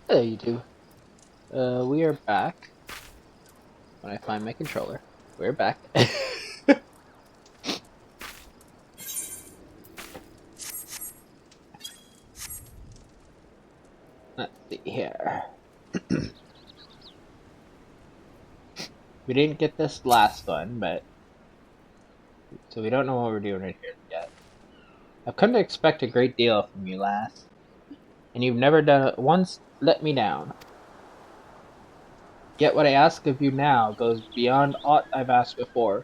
Hello, you two. We are back. When I find my controller, we're back. Let's see here. We didn't get this last one, but so we don't know what we're doing right here yet. I've come to expect a great deal from you, lass, and you've never done it once let me down. Yet what I ask of you now goes beyond aught I've asked before.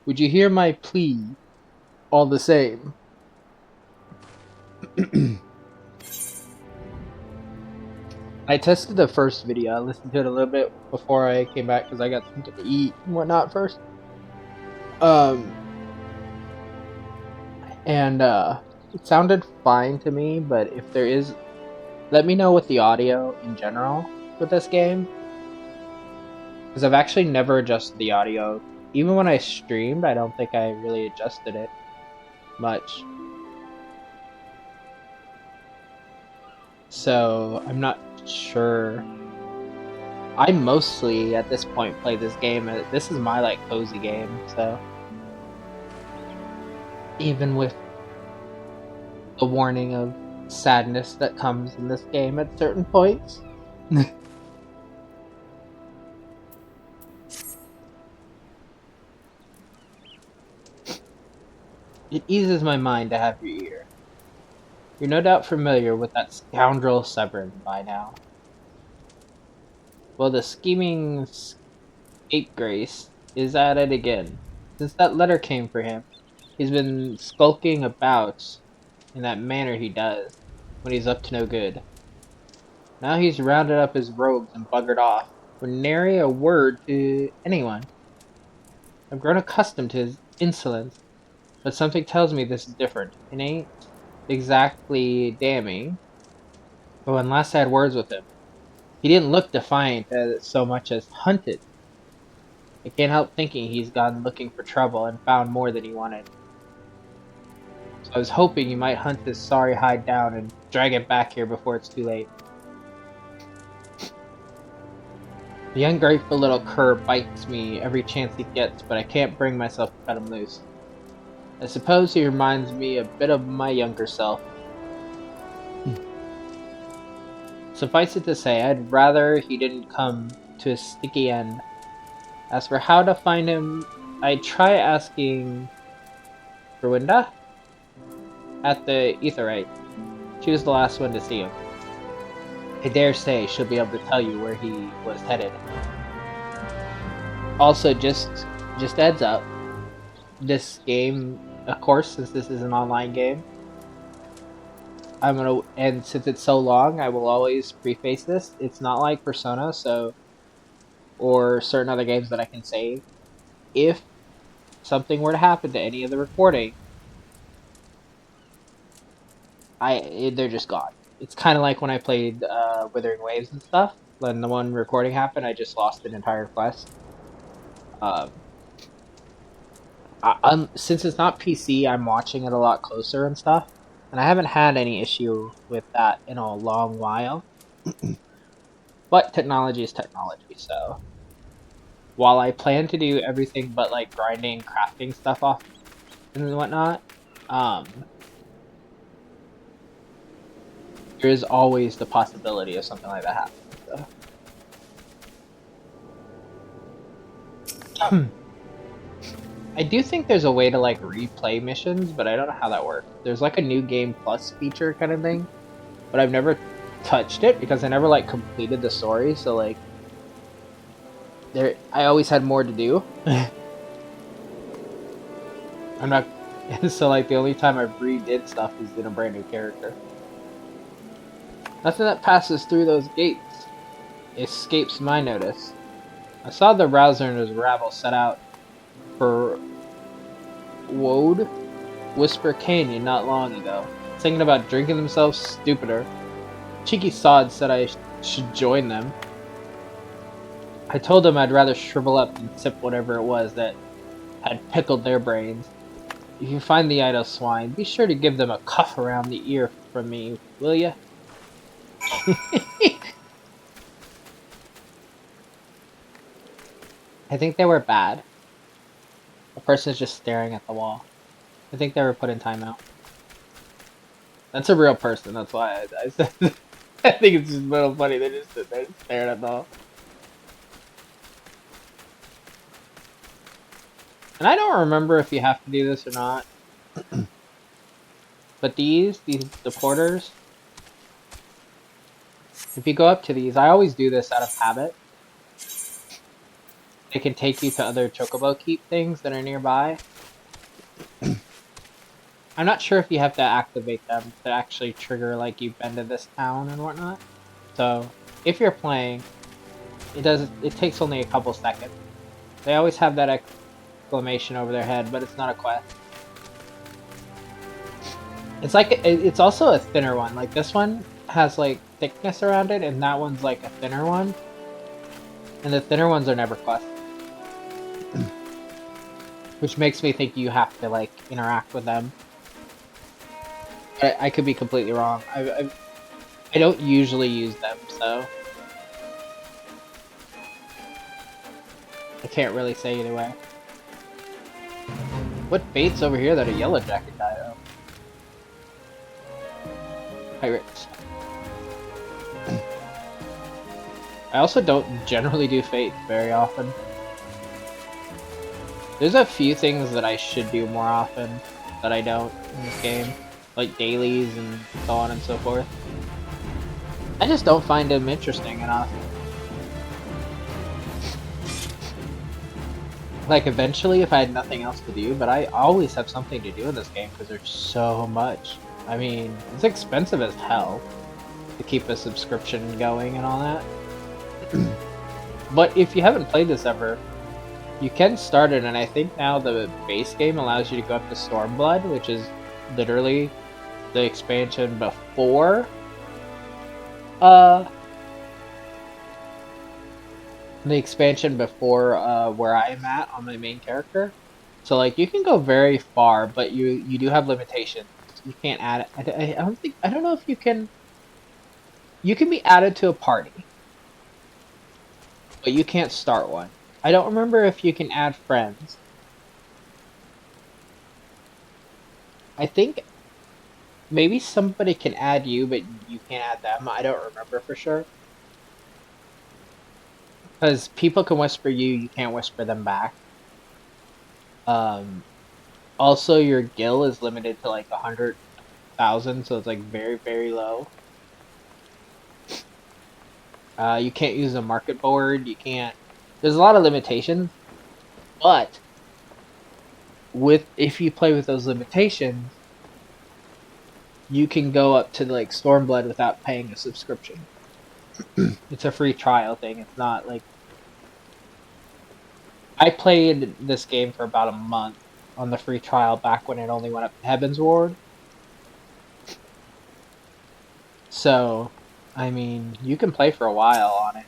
Would you hear my plea all the same? I tested the first video. I listened to it a little bit before I came back because I got something to eat and whatnot first. Um, and it sounded fine to me, but if there is, let me know with the audio in general with this game, because I've actually never adjusted the audio. Even when I streamed, I don't think I really adjusted it much. So I'm not sure. I mostly at this point play this game. This is my like cozy game, so even with the warning of sadness that comes in this game at certain points. It eases my mind to have your ear. You're no doubt familiar with that scoundrel Severin by now. Well, the scheming scapegrace is at it again. Since that letter came for him, he's been skulking about in that manner he does when he's up to no good. Now he's rounded up his rogues and buggered off, with nary a word to anyone. I've grown accustomed to his insolence, but something tells me this is different. It ain't exactly damning, but when last I had words with him, he didn't look defiant so much as hunted. I can't help thinking he's gone looking for trouble and found more than he wanted. So I was hoping he might hunt his sorry hide down and drag it back here before it's too late. The ungrateful little cur bites me every chance he gets, but I can't bring myself to cut him loose. I suppose he reminds me a bit of my younger self. Suffice it to say, I'd rather he didn't come to a sticky end. As for how to find him, I'd try asking Rwinda at the Etherite. She was the last one to see him. I dare say she'll be able to tell you where he was headed. Also, just heads up, this game, of course, since this is an online game, and since it's so long, I will always preface this. It's not like Persona, or certain other games that I can save. If something were to happen to any of the recording, they're just gone. It's kind of like when I played Withering Waves and stuff. When the one recording happened, I just lost an entire quest. Since it's not PC, I'm watching it a lot closer and stuff, and I haven't had any issue with that in a long while. But technology is technology, so while I plan to do everything but like grinding, crafting stuff off and whatnot, um, there is always the possibility of something like that happening. So. I do think there's a way to like replay missions, but I don't know how that works. There's like a new game plus feature kind of thing, but I've never touched it because I never like completed the story, so like I always had more to do. I'm not so like the only time I redid stuff is in a brand new character. Nothing that passes through those gates escapes my notice. I saw the Rouser and his rabble set out for Woad Whisper Canyon not long ago, thinking about drinking themselves stupider. Cheeky sod said I should join them. I told them I'd rather shrivel up than sip whatever it was that had pickled their brains. If you find the idle swine, be sure to give them a cuff around the ear from me, will ya? I think they were bad. The person's just staring at the wall. I think they were put in timeout. That's a real person. That's why I said. I think it's just a little funny. They just sit there staring at the wall. And I don't remember if you have to do this or not. But these deporters, if you go up to these, I always do this out of habit. They can take you to other chocobo keep things that are nearby. I'm not sure if you have to activate them to actually trigger like you've been to this town and whatnot. So if you're playing, it takes only a couple seconds. They always have that exclamation over their head, but it's not a quest. It's like it's also a thinner one. Like this one has like thickness around it, and that one's like a thinner one. And the thinner ones are never quests, which makes me think you have to like interact with them. But I could be completely wrong. I don't usually use them, so I can't really say either way. What bait's over here that a yellow jacket guy owns? Pirates. I also don't generally do fate very often. There's a few things that I should do more often that I don't in this game. Like dailies and so on and so forth. I just don't find them interesting enough. Like eventually if I had nothing else to do, but I always have something to do in this game because there's so much. I mean, it's expensive as hell to keep a subscription going and all that. But if you haven't played this ever, you can start it, and I think now the base game allows you to go up to Stormblood, which is literally the expansion before where I'm at on my main character. So like you can go very far, but you do have limitations. You can't add it. I don't know if you can be added to a party, but you can't start one. I don't remember if you can add friends. I think maybe somebody can add you, but you can't add them. I don't remember for sure. Because people can whisper you can't whisper them back. Also, your gil is limited to like 100,000, so it's like very, very low. You can't use a market board. You can't. There's a lot of limitations, but if you play with those limitations, you can go up to like Stormblood without paying a subscription. It's a free trial thing. It's not like I played this game for about a month on the free trial back when it only went up to Heaven's Ward. So, I mean, you can play for a while on it.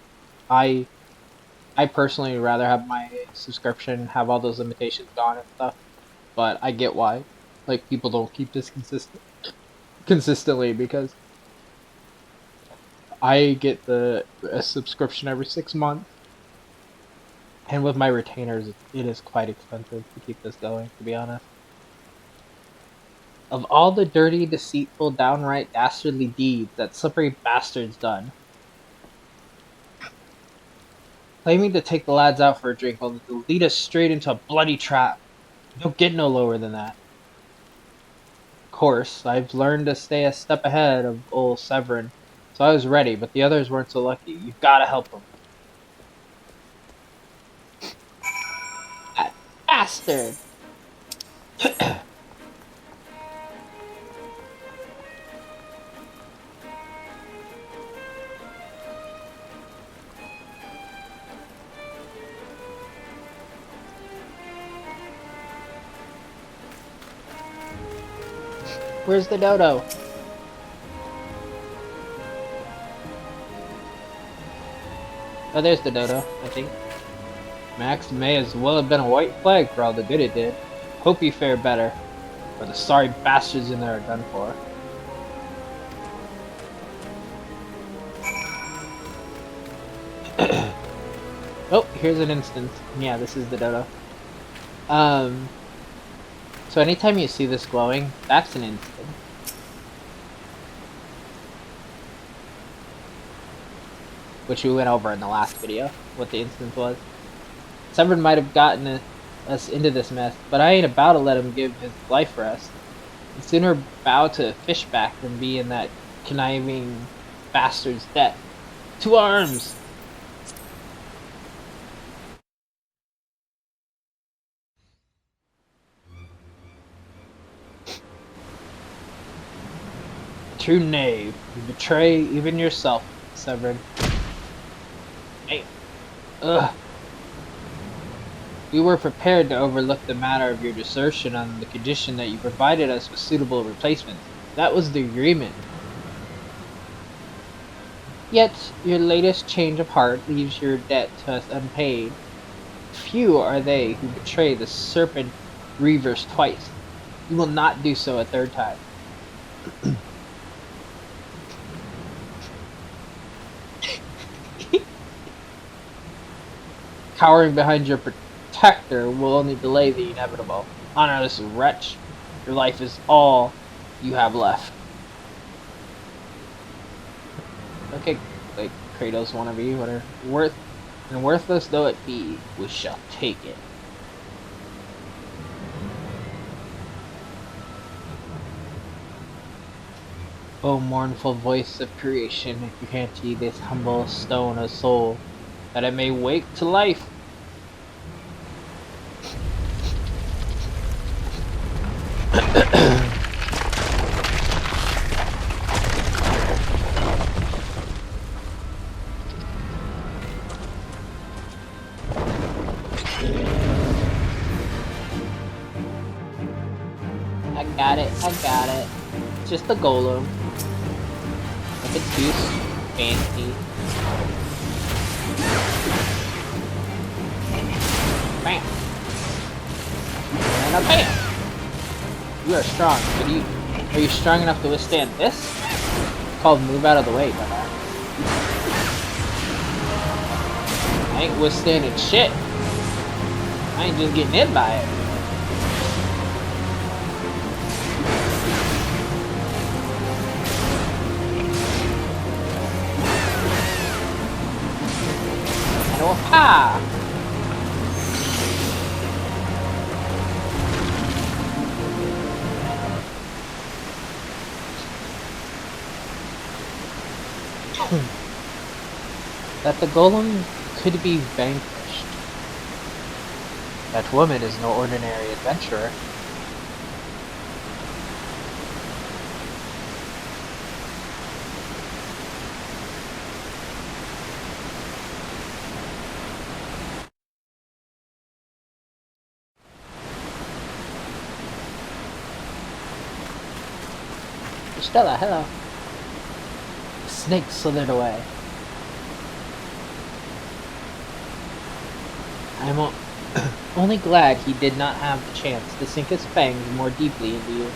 I personally would rather have my subscription have all those limitations gone and stuff, but I get why. Like people don't keep this consistently because I get a subscription every 6 months. And with my retainers, it is quite expensive to keep this going, to be honest. Of all the dirty, deceitful, downright dastardly deeds that slippery bastard's done, claiming to take the lads out for a drink only to lead us straight into a bloody trap. Don't get no lower than that. Of course, I've learned to stay a step ahead of old Severin, so I was ready, but the others weren't so lucky. You've gotta help them. That bastard! Where's the dodo? Oh, there's the dodo, I think. Max may as well have been a white flag for all the good it did. Hope you fare better, or the sorry bastards in there are done for. Oh, here's an instance. Yeah, this is the dodo. Um, so anytime you see this glowing, that's an instance. Which we went over in the last video, what the instance was. Severin might have gotten us into this mess, but I ain't about to let him give his life rest. I'd sooner bow to a fishback than be in that conniving bastard's debt. To arms! A true knave. You betray even yourself, Severin. Hey. Ugh. We were prepared to overlook the matter of your desertion on the condition that you provided us with suitable replacements. That was the agreement. Yet, your latest change of heart leaves your debt to us unpaid. Few are they who betray the serpent reavers twice. You will not do so a third time. Cowering behind your protector will only delay the inevitable. Honorless wretch, your life is all you have left. Okay, like Kratos wannabe, whatever. Worthless though it be, we shall take it. O mournful voice of creation, grant ye this humble stone a soul, that it may wake to life. I got it. It's just a golem. Nothing too fancy. Bam! And a bam! You are strong, but are you strong enough to withstand this? It's called move out of the way, brother. I ain't withstanding shit. I ain't just getting hit by it. Ha! That the golem could be vanquished. That woman is no ordinary adventurer. Stella, hello. The snake slithered away. I'm only glad he did not have the chance to sink his fangs more deeply into you.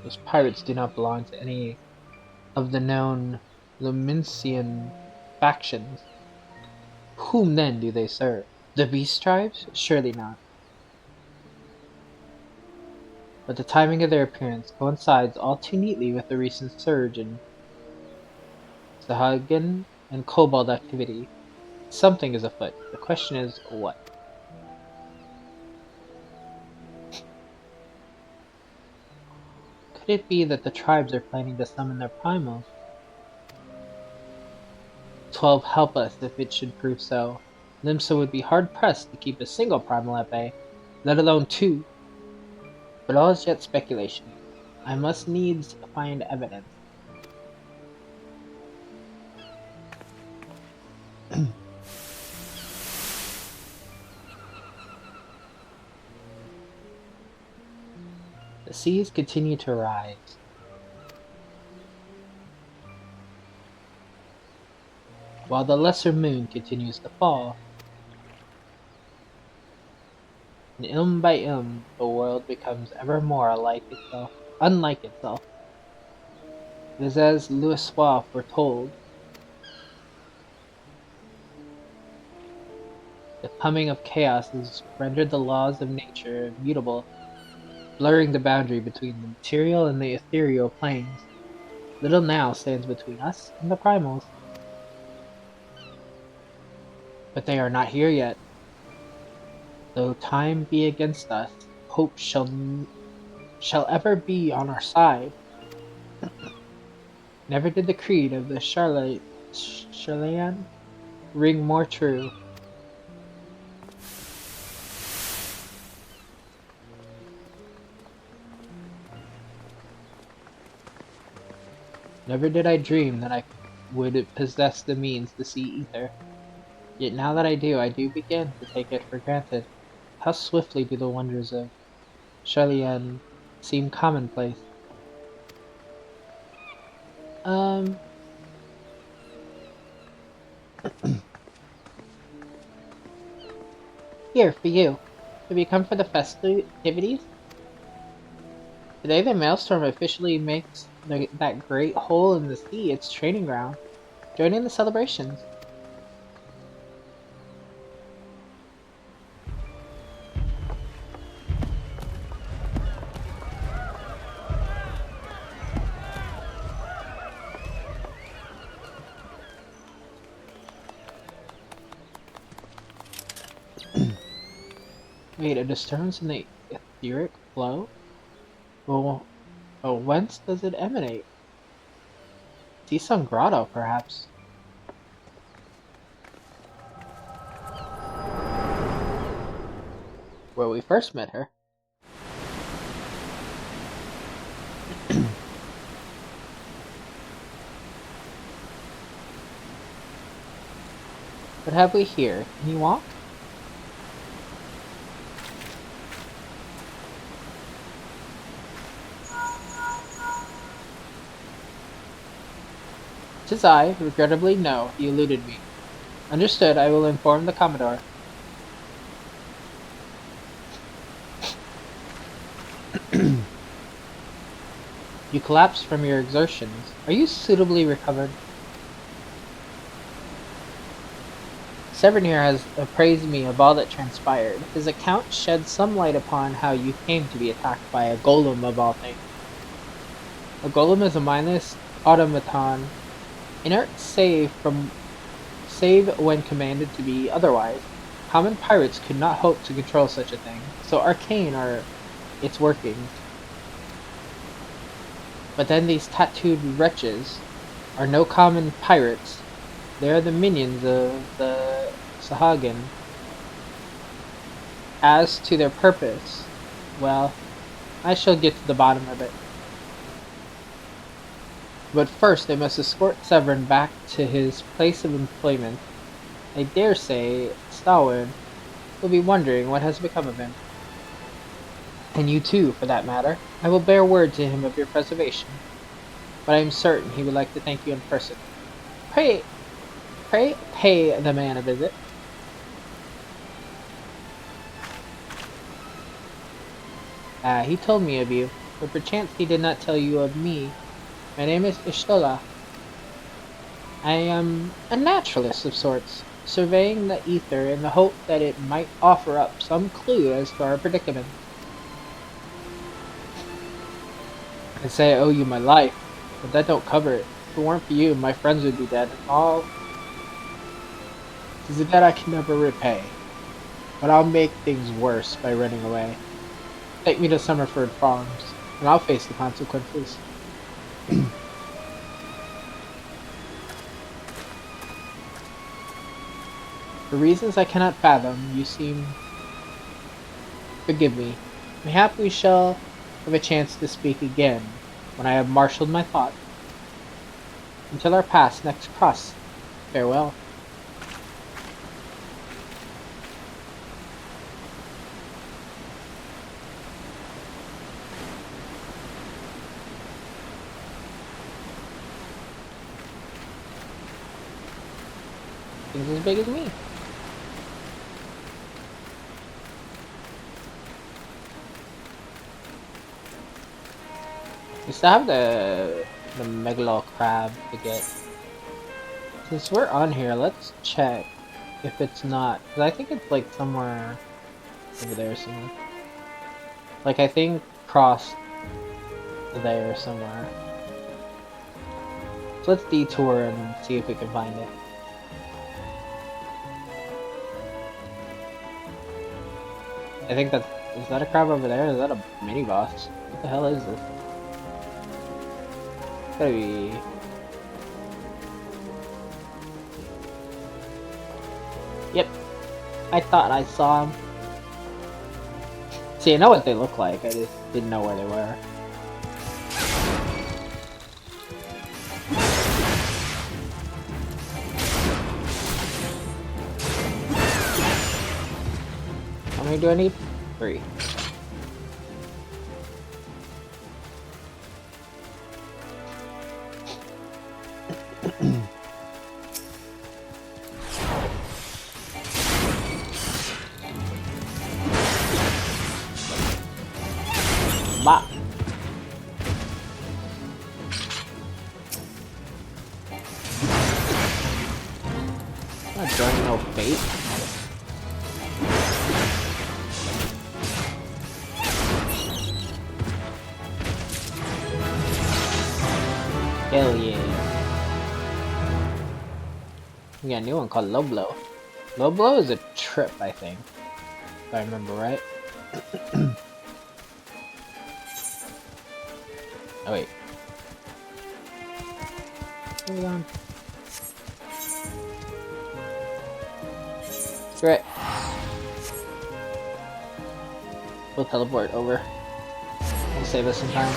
Those pirates do not belong to any of the known Luminsian factions. Whom then do they serve? The beast tribes? Surely not. But the timing of their appearance coincides all too neatly with the recent surge in Sahagin and Kobold activity. Something is afoot. The question is, what? Could it be that the tribes are planning to summon their primals? 12 help us if it should prove so. Limsa would be hard-pressed to keep a single primal at bay, let alone two. But all is yet speculation. I must needs find evidence. The seas continue to rise. while the lesser moon continues to fall, and ilm by ilm the world becomes ever more unlike itself. It is as Louisoix foretold, the coming of chaos has rendered the laws of nature mutable, blurring the boundary between the material and the ethereal planes. Little now stands between us and the primals, but they are not here yet. Though time be against us, hope shall ever be on our side. Never did the creed of the Charlayan ring more true. Never did I dream that I would possess the means to see ether. Yet now that I do begin to take it for granted. How swiftly do the wonders of Charlayan seem commonplace. Um, Here, for you. Have you come for the festivities? Today the Maelstrom officially makes that great hole in the sea its training ground. Join in the celebrations. Wait, a disturbance in the etheric flow? Well, whence does it emanate? See some grotto, perhaps. Where we first met her. What have we here? Can you walk? Tis I, regrettably no, he eluded me. Understood, I will inform the Commodore. You collapsed from your exertions. Are you suitably recovered? Severnir has appraised me of all that transpired. His account sheds some light upon how you came to be attacked by a golem of all things. A golem is a mindless automaton, inert save when commanded to be otherwise. Common pirates could not hope to control such a thing, so arcane are its workings. But then these tattooed wretches are no common pirates. They are the minions of the Sahagin. As to their purpose, well, I shall get to the bottom of it. But first they must escort Severin back to his place of employment. I dare say Stawin will be wondering what has become of him. And you too, for that matter. I will bear word to him of your preservation. But I am certain he would like to thank you in person. Pray pay the man a visit. He told me of you, but perchance he did not tell you of me. My name is Ishtola. I am a naturalist of sorts, surveying the ether in the hope that it might offer up some clue as to our predicament. I say I owe you my life, but that don't cover it. If it weren't for you, my friends would be dead, and all. It is a debt I can never repay, but I'll make things worse by running away. Take me to Summerford Farms, and I'll face the consequences. For reasons I cannot fathom, you seem. Forgive me. Mayhap we shall have a chance to speak again, when I have marshaled my thought. Until our paths next cross, farewell. Thing's as big as me. We still have the megalo crab to get. Since we're on here, let's check if it's not. Cause I think it's like somewhere over there somewhere. Like I think crossed there somewhere. So let's detour and see if we can find it. I think that's... Is that a crab over there? Is that a mini boss? What the hell is this? It's gotta be... Yep. I thought I saw them. See, I know what they look like. I just didn't know where they were. How many do I need? 3. Bop. Not joining no fate. Hell yeah. We got a new one called Low Blow. Low Blow is a trip, I think. If I remember right. Oh wait. Hold on. Screw it. We'll teleport over. We'll save us some time.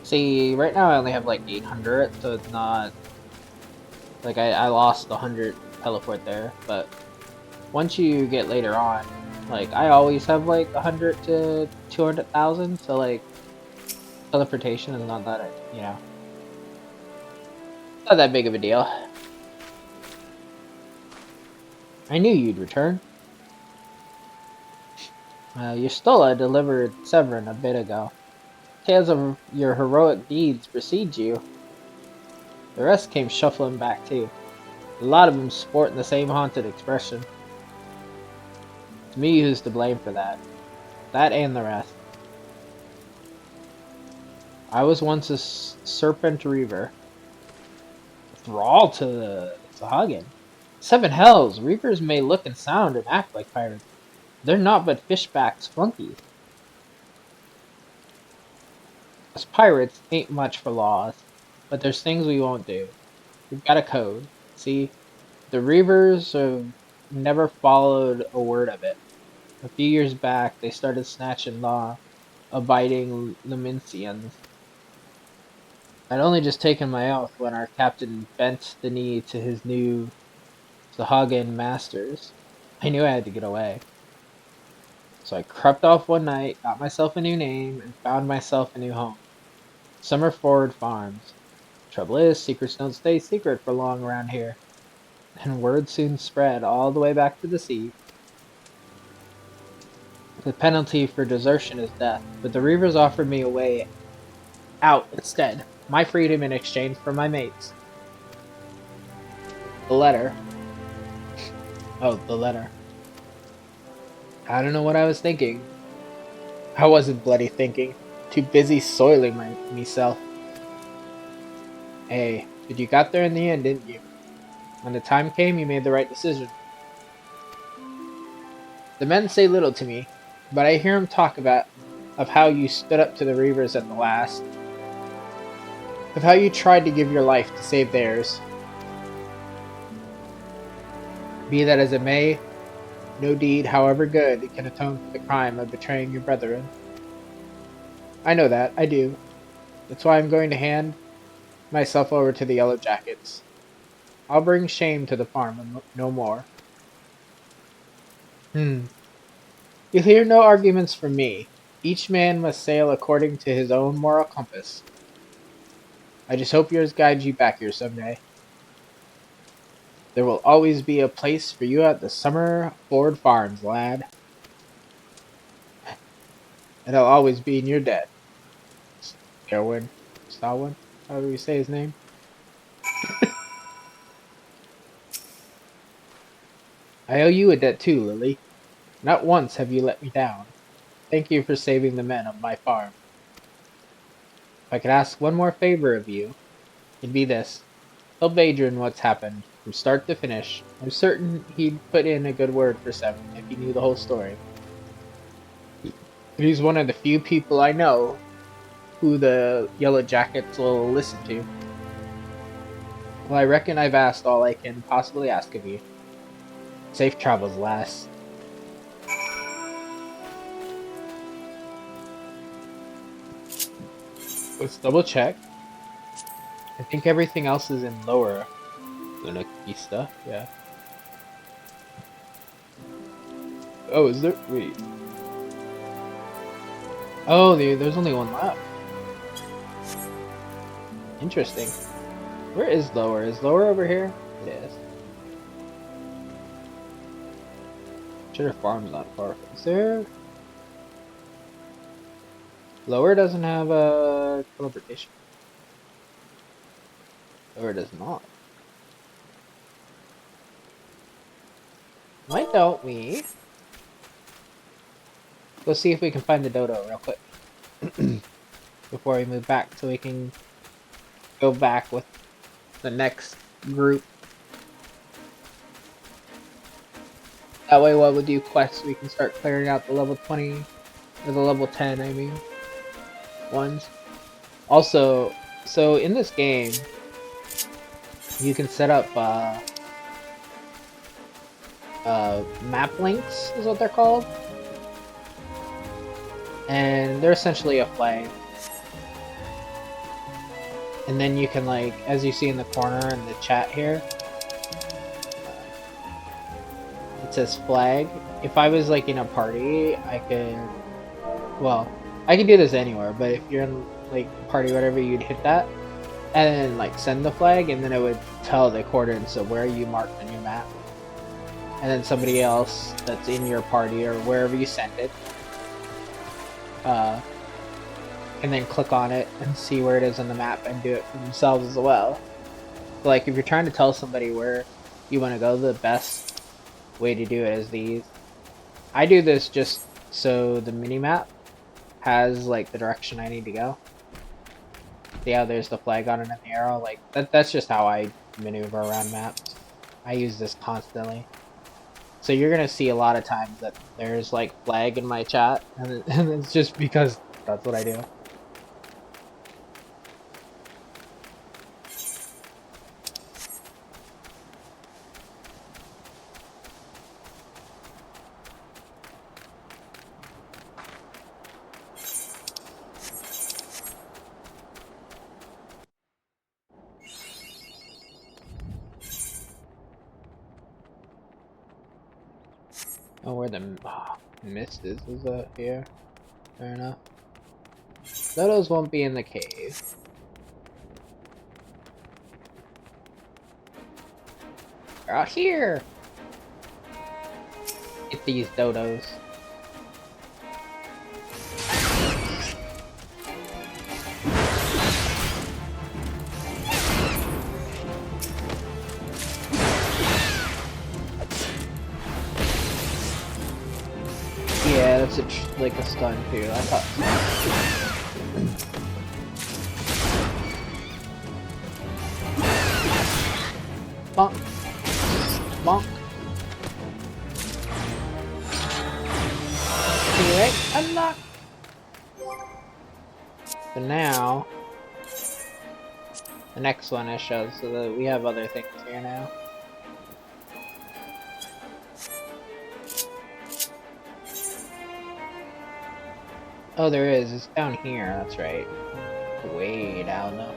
See, right now I only have like 800, so it's not... Like, I lost 100 teleport there, but once you get later on, like, I always have like 100 to 200,000, so like, teleportation is not that, you know, not that big of a deal. I knew you'd return. Your Stola delivered Severin a bit ago. Tales of your heroic deeds precede you. The rest came shuffling back too. A lot of them sporting the same haunted expression. It's me who's to blame for that. That and the rest. I was once a serpent reaver. Thrall to the Hagen. 7 hells! Reavers may look and sound and act like pirates. They're not but fishbacks flunkies. Us pirates ain't much for laws, but there's things we won't do. We've got a code. See, the Reavers have never followed a word of it. A few years back, they started snatching law-abiding Luminsians. I'd only just taken my oath when our captain bent the knee to his new Sahagan masters. I knew I had to get away. So I crept off one night, got myself a new name, and found myself a new home. Summer Forward Farms. Trouble is, secrets don't stay secret for long around here. And word soon spread all the way back to the sea. The penalty for desertion is death, but the Reavers offered me a way out instead. My freedom in exchange for my mates. The letter. Oh, the letter. I don't know what I was thinking. I wasn't bloody thinking. Too busy soiling myself. Hey, but you got there in the end, didn't you? When the time came, you made the right decision. The men say little to me, but I hear them talk of how you stood up to the Reavers at the last. Of how you tried to give your life to save theirs. Be that as it may, no deed, however good, can atone for the crime of betraying your brethren. I know that, I do. That's why I'm going to hand myself over to the Yellow Jackets. I'll bring shame to the farm, no more. You'll hear no arguments from me. Each man must sail according to his own moral compass. I just hope yours guides you back here someday. There will always be a place for you at the Summer Ford Farms, lad. And I'll always be in your debt. Stalwin. Stalwin? However you say his name. I owe you a debt too, Lily. Not once have you let me down. Thank you for saving the men of my farm. If I could ask one more favor of you, it'd be this. Tell Adrian what's happened, from start to finish. I'm certain he'd put in a good word for Seven if he knew the whole story. He's one of the few people I know who the Yellow Jackets will listen to. Well, I reckon I've asked all I can possibly ask of you. Safe travels, lass. Let's double check. I think everything else is in lower Lunakista. Yeah. Oh, is there? Wait. Oh, there's only one left. Interesting. Where is lower? Is lower over here? It is. Sugar Farm's not far. Is there? Lower doesn't have a teleportation. Lower does not. Why don't we go see if we can find the dodo real quick before we move back, so we can go back with the next group. That way, while we do quests, we can start clearing out the level 20 or the level 10. I mean, ones. Also, so in this game, you can set up map links, is what they're called, and they're essentially a flag. And then you can, like, as you see in the corner in the chat here, it says flag. If I was like in a party, I could, well, I could do this anywhere, but if you're in like party, whatever, you'd hit that and then like send the flag, and then it would tell the coordinates of where you marked on your map. And then somebody else that's in your party or wherever you sent it can then click on it and see where it is on the map and do it for themselves as well. So, like, if you're trying to tell somebody where you want to go, the best way to do it is these. I do this just so the mini-map has like the direction I need to go. See how there's the flag on it and the arrow? Like, that's just how I maneuver around maps. I use this constantly. So you're gonna see a lot of times that there's like flag in my chat, and it's just because that's what I do. Oh, where the mist is here. Fair enough. Dodos won't be in the cave. They're out here! Get these dodos. Yeah, that's like a stun too. I thought so. Bonk. Bonk. Anyway, unlock. So now, the next one it shows so that we have other things here now. Oh, there is. It's down here. That's right. Way down though.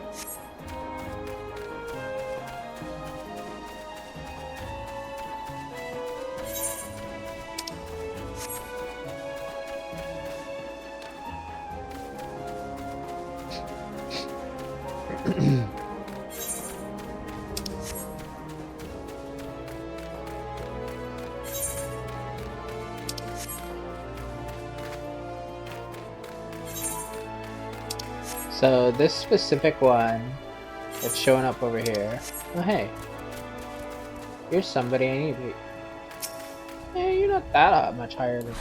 So this specific one that's showing up over here. Oh hey, here's somebody I need to. Yeah, you're not that much higher than me.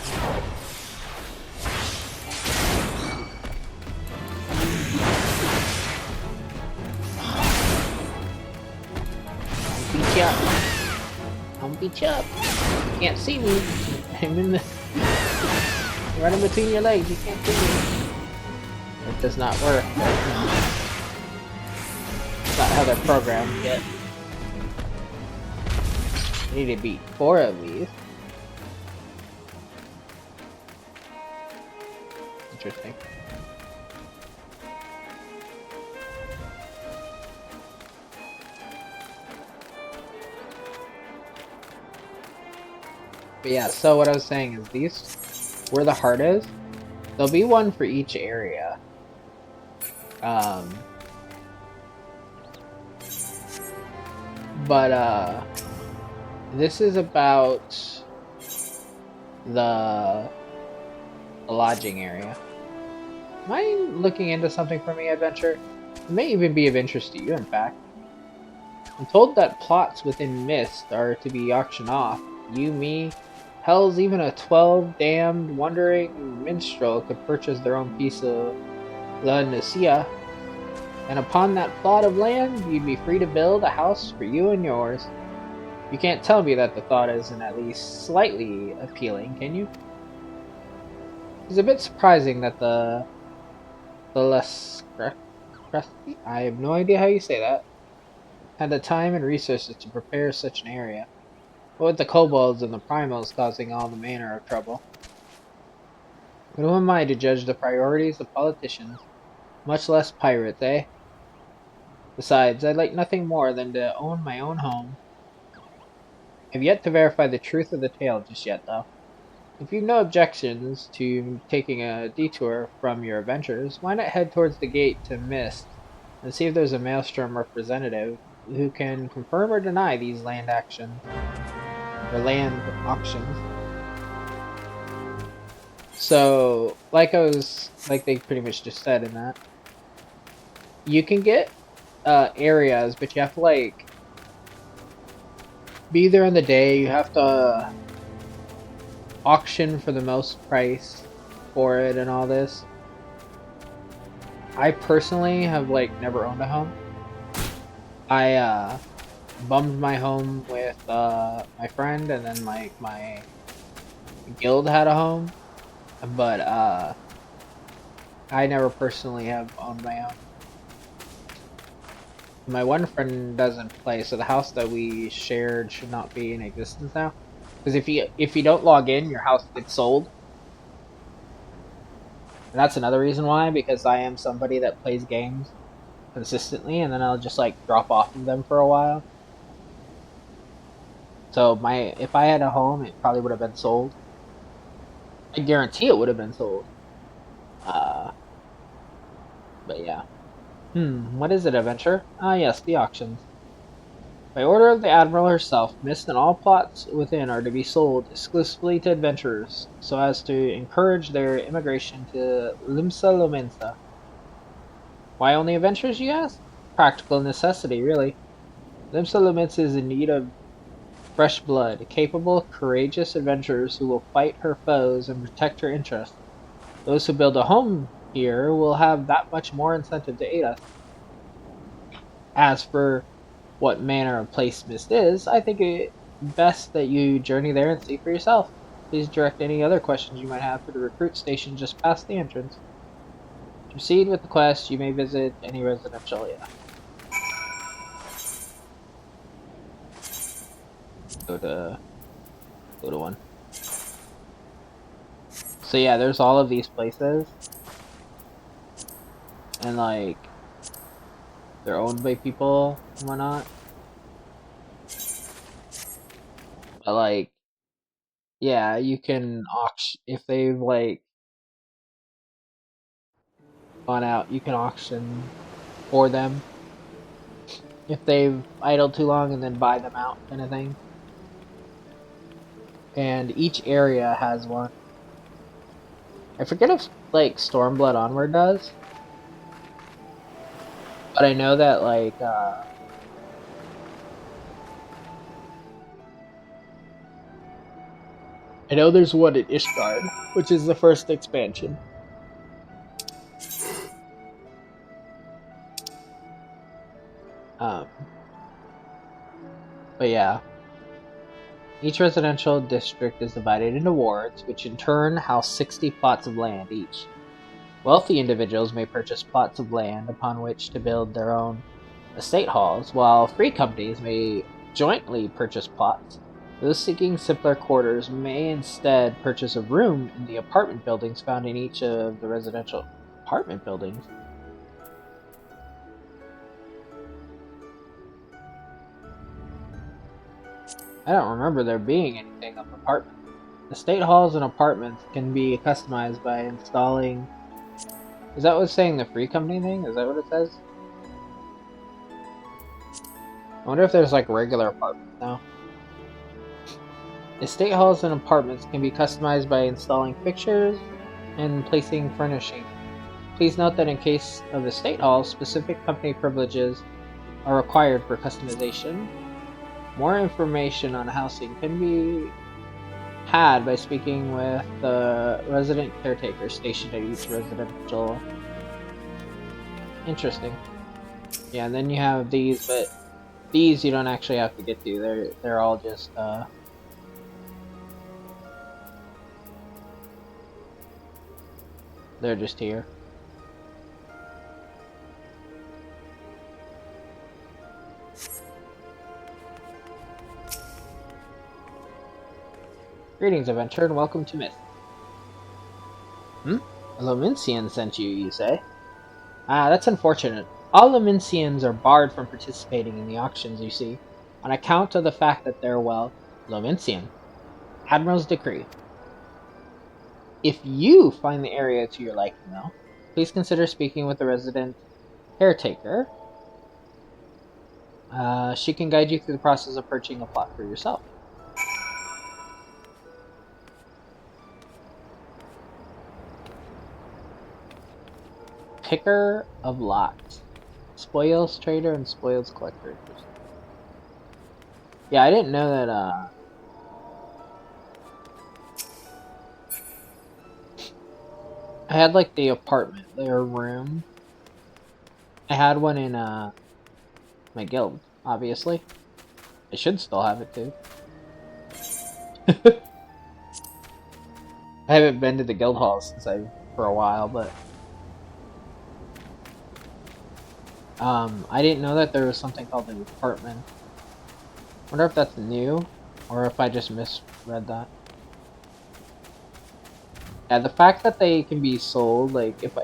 I'll beat you up. I'll beat you up. You can't see me. I'm in the right in between your legs. You can't see me. It does not work. It's not how they're programmed yet. I need to beat 4 of these. Interesting. But yeah, so what I was saying is these, where the heart is, there'll be one for each area. But this is about the lodging area. Mind looking into something for me, adventure? It may even be of interest to you, in fact. I'm told that plots within Mist are to be auctioned off. You, me, hells, even a 12-damned wandering minstrel could purchase their own piece of La Nicia. And upon that plot of land, you'd be free to build a house for you and yours. You can't tell me that the thought isn't at least slightly appealing, can you? It's a bit surprising that the I have no idea how you say that, had the time and resources to prepare such an area. What with the kobolds and the primals causing all the manner of trouble. But who am I to judge the priorities of politicians, much less pirates, eh? Besides, I'd like nothing more than to own my own home. I've yet to verify the truth of the tale just yet, though. If you've no objections to taking a detour from your adventures, why not head towards the gate to Mist and see if there's a Maelstrom representative who can confirm or deny these land actions or land auctions. So, like they pretty much just said in that, you can get areas, but you have to like be there on the day. You have to auction for the most price for it and all this. I personally have like never owned a home. I bummed my home with my friend, and then like my guild had a home, but I never personally have owned my own. My one friend doesn't play, so the house that we shared should not be in existence now. Because if you don't log in, your house gets sold. And that's another reason why, because I am somebody that plays games consistently, and then I'll just like drop off of them for a while. So if I had a home, it probably would have been sold. I guarantee it would have been sold. Uh, but yeah. What is it, adventure? Ah, yes, the auctions. By order of the Admiral herself, Mist and all plots within are to be sold exclusively to adventurers, so as to encourage their immigration to Limsa Lomensa. Why only adventurers, you ask? Practical necessity, really. Limsa Lomensa is in need of fresh blood, capable, courageous adventurers who will fight her foes and protect her interests. Those who build a home here will have that much more incentive to aid us. As for what manner of place Mist is, I think it best that you journey there and see for yourself. Please direct any other questions you might have to the recruit station just past the entrance. To proceed with the quest, you may visit any residential area. Go to one. So yeah, there's all of these places, and like they're owned by people and whatnot. But like, yeah, you can auction if they've like gone out. You can auction for them. if they've idled too long, and then buy them out, kind of thing. And each area has one. I forget if like Stormblood Onward does, but I know that like I know there's one at Ishgard, which is the first expansion. Um, but yeah, each residential district is divided into wards, which in turn house 60 plots of land each. Wealthy individuals may purchase plots of land upon which to build their own estate halls, while free companies may jointly purchase plots. Those seeking simpler quarters may instead purchase a room in the apartment buildings found in each of the residential apartment buildings. I don't remember there being anything of apartments. Estate halls and apartments can be customized by installing. Is that what's saying the free company thing? Is that what it says? I wonder if there's like regular apartments now. Estate halls and apartments can be customized by installing fixtures and placing furnishing. Please note that in case of estate halls, specific company privileges are required for customization. More information on housing can be had by speaking with the resident caretaker stationed at each residential. Interesting. Yeah, and then you have these, but these you don't actually have to get to. They're all just they're just here. Greetings, adventurer, and welcome to Myth. A Lomincian sent you, you say? Ah, that's unfortunate. All Lomincians are barred from participating in the auctions, you see, on account of the fact that they're, well, Lomincian. Admiral's decree. If you find the area to your liking, though, please consider speaking with the resident caretaker. She can guide you through the process of purchasing a plot for yourself. Picker of lots. Spoils trader and spoils collector. Yeah, I didn't know that, I had, like, the apartment, their room. I had one in, my guild, obviously. I should still have it, too. I haven't been to the guild hall for a while, but... I didn't know that there was something called the apartment. Wonder if that's new, or if I just misread that. Yeah, the fact that they can be sold, like, if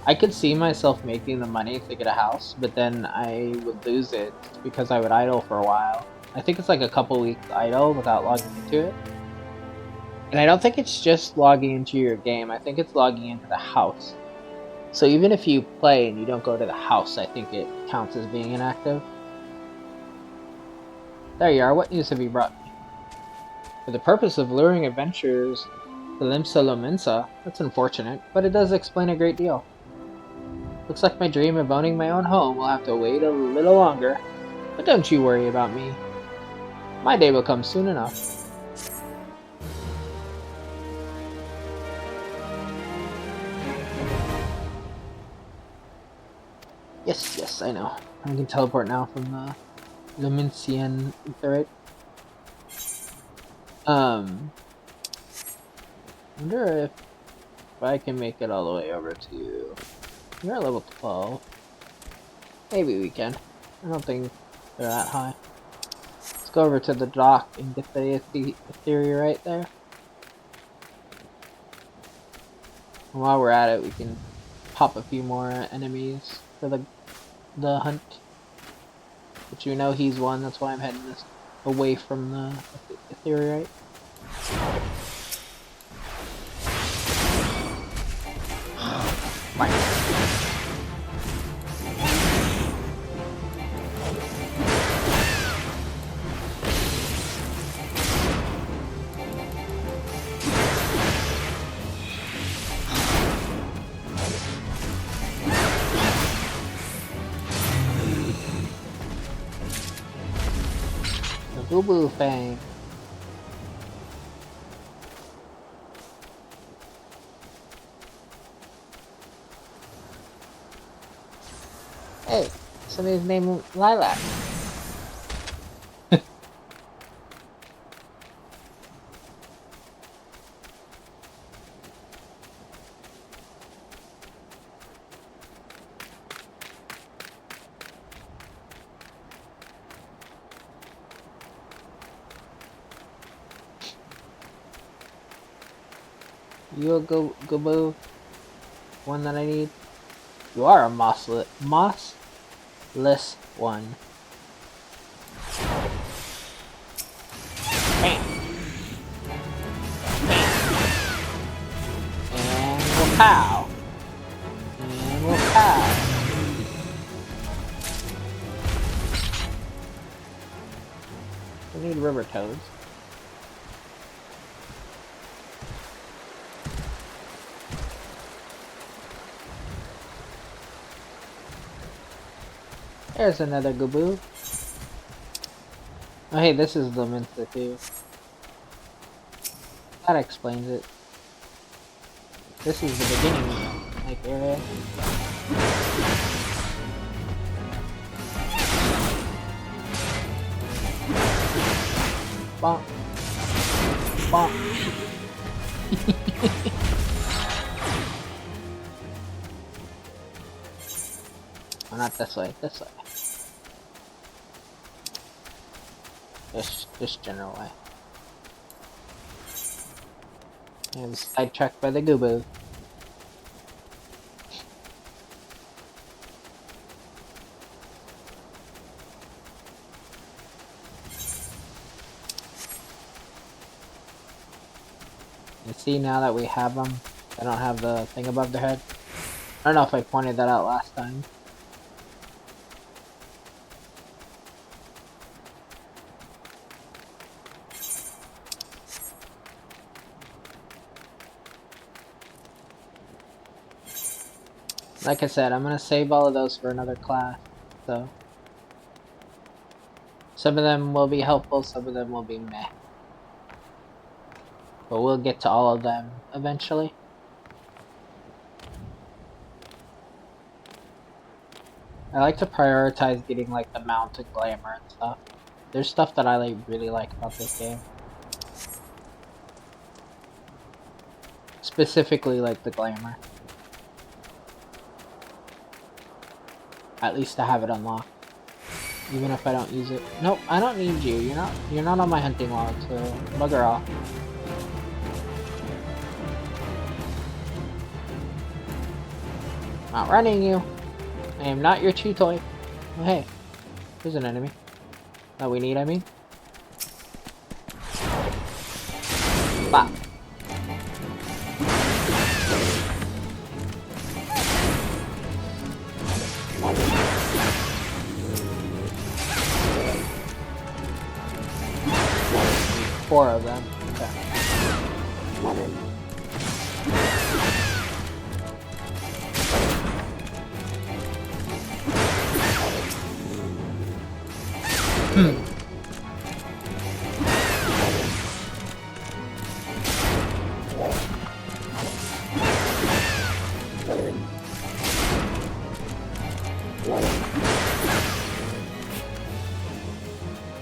I could see myself making the money to get a house, but then I would lose it because I would idle for a while. I think it's like a couple weeks idle without logging into it. And I don't think it's just logging into your game, I think it's logging into the house. So even if you play and you don't go to the house, I think it counts as being inactive. There you are, what news have you brought me? For the purpose of luring adventurers to Limsa Lominsa, that's unfortunate, but it does explain a great deal. Looks like my dream of owning my own home will have to wait a little longer, but don't you worry about me. My day will come soon enough. Yes, I know. I can teleport now from the Lumincian turret. Wonder if I can make it all the way over to... You're at level 12. Maybe we can. I don't think they're that high. Let's go over to the dock and get the ethereal right there. And while we're at it, we can pop a few more enemies for the hunt. But you know he's one, that's why I'm heading this away from the ethereal. Boo Boo Fang. Hey, somebody's named Lilac. You a Goboo? One that I need? You are a mossless one. Bam! And we'll pow! And we'll pow! We need river toads. There's another Goboo. Oh hey, this is the Minster too. That explains it. This is the beginning, like, area. Bonk. Bonk. Oh, not this way, this way. This general way. And sidetracked by the Goboo. You see, now that we have them, they don't have the thing above their head. I don't know if I pointed that out last time. Like I said, I'm gonna save all of those for another class, so some of them will be helpful, some of them will be meh. But we'll get to all of them eventually. I like to prioritize getting like the mounted glamour and stuff. There's stuff that I really like about this game. Specifically like the glamour. At least I have it unlocked. Even if I don't use it. Nope, I don't need you. You're not on my hunting log, so bugger off. I'm not running you. I am not your chew toy. Oh, hey, there's an enemy that we need, I mean. Bop. Four of them. Okay.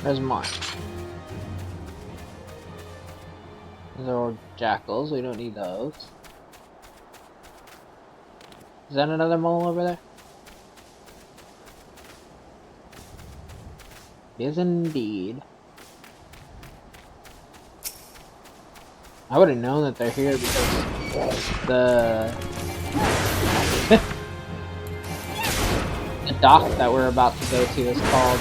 There's mine. Those are jackals, we don't need those. Is that another mole over there? It is indeed. I would have known that they're here because the the dock that we're about to go to is called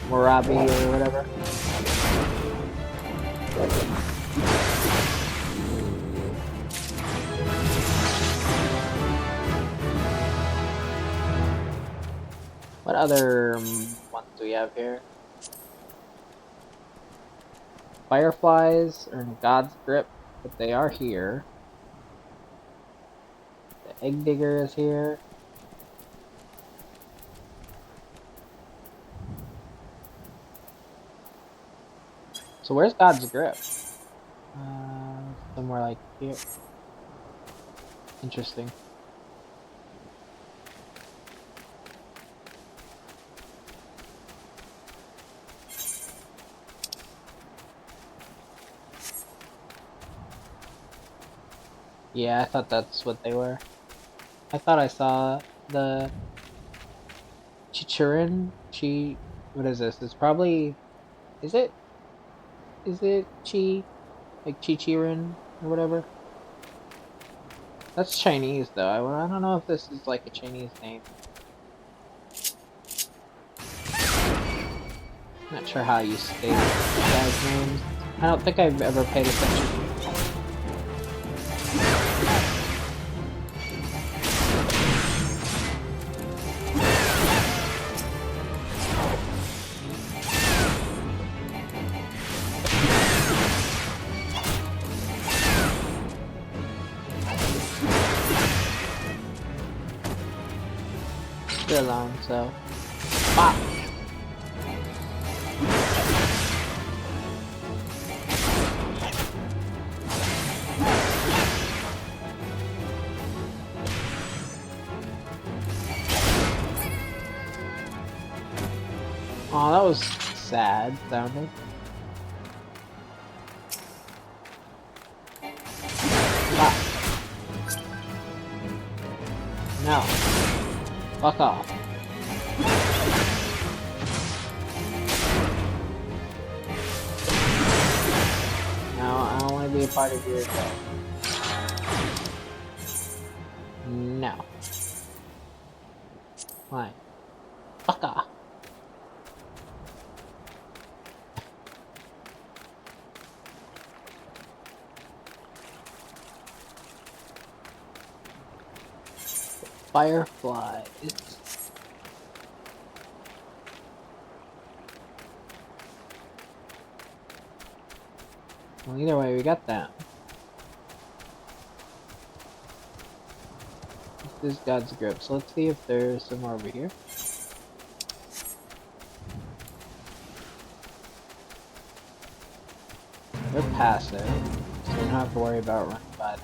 Morabi or whatever. What other ones do we have here? Fireflies are in God's grip, but they are here. The egg digger is here. So where's God's grip? Somewhere like here. Interesting. Yeah, I thought that's what they were. I thought I saw the Chichurin. What is this? It's probably. Is it? Is it Chi? Like Chichirin or whatever? That's Chinese though. I don't know if this is like a Chinese name. Not sure how you state guys' names. I don't think I've ever paid attention. You're alone, so. Bop! Oh, that was sad sounding. Bop. No. Fuck off. No, I don't want to be a part of your show. No. Fine. Fuck off. Firefly. Well, either way, we got that. This is God's grip, so let's see if there's some more over here. They're passive, so we don't have to worry about running by them.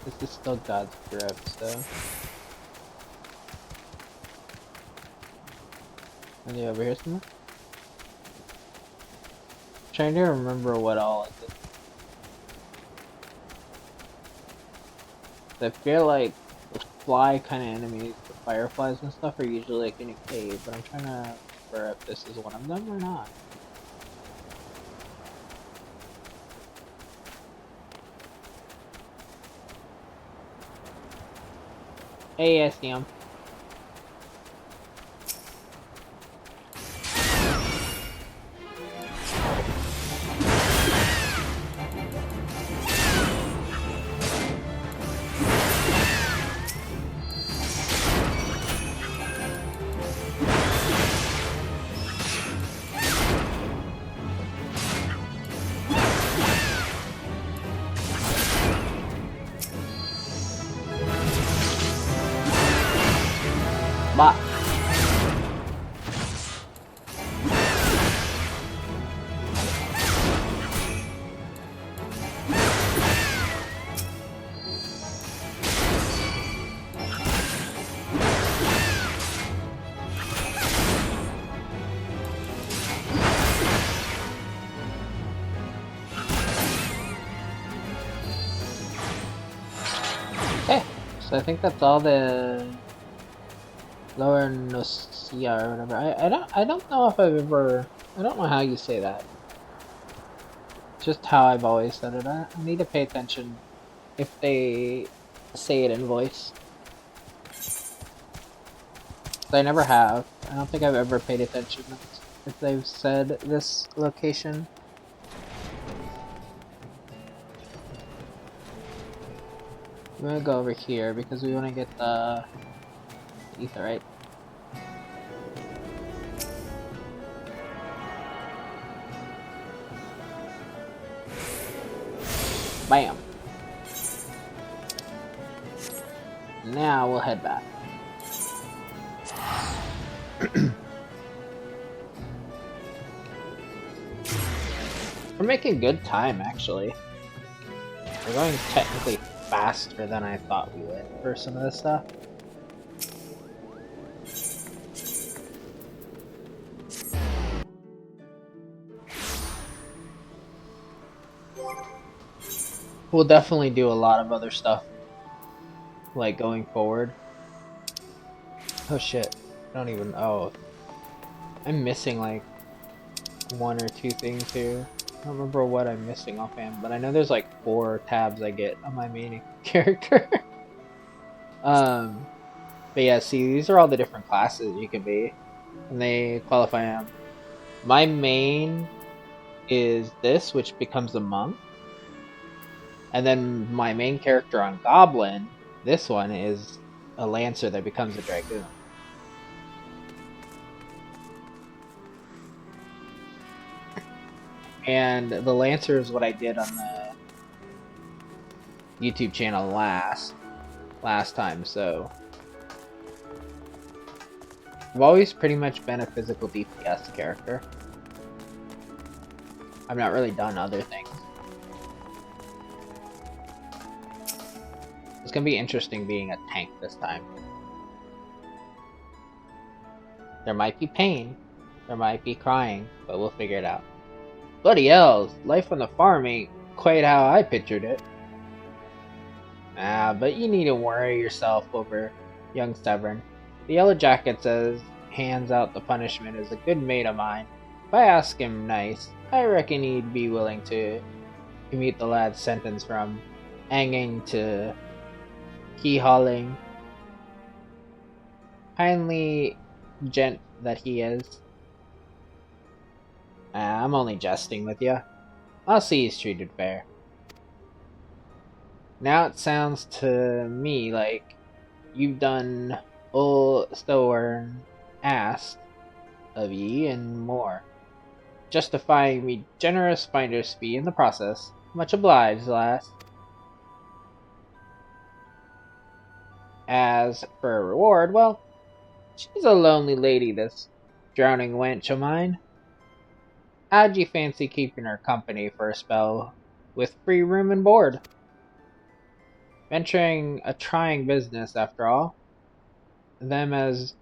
This is still God's grip, so. Any over here somewhere? I'm trying to remember what all is it. I feel like the fly kind of enemies, the fireflies and stuff, are usually like in a cave, but I'm trying to remember if this is one of them or not. Hey, I see him. Bye. Okay, so I think that's all the Lower Nocia or whatever. I don't know if I've ever. I don't know how you say that. Just how I've always said it. I need to pay attention if they say it in voice. I never have. I don't think I've ever paid attention if they've said this location. We're gonna go over here because we want to get the etherite. Bam. Now we'll head back. We're making good time, actually. We're going technically faster than I thought we would for some of this stuff. We'll definitely do a lot of other stuff, like going forward. Oh shit, I don't even, oh. I'm missing like one or two things here. I don't remember what I'm missing offhand, but I know there's like 4 tabs I get on my main character. But yeah, see, these are all the different classes you can be, and they qualify them. My main is this, which becomes a monk. And then my main character on Goblin, this one, is a lancer that becomes a dragoon. And the lancer is what I did on the YouTube channel last time, so I've always pretty much been a physical DPS character. I've not really done other things. It's gonna be interesting being a tank this time. There might be pain, there might be crying, but we'll figure it out. Bloody hells, life on the farm ain't quite how I pictured it. But you needn't worry yourself over young Stubborn. The Yellow Jacket says hands out the punishment is a good mate of mine. If I ask him nice, I reckon he'd be willing to commute the lad's sentence from hanging to key-hauling. Kindly gent that he is. I'm only jesting with you. I'll see he's treated fair. Now it sounds to me like you've done all Stowern asked of ye and more, justifying me generous finder's fee in the process. Much obliged, lass. As for a reward, well, she's a lonely lady, this drowning wench of mine. How'd you fancy keeping her company for a spell with free room and board? Venturing a trying business, after all. Them as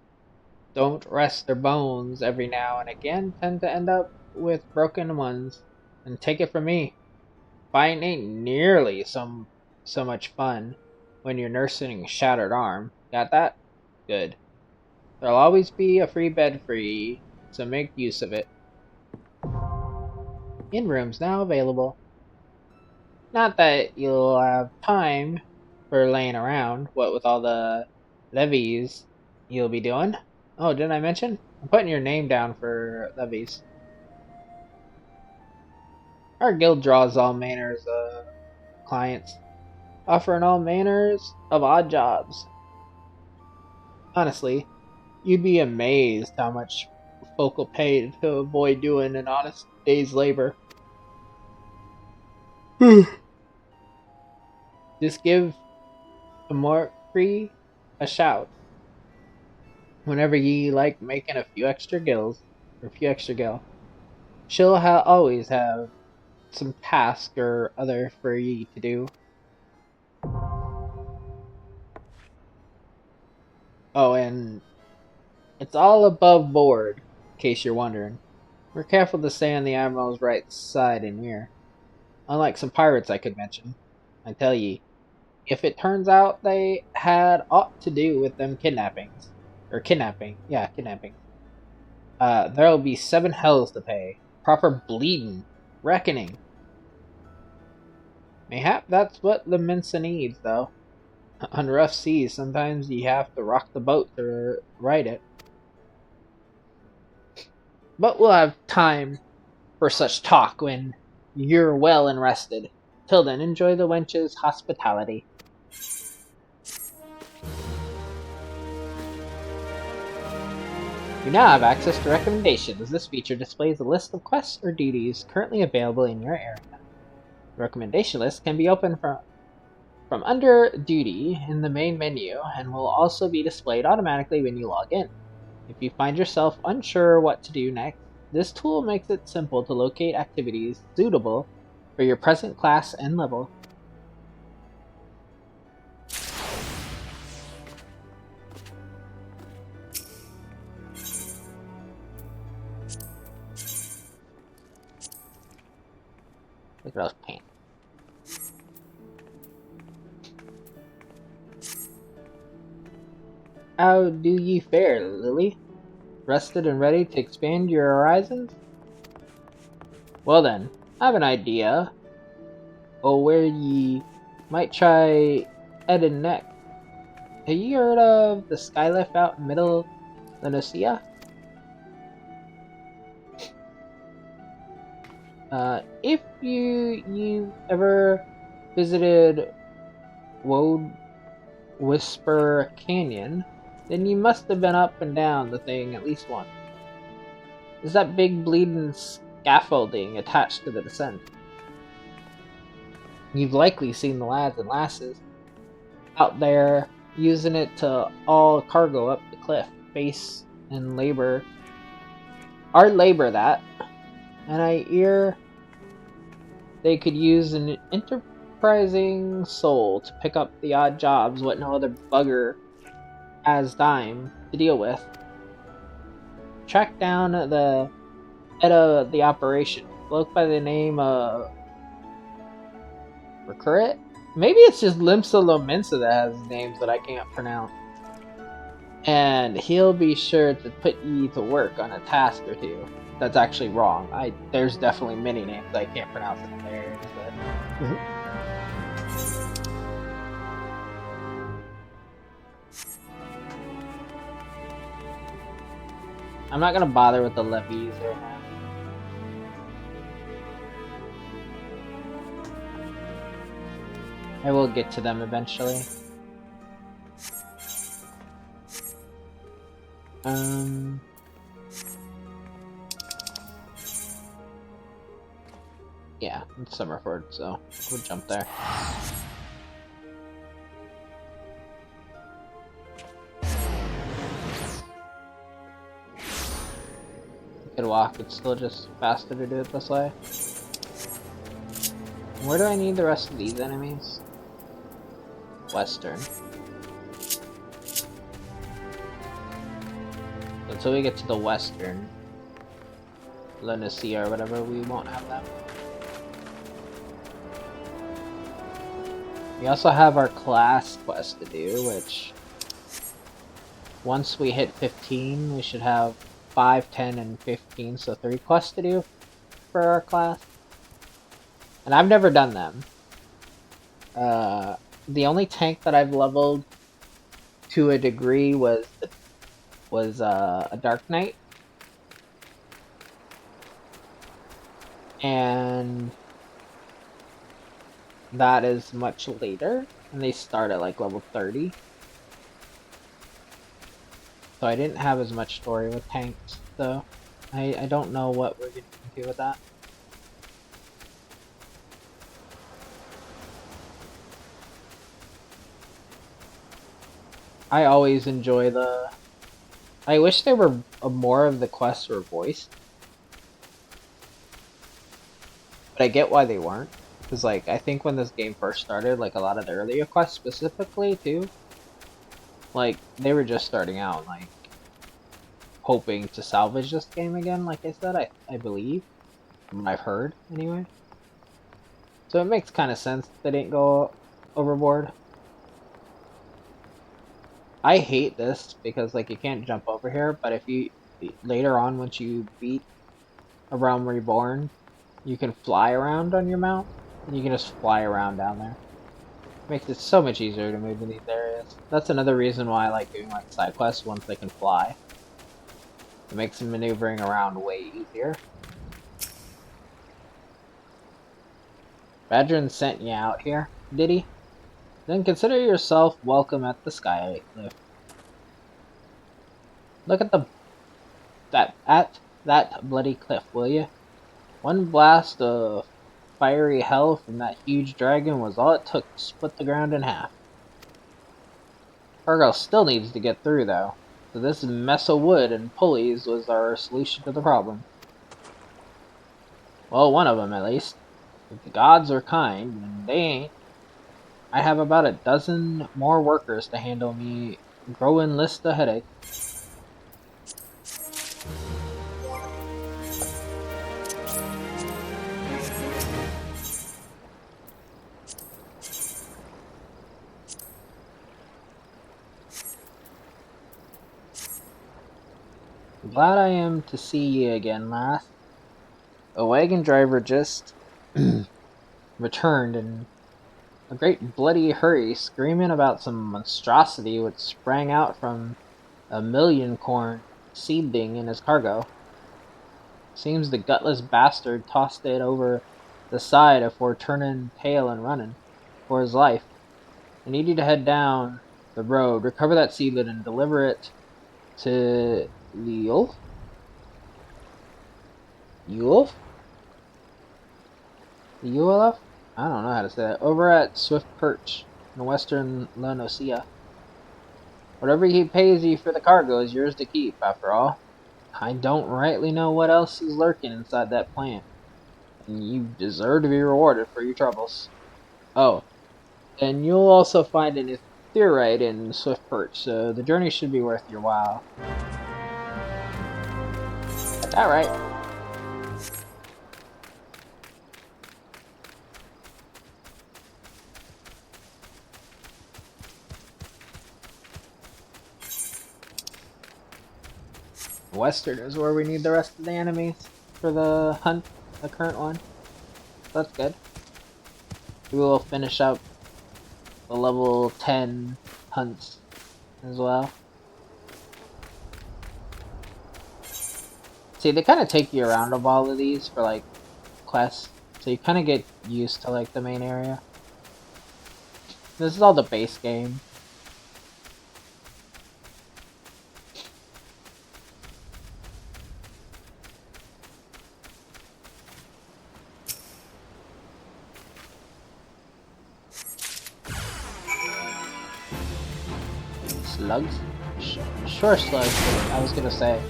don't rest their bones every now and again tend to end up with broken ones. And take it from me, fighting ain't nearly so much fun when you're nursing a shattered arm. Got that? Good. There'll always be a free bed for ye, so make use of it. In rooms now available. Not that you'll have time for laying around, what with all the levies you'll be doing. Oh, didn't I mention? I'm putting your name down for levies. Our guild draws all manners of clients, offering all manners of odd jobs. Honestly, you'd be amazed how much folk will pay to avoid doing an honest day's labor. Just give Amorcree a shout whenever ye like making a few extra gills, or a few extra gil. She'll always have some task or other for ye to do. Oh, and it's all above board, in case you're wondering. We're careful to stay on the Admiral's right side in here. Unlike some pirates I could mention. I tell ye, if it turns out they had aught to do with them kidnappings, or kidnapping, yeah, kidnapping, there'll be 7 hells to pay. Proper bleeding, reckoning. Mayhap that's what the Mensa needs, though. On rough seas, sometimes you have to rock the boat to ride it. But we'll have time for such talk when you're well and rested. Till then, enjoy the wench's hospitality. You now have access to recommendations. This feature displays a list of quests or duties currently available in your area. The recommendation list can be opened from from under Duty in the main menu and will also be displayed automatically when you log in. If you find yourself unsure what to do next, this tool makes it simple to locate activities suitable for your present class and level. Look at those pants. How do ye fare, Lily? Rested and ready to expand your horizons? Well then, I have an idea. Oh, where ye might try Eden next. Have you heard of the skylift out in Middle Lenosia? If you ever visited Woad Whisper Canyon, then you must have been up and down the thing at least once. There's that big bleeding scaffolding attached to the descent. You've likely seen the lads and lasses out there using it to haul cargo up the cliff, face and labor. Our labor that, and I hear they could use an enterprising soul to pick up the odd jobs what no other bugger has time to deal with. Track down the head of the operation, bloke by the name of Recurrent? Maybe it's just Limsa Lomensa that has names that I can't pronounce. And he'll be sure to put ye to work on a task or two. That's actually wrong. There's definitely many names I can't pronounce in there, but... I'm not gonna bother with the levies right now. I will get to them eventually. Yeah, it's Summerford, so we'll jump there. Could walk, it's still just faster to do it this way. Where do I need the rest of these enemies? Western. Until we get to the western Lenosia or whatever, we won't have them. We also have our class quest to do, which once we hit 15, we should have 5, 10, and 15, so 3 quests to do for our class. And I've never done them. The only tank that I've leveled to a degree was a Dark Knight. And that is much later, and they start at like level 30. So I didn't have as much story with tanks, so I don't know what we're getting into with that. I always enjoy the... I wish there were more of the quests were voiced. But I get why they weren't. Because, like, I think when this game first started, like, a lot of the earlier quests specifically, too, like, they were just starting out, like, hoping to salvage this game again, like I said, I believe. From what I've heard, anyway. So it makes kind of sense they didn't go overboard. I hate this because, like, you can't jump over here, but if you, later on, once you beat A Realm Reborn, you can fly around on your mount, and you can just fly around down there. Makes it so much easier to move in these areas. That's another reason why I like doing, like, side quests once they can fly. It makes maneuvering around way easier. Badrin sent you out here, did he? Then consider yourself welcome at the Skylight Cliff. Look at that bloody cliff, will you? One blast of fiery hell from that huge dragon was all it took to split the ground in half. Cargo still needs to get through, though, so this mess of wood and pulleys was our solution to the problem. Well, one of them, at least. If the gods are kind, and they ain't, I have about a dozen more workers to handle me growing list of headache. Glad I am to see ye again, lass. A wagon driver just returned in a great bloody hurry, screaming about some monstrosity which sprang out from a million corn seedling in his cargo. Seems the gutless bastard tossed it over the side afore turning tail and running for his life. I need you to head down the road, recover that seedling, and deliver it to Leolf? Yulf? Yulf? I don't know how to say that. Over at Swift Perch in western Lenosia. Whatever he pays you for the cargo is yours to keep, after all. I don't rightly know what else is lurking inside that plant, and you deserve to be rewarded for your troubles. Oh, and you'll also find an etheorite in Swift Perch, so the journey should be worth your while. Got that right. Western is where we need the rest of the enemies for the hunt, the current one. That's good. We will finish up the level 10 hunts as well. See, they kind of take you around of all of these for like quests, so you kind of get used to like the main area. This is all the base game. Slugs? Sure, slugs, but I was gonna say.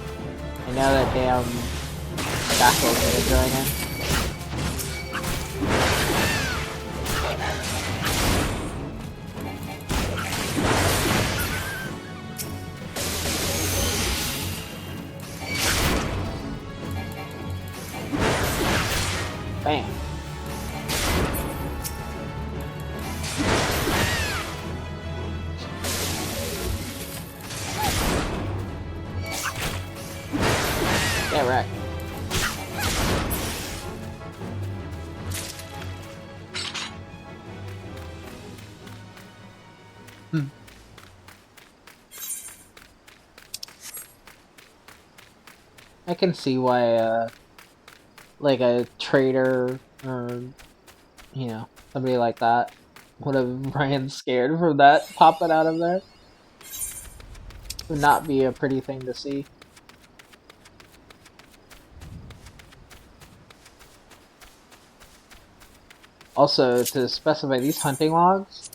I know that damn shackles are joining. Bam. Yeah, right. I can see why, like a trader or, you know, somebody like that would have ran scared from that popping out of there. Would not be a pretty thing to see. Also, to specify, these hunting logs,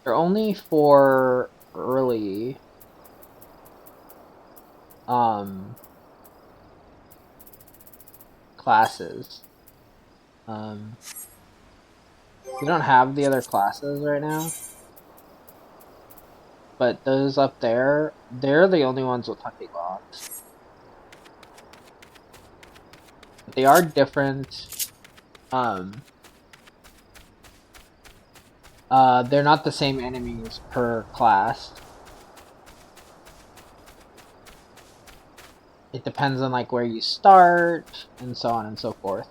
they're only for early, classes. We don't have the other classes right now, but those up there, they're the only ones with hunting logs. But they are different. They're not the same enemies per class. It depends on like where you start and so on and so forth.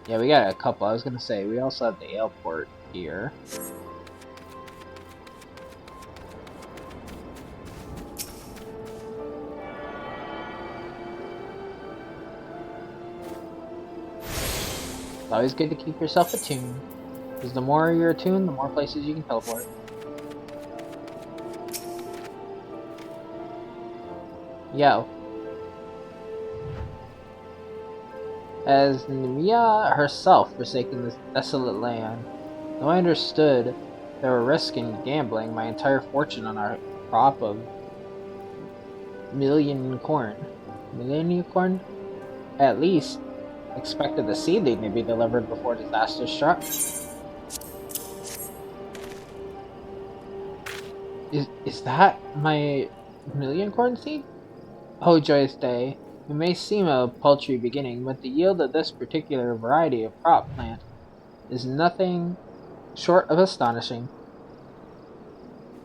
Yeah, we got a couple. I was gonna say, we also have the airport here. It's always good to keep yourself attuned, because the more you're attuned, the more places you can teleport. Yo. Has Nemia herself forsaken this desolate land? Though I understood there were risks in gambling, my entire fortune on our crop of million corn. Millennium corn? At least, expected the seedling to be delivered before disaster struck. Is that my million corn seed? Oh, joyous day. It may seem a paltry beginning, but the yield of this particular variety of crop plant is nothing short of astonishing.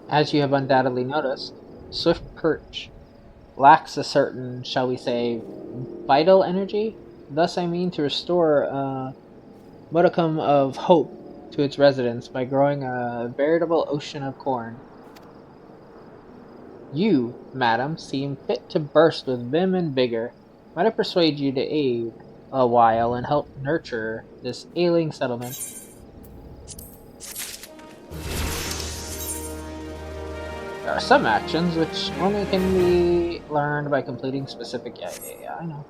As you have undoubtedly noticed, Swift Perch lacks a certain, shall we say, vital energy. Thus, I mean to restore a modicum of hope to its residents by growing a veritable ocean of corn. You, madam, seem fit to burst with vim and vigor. Might I persuade you to aid a while and help nurture this ailing settlement? There are some actions which only can be learned by completing specific. Yeah, I know.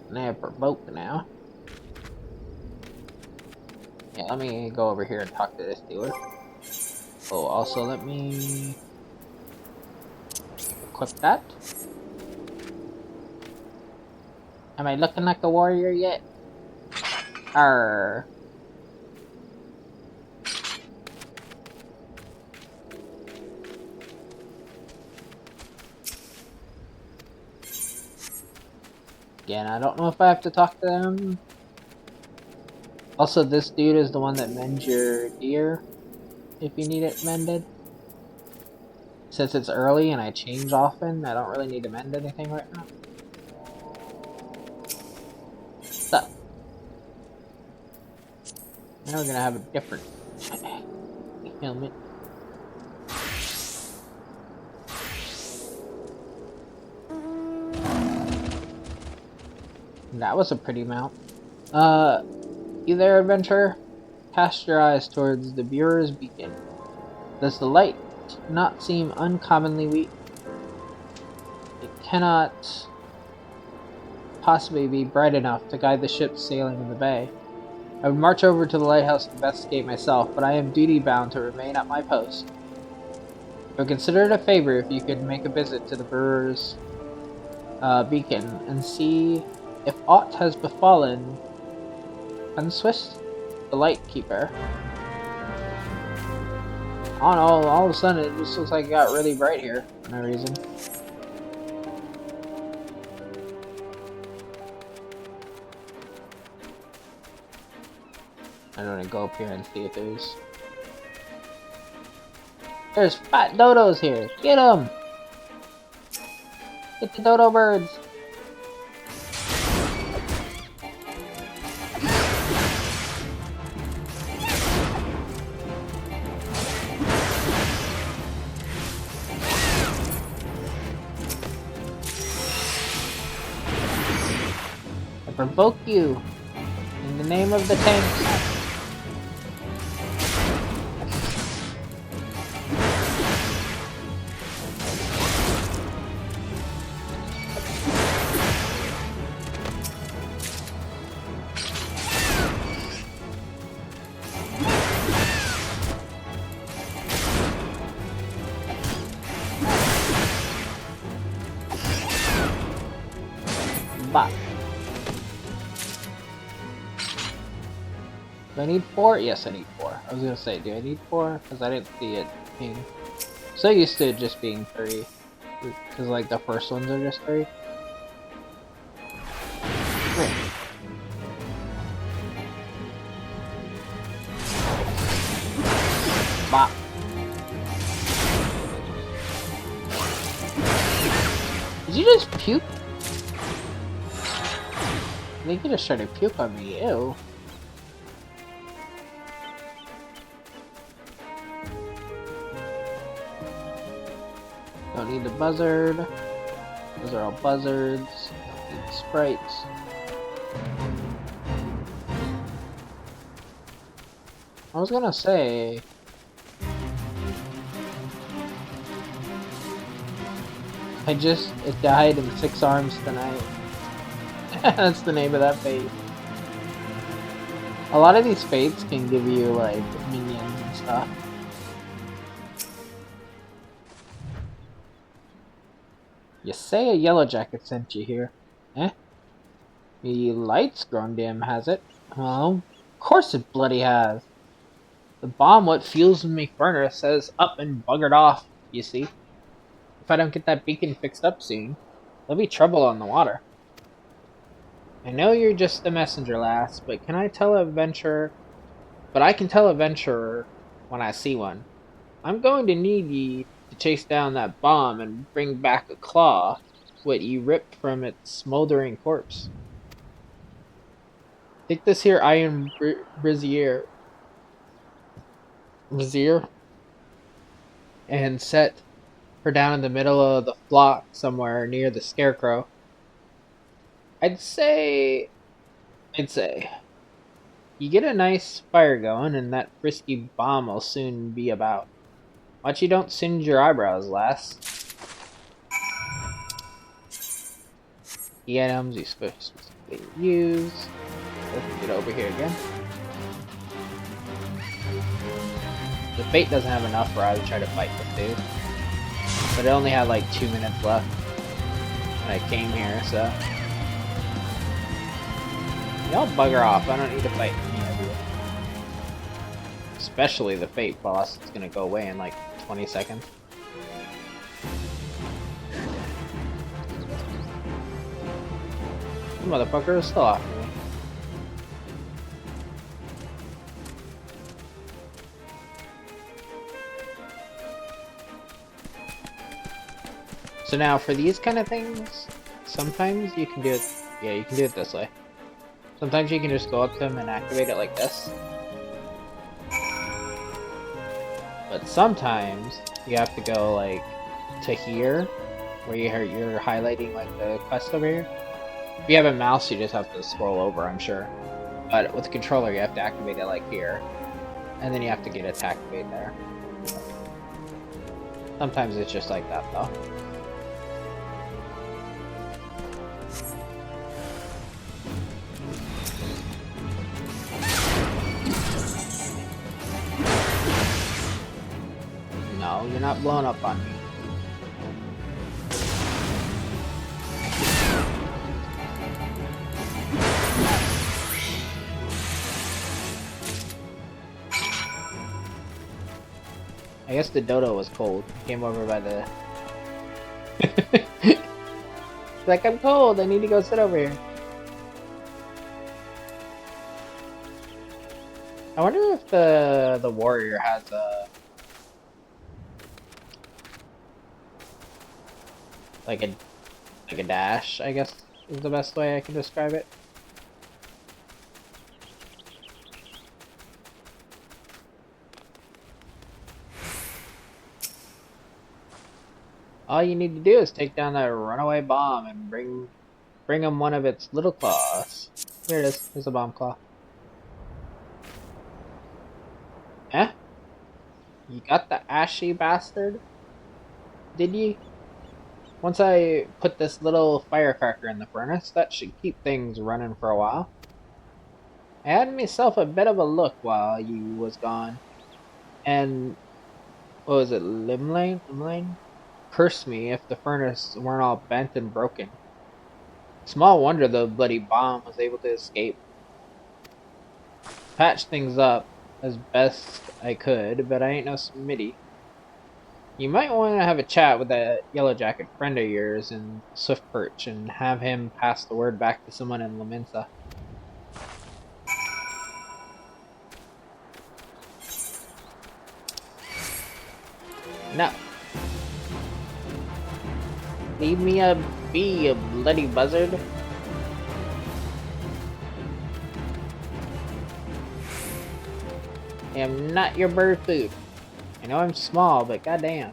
And I have provoke now. Yeah, let me go over here and talk to this dealer. Oh, also let me equip that. Am I looking like a warrior yet? Arr. Again, I don't know if I have to talk to them. Also, this dude is the one that mends your gear if you need it mended. Since it's early and I change often, I don't really need to mend anything right now. So, now we're gonna have a different helmet. That was a pretty mount. You there, adventurer? Cast your eyes towards the Bureau's beacon. Does the light not seem uncommonly weak? It cannot possibly be bright enough to guide the ships sailing in the bay. I would march over to the lighthouse to investigate myself, but I am duty-bound to remain at my post. I would consider it a favor if you could make a visit to the Brewer's beacon and see if aught has befallen Unswiss, the light keeper. I don't know, all of a sudden it just looks like it got really bright here for no reason. I'm gonna go up here and see if there's fat dodos here. Get them! Get the dodo birds! I provoke you in the name of the tanks. Bop. Do I need 4? Yes, I need 4. I was gonna say, do I need 4? Because I didn't see it being so used to it just being 3. Because, like, the first ones are just 3. Wait. Bop. Did you just puke? I think you just tried to puke on me. Ew. Don't need the buzzard. Those are all buzzards. Don't need sprites. I was gonna say... it died in 6 arms tonight. That's the name of that fate. A lot of these fates can give you like minions and stuff. You say a yellow jacket sent you here. Eh? The light's grown dim, has it? Oh, of course it bloody has. The bomb what fuels me furnace says up and buggered off, you see. If I don't get that beacon fixed up soon, there'll be trouble on the water. I know you're just a messenger, lass, but I can tell a venturer when I see one. I'm going to need ye to chase down that bomb and bring back a claw, what ye ripped from its smoldering corpse. Take this here iron brazier and set her down in the middle of the flock somewhere near the scarecrow. I'd say, I'd say, you get a nice fire going, and that frisky bomb will soon be about. Watch you don't singe your eyebrows, lass. The items you specifically use. Let's get over here again. The fate doesn't have enough for I to try to fight this dude. But it only had like 2 minutes left when I came here, so. Y'all bugger off, I don't need to fight any of you. Especially the fate boss, it's gonna go away in like 20 seconds. You motherfucker is still after me. So now for these kind of things, sometimes you can do it, yeah, you can do it this way. Sometimes you can just go up to them and activate it like this. But sometimes you have to go like to here, where you're highlighting like the quest over here. If you have a mouse, you just have to scroll over, I'm sure. But with the controller, you have to activate it like here. And then you have to get its activate there. Sometimes it's just like that though. No, you're not blowing up on me. I guess the dodo was cold. He came over by the... like, I'm cold, I need to go sit over here. I wonder if the warrior has a... like a dash, I guess is the best way I can describe it. All you need to do is take down that runaway bomb and bring him one of its little claws. Here it is. There's a bomb claw. Eh? You got the ashy bastard? Did ye? Once I put this little firecracker in the furnace, that should keep things running for a while. I had myself a bit of a look while you was gone, and what was it, Limlane? Curse me if the furnace weren't all bent and broken. Small wonder the bloody bomb was able to escape. Patched things up as best I could, but I ain't no smitty. You might want to have a chat with that yellow jacket friend of yours in Swift Perch and have him pass the word back to someone in Laminsa. No. Leave me be, you bloody buzzard. I am not your bird food. I know I'm small, but goddamn.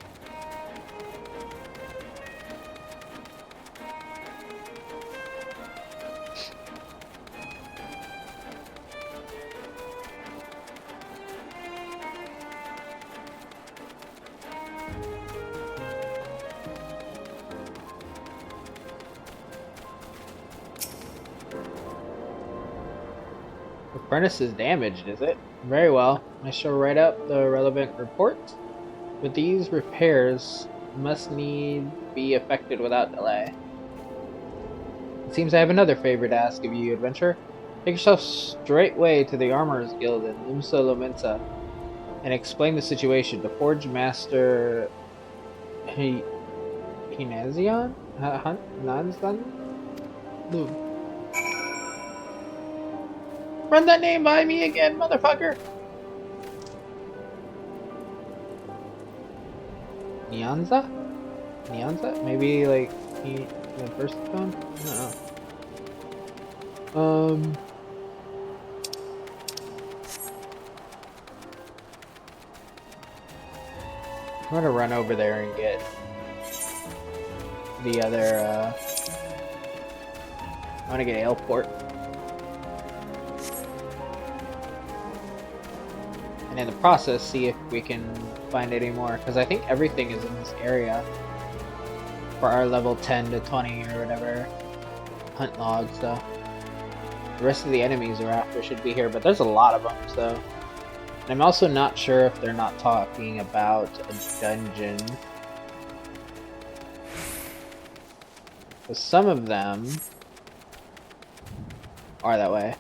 The furnace is damaged, is it? Very well. I shall write up the relevant report. But these repairs must need be effected without delay. It seems I have another favor to ask of you, adventurer. Take yourself straightway to the Armorers Guild in Lumsa Lominsa and explain the situation to Forge Master Hinazion? Nanzan? Run that name by me again, motherfucker! Nyanza? Nyanza? Maybe like the first one? I don't know. I'm gonna run over there and get the other, I wanna get Aleport. And in the process, see if we can find any more. Because I think everything is in this area. For our level 10 to 20 or whatever hunt log, so. The rest of the enemies we're after should be here, but there's a lot of them, so. And I'm also not sure if they're not talking about a dungeon. Because some of them are that way.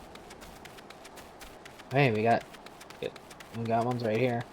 Hey, we got ones right here.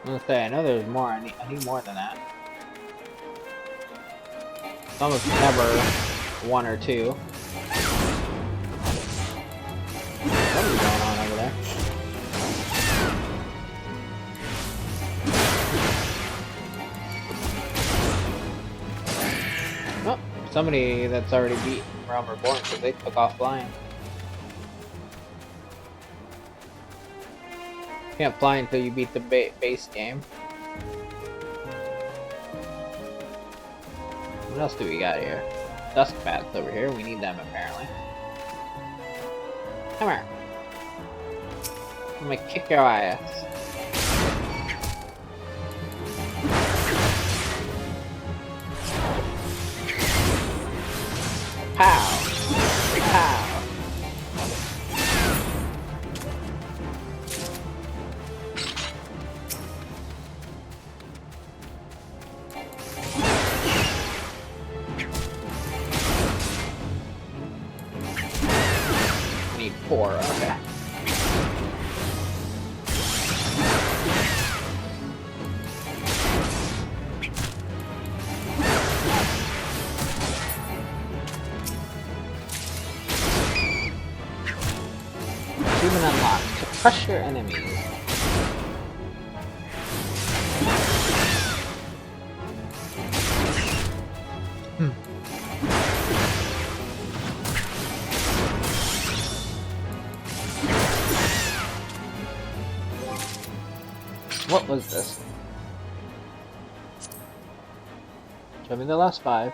I'm gonna say, I know there's more. I need more than that. It's almost never one or two. Something's going on over there. Oh, somebody that's already beat Realm Reborn because they took off flying. Can't fly until you beat the base game. What else do we got here? Dusk bats over here. We need them apparently. Come here. I'm gonna kick your ass. Pow! Pow! Need 4, okay. Achievement unlocked. To crush your enemies. What was this? Show me the last 5.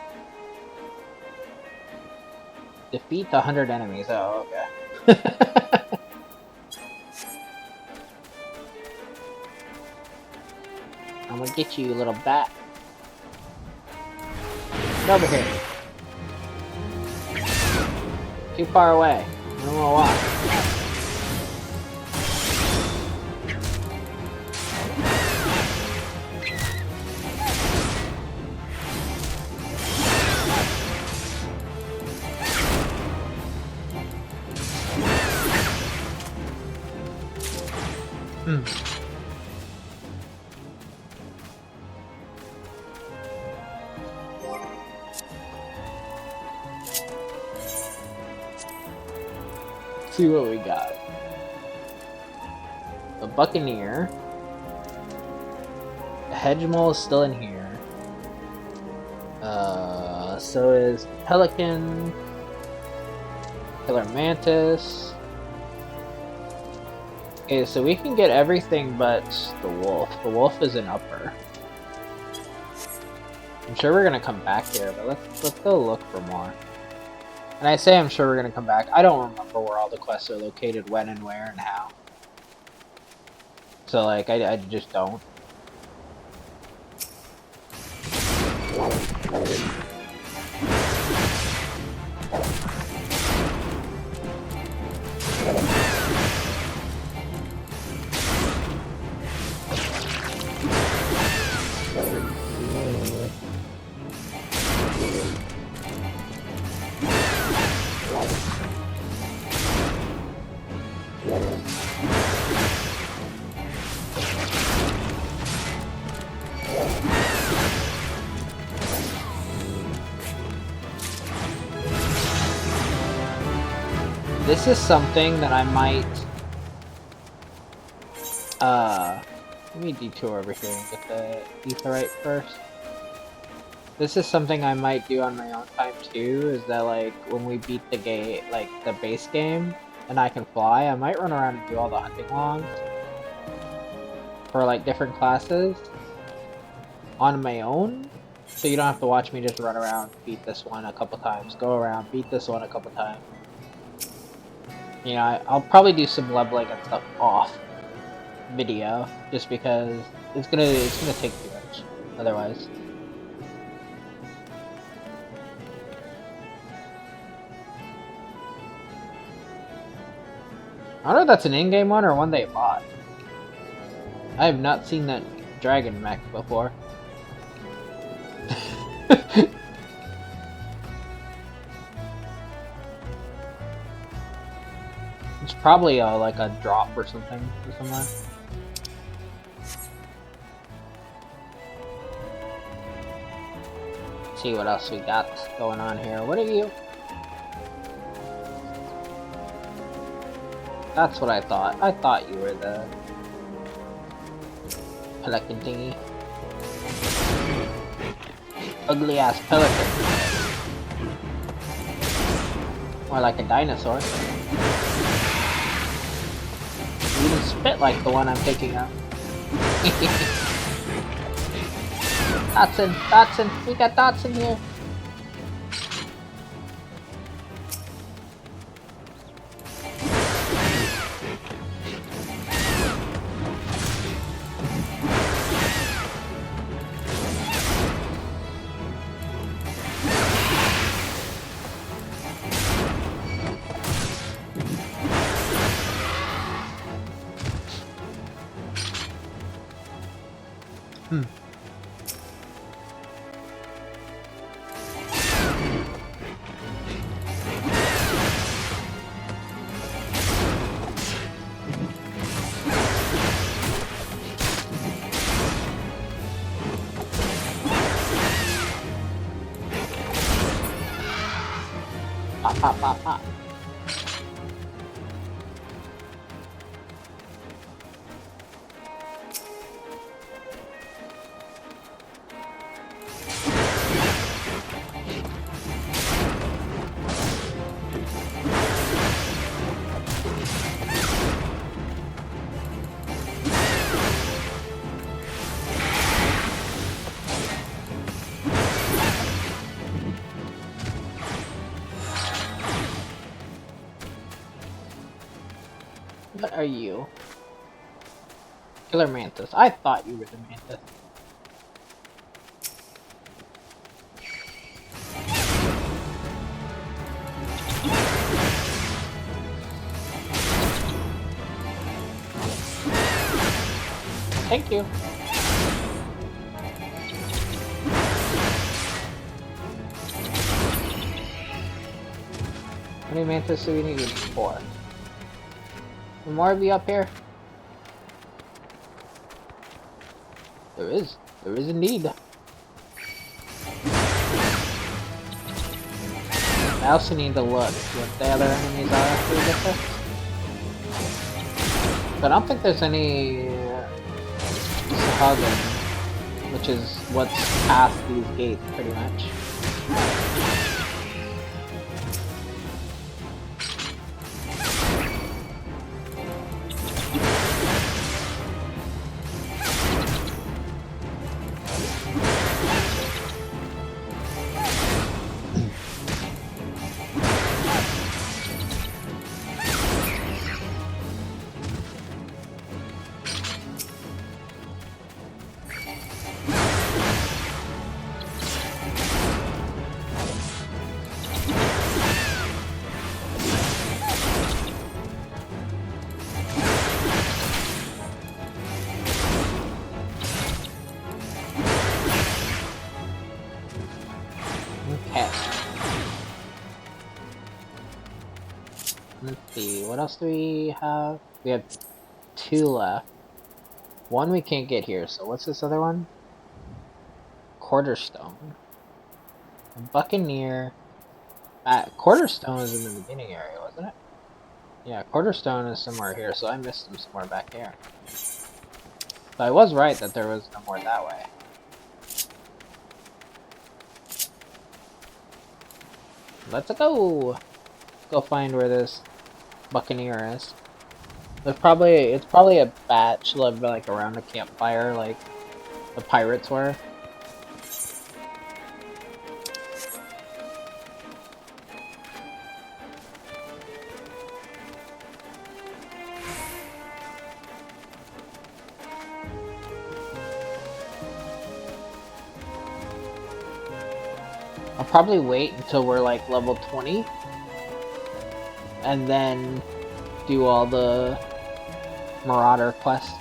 Defeat 100 enemies. Oh, okay. I'm gonna get you, little bat. Get over here. Too far away. I don't know why. See what we got. A Buccaneer. Hedgemole is still in here. So is Pelican. Killer Mantis. Okay, so we can get everything but the wolf. The wolf is an upper. I'm sure we're gonna come back here, but let's go look for more. And I say I'm sure we're gonna come back. I don't remember where all the quests are located, when and where and how. So like I just don't. This is something that I might, let me detour over here and get the etherite first. This is something I might do on my own time too, is that like, when we beat the game, like the base game, and I can fly, I might run around and do all the hunting logs for like different classes on my own, so you don't have to watch me just run around, beat this one a couple times, go around, beat this one a couple times. You know, I'll probably do some leveling and stuff off video, just because it's gonna take too much otherwise. I don't know if that's an in-game one or one they bought. I have not seen that dragon mech before. It's probably like a drop or something or somewhere. Let's see what else we got going on here. What are you? That's what I thought. I thought you were the pelican thingy. Ugly ass pelican. More like a dinosaur. You even spit like the one I'm picking up. Dotson, we got Dotson here. Pop. What are you? Killer Mantis. I thought you were the Mantis. Thank you. How many Mantis do we need? 4. Will more be up here? There is indeed. I also need to look what the other enemies are after we get this. I don't think there's any Sahagan, which is what's past these gates, pretty much. Okay. Let's see, what else do we have? We have 2 left. One we can't get here, so what's this other one? Quarterstone. A Buccaneer. Quarterstone is in the beginning area, wasn't it? Yeah, Quarterstone is somewhere here, so I missed them somewhere back here. So I was right that there was no more that way. Let's go! Let's go find where this Buccaneer is. It's probably a batch lived like around a campfire, like the pirates were. I'll probably wait until we're like level 20 and then do all the Marauder quests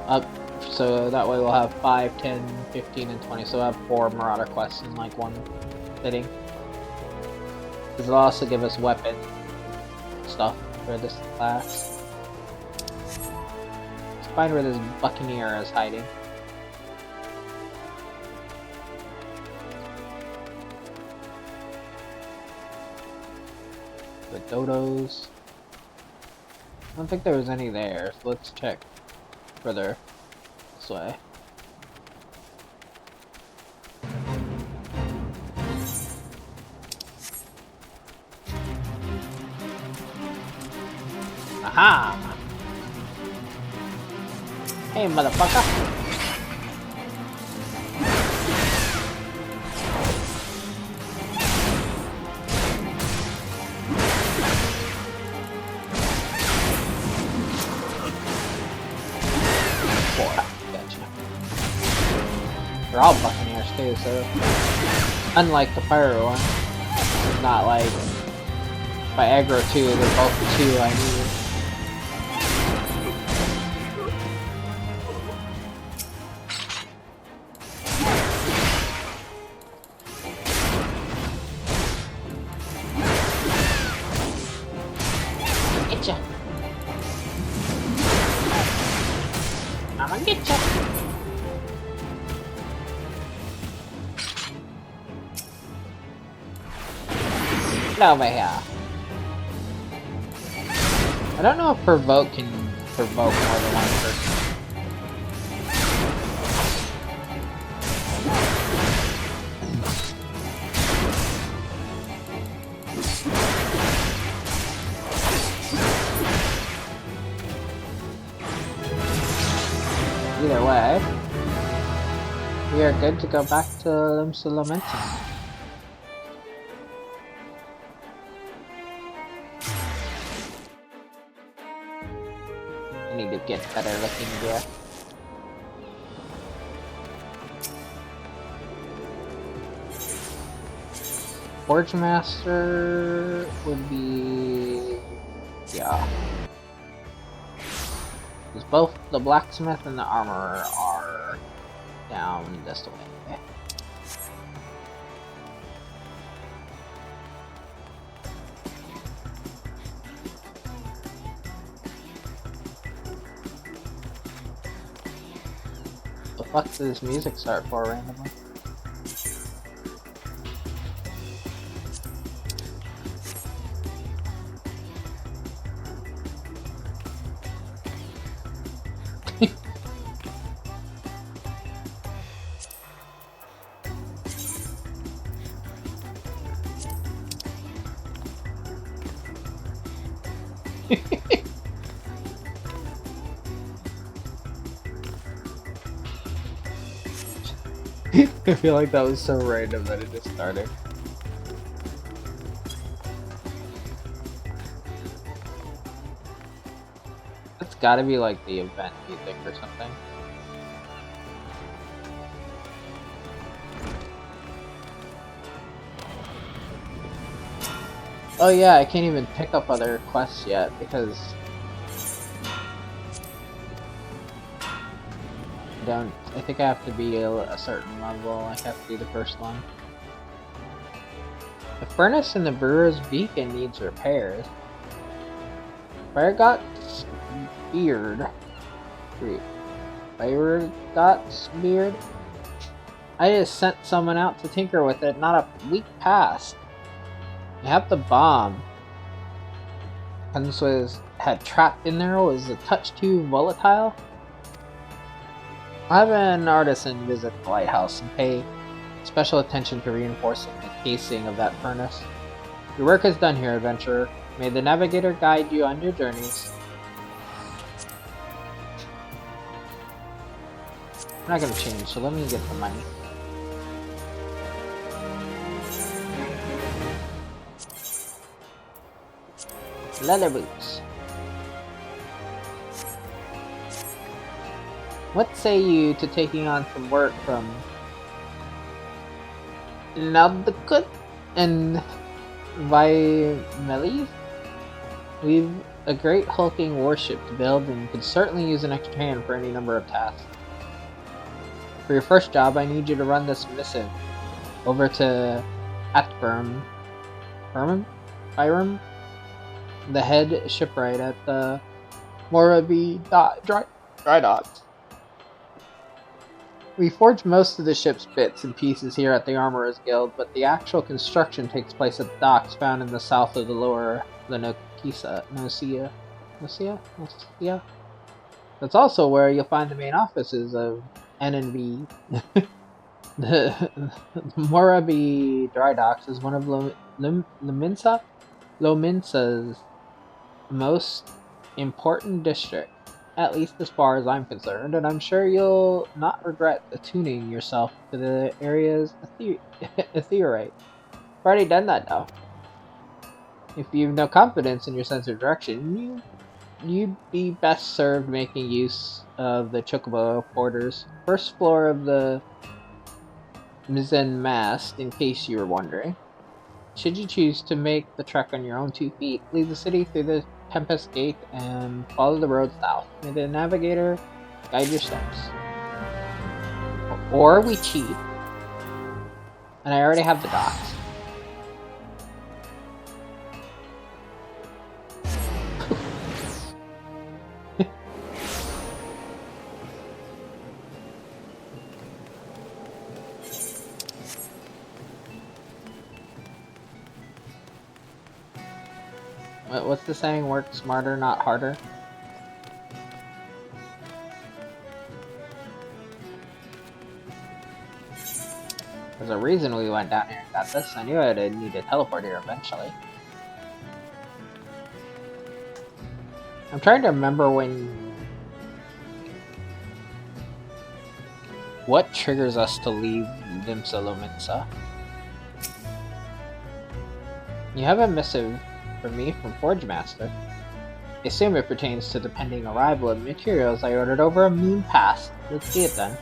up, so that way we'll have 5, 10, 15, and 20, so we'll have 4 Marauder quests in like one sitting. This will also give us weapon stuff for this class. Let's find where this Buccaneer is hiding. The dodos. I don't think there was any there, so let's check further this way. Aha! Hey, motherfucker! They're all Buccaneers too, so unlike the pirate one, it's not like if I aggro 2, they're both 2 I need. Getcha! I'ma getcha! Over here. I don't know if provoke can provoke more than one person. Either way, we are good to go back to Limsa Lamentum. I need to get better looking gear. Forge Master would be... yeah. Because both the blacksmith and the armorer are down this way. The fuck did this music start for randomly? I feel like that was so random that it just started. That's gotta be like the event music or something. Oh yeah, I can't even pick up other quests yet because I think I have to be a certain level. I have to do the first one. The furnace in the brewer's beacon needs repairs. Fire got beard. Wait, Fire got beard? I just sent someone out to tinker with it, not a week passed. I have the bomb. This had trapped in there was a touch too volatile. I'll have an artisan visit the lighthouse and pay special attention to reinforcing the casing of that furnace. Your work is done here, adventurer. May the navigator guide you on your journeys. I'm not gonna change, so let me get the money. Leather boots. What say you to taking on some work from Naldekut and Vimeliv? We've a great hulking warship to build and could certainly use an extra hand for any number of tasks. For your first job, I need you to run this missive over to Atburm, Byram, the head shipwright at the Moraby Dry Docks. We forge most of the ship's bits and pieces here at the Armorer's Guild, but the actual construction takes place at the docks found in the south of the lower Nocia. That's also where you'll find the main offices of N&B. the Moraby Dry Docks is one of Lominsa's most important districts, at least as far as I'm concerned, and I'm sure you'll not regret attuning yourself to the area's etheorite. I've already done that though. If you've no confidence in your sense of direction, you'd be best served making use of the Chocobo quarters, first floor of the mizzen mast, in case you were wondering. Should you choose to make the trek on your own 2 feet, leave the city through the Tempest Gate and follow the road south. May the navigator guide your steps. Or we cheat. And I already have the docks. What's the saying? Work smarter, not harder? There's a reason we went down here and got this. I knew I'd need to teleport here eventually. I'm trying to remember what triggers us to leave Limsa Lominsa. You have a missive for me from Forge Master. I assume it pertains to the pending arrival of materials I ordered over a moon past. Let's see it then.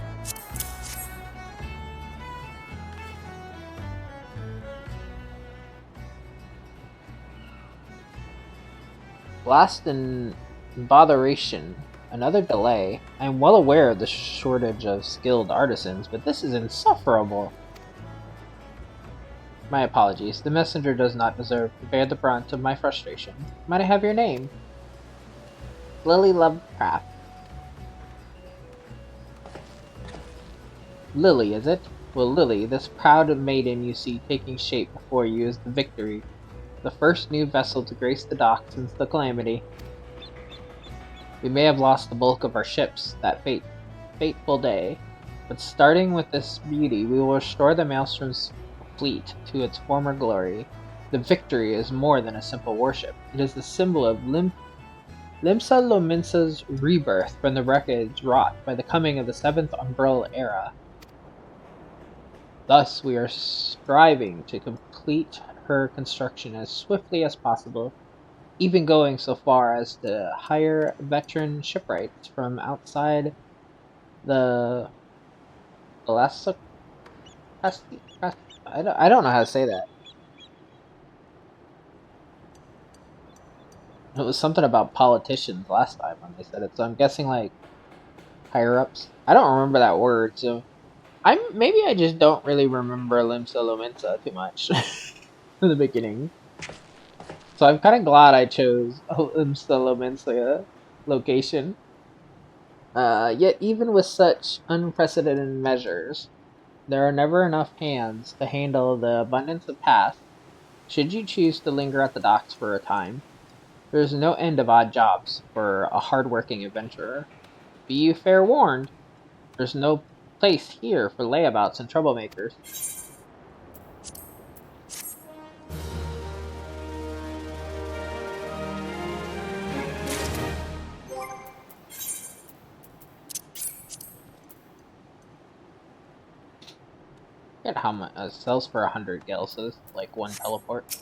Blast and botheration. Another delay. I am well aware of the shortage of skilled artisans, but this is insufferable. My apologies. The messenger does not deserve to bear the brunt of my frustration. Might I have your name? Lily Lovecraft. Lily, is it? Well, Lily, this proud maiden you see taking shape before you is the Victory, the first new vessel to grace the dock since the Calamity. We may have lost the bulk of our ships that fateful day, but starting with this beauty, we will restore the Maelstrom's fleet to its former glory. The Victory is more than a simple warship. It is the symbol of Limsa Lominsa's rebirth from the wreckage wrought by the coming of the 7th Umbral Era. Thus, we are striving to complete her construction as swiftly as possible, even going so far as to hire veteran shipwrights from outside the Alaska. I don't know how to say that. It was something about politicians last time when they said it, so I'm guessing like higher ups. I don't remember that word, so maybe I just don't really remember Limsa Lominsa too much in the beginning. So I'm kind of glad I chose Limsa Lominsa location. Yet even with such unprecedented measures, there are never enough hands to handle the abundance of tasks. Should you choose to linger at the docks for a time, there is no end of odd jobs for a hard-working adventurer. Be you fair warned, there's no place here for layabouts and troublemakers. Get how much sells for 100 gil, so this is like one teleport.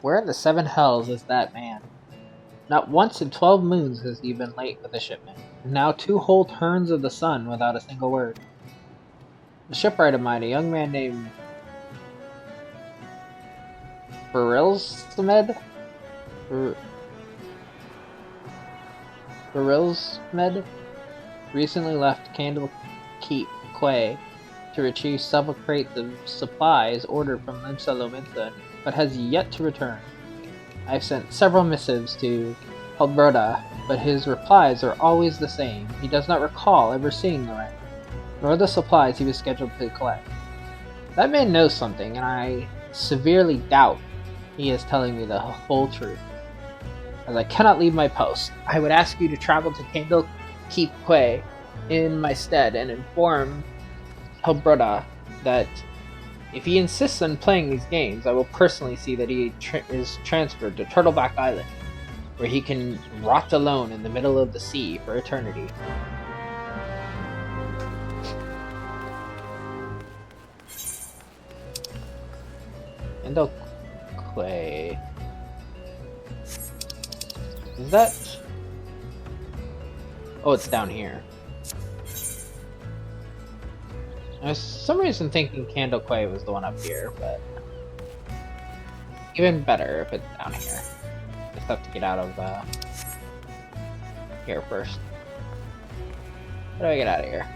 Where in the seven hells is that man? Not once in 12 moons has he been late with a shipment, and now 2 whole turns of the sun without a single word. A shipwright of mine, a young man named Barilsmed? Barilsmed? Recently left Candlekeep Quay to retrieve several crates of supplies ordered from Limsa Lominsa, but has yet to return. I've sent several missives to Helbroda, but his replies are always the same. He does not recall ever seeing the ring, nor the supplies he was scheduled to collect. That man knows something, and I severely doubt he is telling me the whole truth. As I cannot leave my post, I would ask you to travel to Candlekeep Quay in my stead and inform Helbroda that if he insists on playing these games, I will personally see that he is transferred to Turtleback Island, where he can rot alone in the middle of the sea for eternity. Endo Clay. Is that... Oh, it's down here. I was for some reason thinking Candle Quay was the one up here, but... Even better if it's down here. Just have to get out of, here first. How do I get out of here?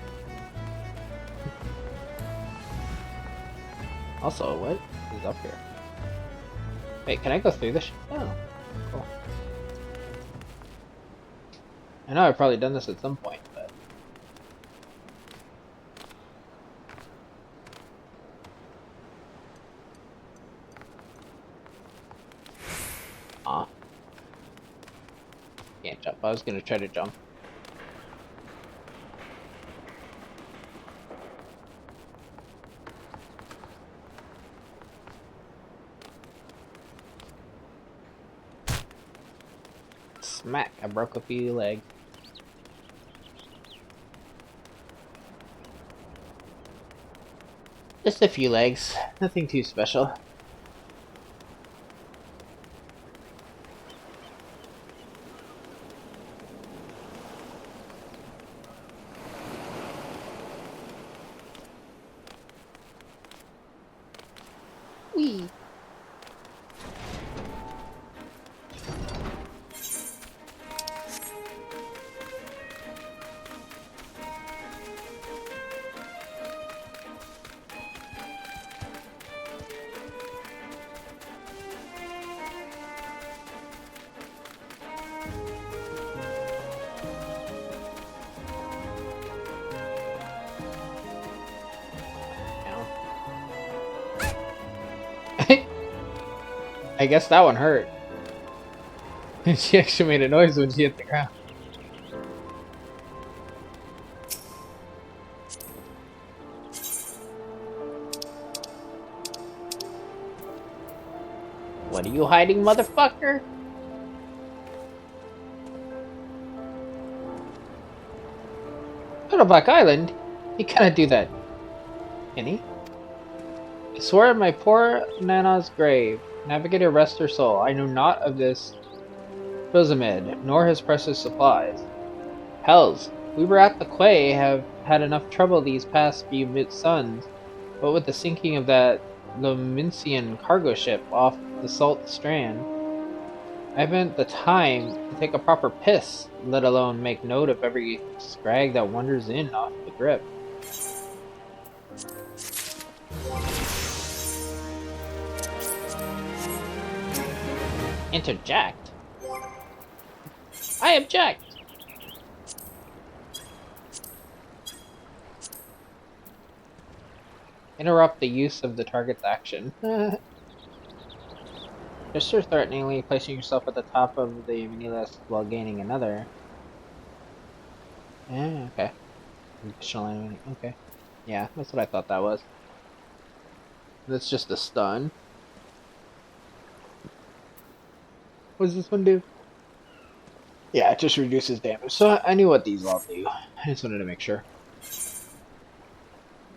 Also, what is up here? Wait, can I go through this? Oh, cool. I know I've probably done this at some point, but... Can't jump. I was gonna try to jump. Smack! I broke a few legs. Just a few legs. Nothing too special. Whee! I guess that one hurt. She actually made a noise when she hit the ground. What are you hiding, motherfucker? Go to Black Island? He cannot do that, can he? I swear on my poor Nana's grave. Navigator, rest her soul. I know naught of this Philzimid, nor his precious supplies. Hells, we were at the quay, have had enough trouble these past few suns. What with the sinking of that Luminsian cargo ship off the Salt Strand, I haven't the time to take a proper piss, let alone make note of every scrag that wanders in off the grip. Interject? I object! Interrupt the use of the target's action. Gesture threateningly, placing yourself at the top of the mini list while gaining another. Okay. Additional enemy. Okay. Yeah, that's what I thought that was. That's just a stun. What does this one do? Yeah, it just reduces damage. So I knew what these all do. I just wanted to make sure.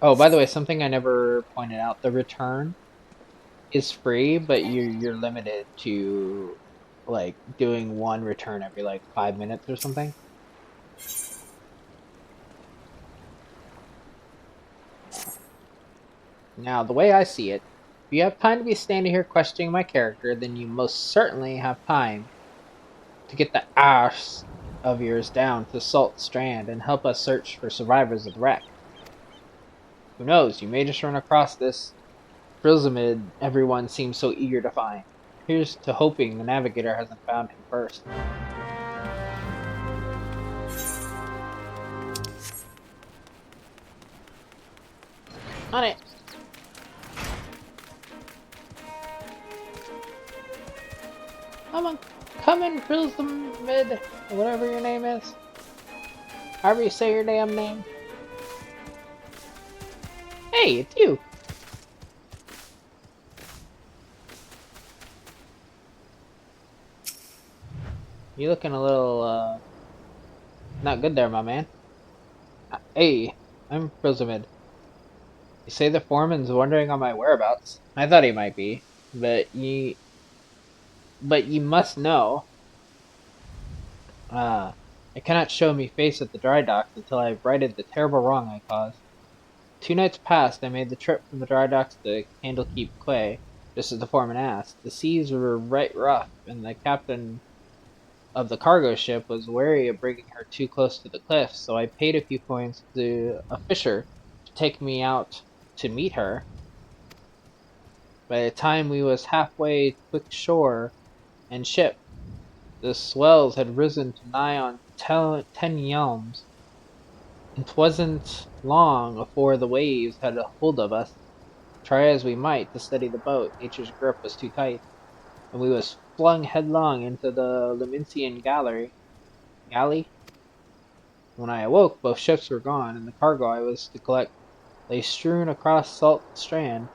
Oh, by the way, something I never pointed out. The return is free, but you're limited to like doing one return every like 5 minutes or something. Now, the way I see it, if you have time to be standing here questioning my character, then you most certainly have time to get the ass of yours down to Salt Strand and help us search for survivors of the wreck. Who knows, you may just run across this Philzimid everyone seems so eager to find. Here's to hoping the navigator hasn't found him first. On it! Come in, Philzimid, whatever your name is. However you say your damn name. Hey, it's you! You looking a little, not good there, my man. Hey, I'm Philzimid. You say the foreman's wondering on my whereabouts. I thought he might be, but ye must know. I cannot show me face at the dry docks until I have righted the terrible wrong I caused. 2 nights past, I made the trip from the dry docks to Candlekeep Quay, just as the foreman asked. The seas were right rough, and the captain of the cargo ship was wary of bringing her too close to the cliffs, so I paid a few coins to a fisher to take me out to meet her. By the time we was halfway twixt shore and ship, the swells had risen to nigh on 10 yelms, and 'twasn't long afore the waves had a hold of us. Try as we might to steady the boat, nature's grip was too tight, and we was flung headlong into the Luminsian galley. When I awoke, both ships were gone, and the cargo I was to collect lay strewn across Salt Strand.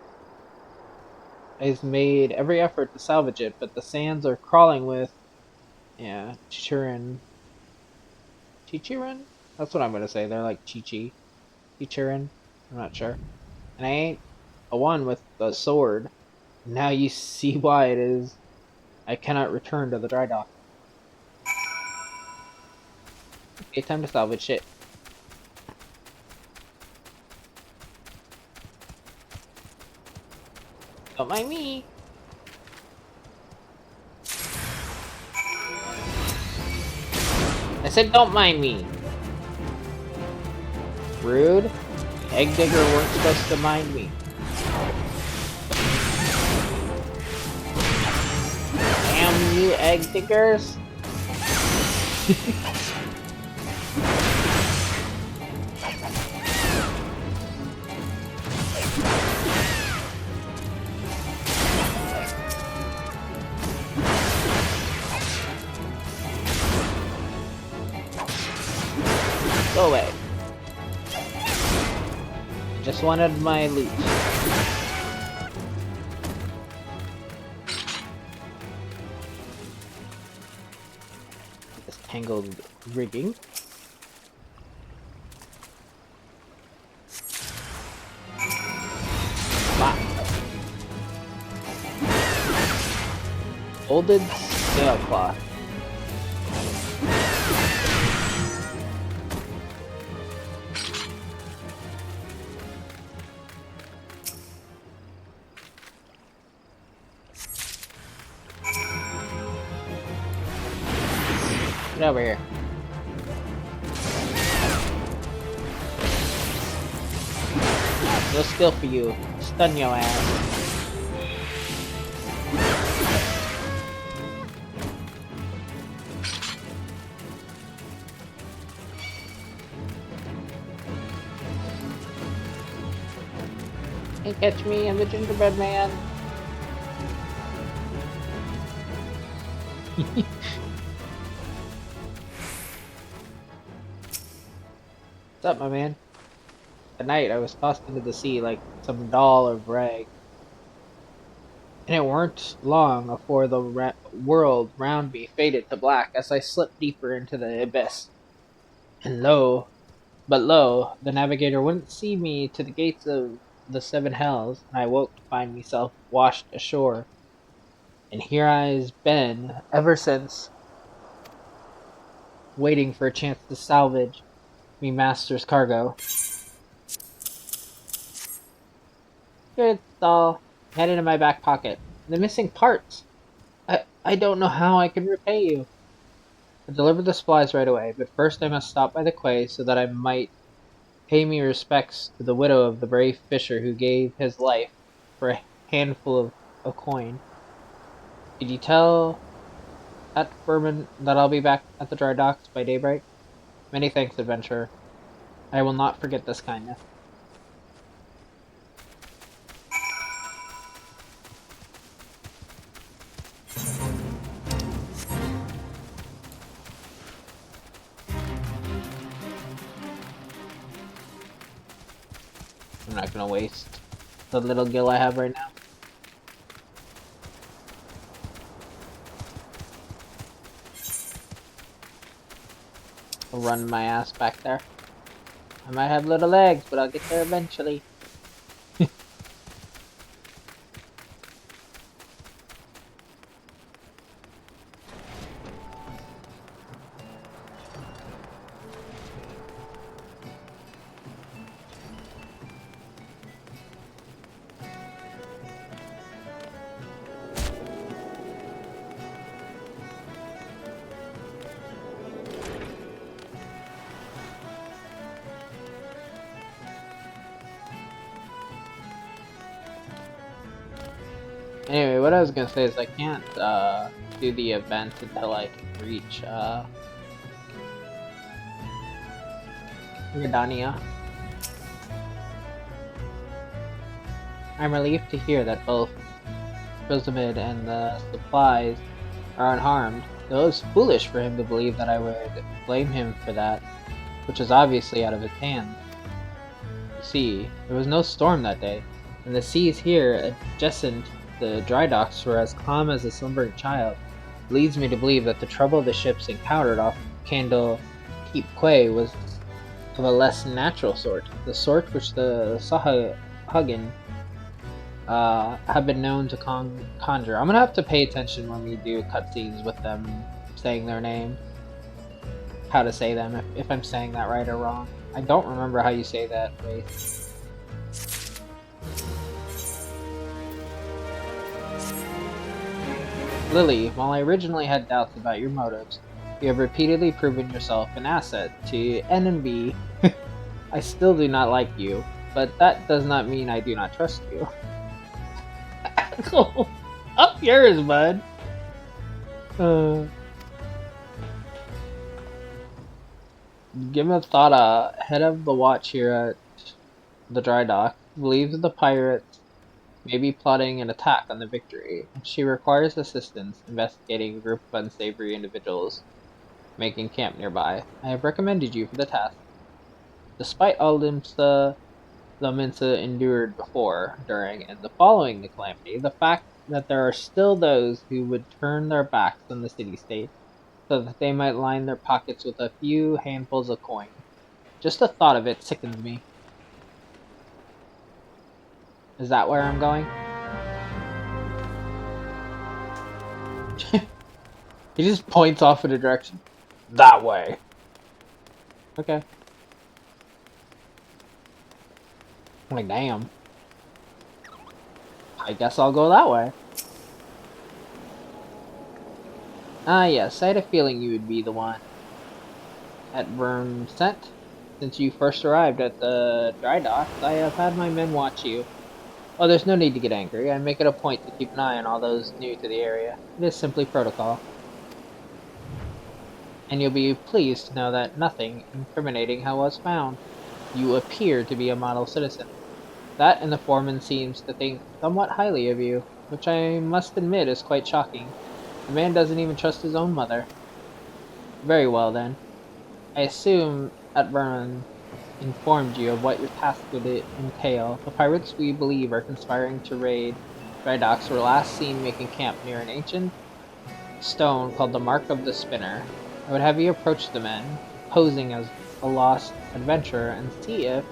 I've made every effort to salvage it, but the sands are crawling with Chichirin. Chichirin? That's what I'm gonna say. They're like Chichi. Chichirin? I'm not sure. And I ain't a one with a sword. Now you see why it is I cannot return to the dry dock. Okay, time to salvage shit. Don't mind me. I said don't mind me. Rude. The egg digger weren't supposed to mind me. Damn you egg diggers. Go away. Just wanted my loot. tangled rigging. Wow. Folded sailcloth. Get over here. No skill for you. Stun your ass. Can't catch me, I'm the gingerbread man. What's up, my man? At night, I was tossed into the sea like some doll of rag. And it weren't long afore the world round me faded to black as I slipped deeper into the abyss. And lo, the navigator wouldn't see me to the gates of the seven hells, and I woke to find myself washed ashore. And here I's been ever since, waiting for a chance to salvage me master's cargo. Good all. Had it in my back pocket. The missing parts. I don't know how I can repay you. I delivered the supplies right away, but first I must stop by the quay so that I might pay me respects to the widow of the brave fisher who gave his life for a handful of coin. Did you tell that Furman that I'll be back at the dry docks by daybreak? Many thanks, adventurer. I will not forget this kindness. I'm not gonna waste the little gil I have right now. I'll run my ass back there. I might have little legs, but I'll get there eventually. Anyway, what I was gonna say is I can't do the event until I can reach Redania. I'm relieved to hear that both Rosamid and the supplies are unharmed, though it was foolish for him to believe that I would blame him for that, which was obviously out of his hands. You see, there was no storm that day, and the seas here adjacent the dry docks were as calm as a slumbering child. It leads me to believe that the trouble the ships encountered off Candle Keep Quay was of a less natural sort, the sort which the Sahagin have been known to conjure. I'm gonna have to pay attention when we do cutscenes with them saying their name, how to say them, if I'm saying that right or wrong. I don't remember how you say that phrase. Lily, while I originally had doubts about your motives, you have repeatedly proven yourself an asset to NMB. I still do not like you, but that does not mean I do not trust you. Up yours, bud. Give a thought. Head of the watch here at the dry dock believes the pirates may be plotting an attack on the Victory, and she requires assistance investigating a group of unsavory individuals making camp nearby. I have recommended you for the task. Despite all Minsa endured before, during, and the following the calamity, the fact that there are still those who would turn their backs on the city-state so that they might line their pockets with a few handfuls of coin. Just the thought of it sickens me. Is that where I'm going? He just points off in a direction. That way. Okay. I'm like, damn. I guess I'll go that way. Ah, yes, I had a feeling you would be the one at Vern sent. Since you first arrived at the dry docks, I have had my men watch you. Oh, there's no need to get angry. I make it a point to keep an eye on all those new to the area. It is simply protocol. And you'll be pleased to know that nothing incriminating was found. You appear to be a model citizen. That and the foreman seems to think somewhat highly of you, which I must admit is quite shocking. The man doesn't even trust his own mother. Very well then. I assume that Vernon informed you of what your task would entail. The pirates we believe are conspiring to raid dry docks were last seen making camp near an ancient stone called the Mark of the Spinner. I would have you approach the men, posing as a lost adventurer, and see if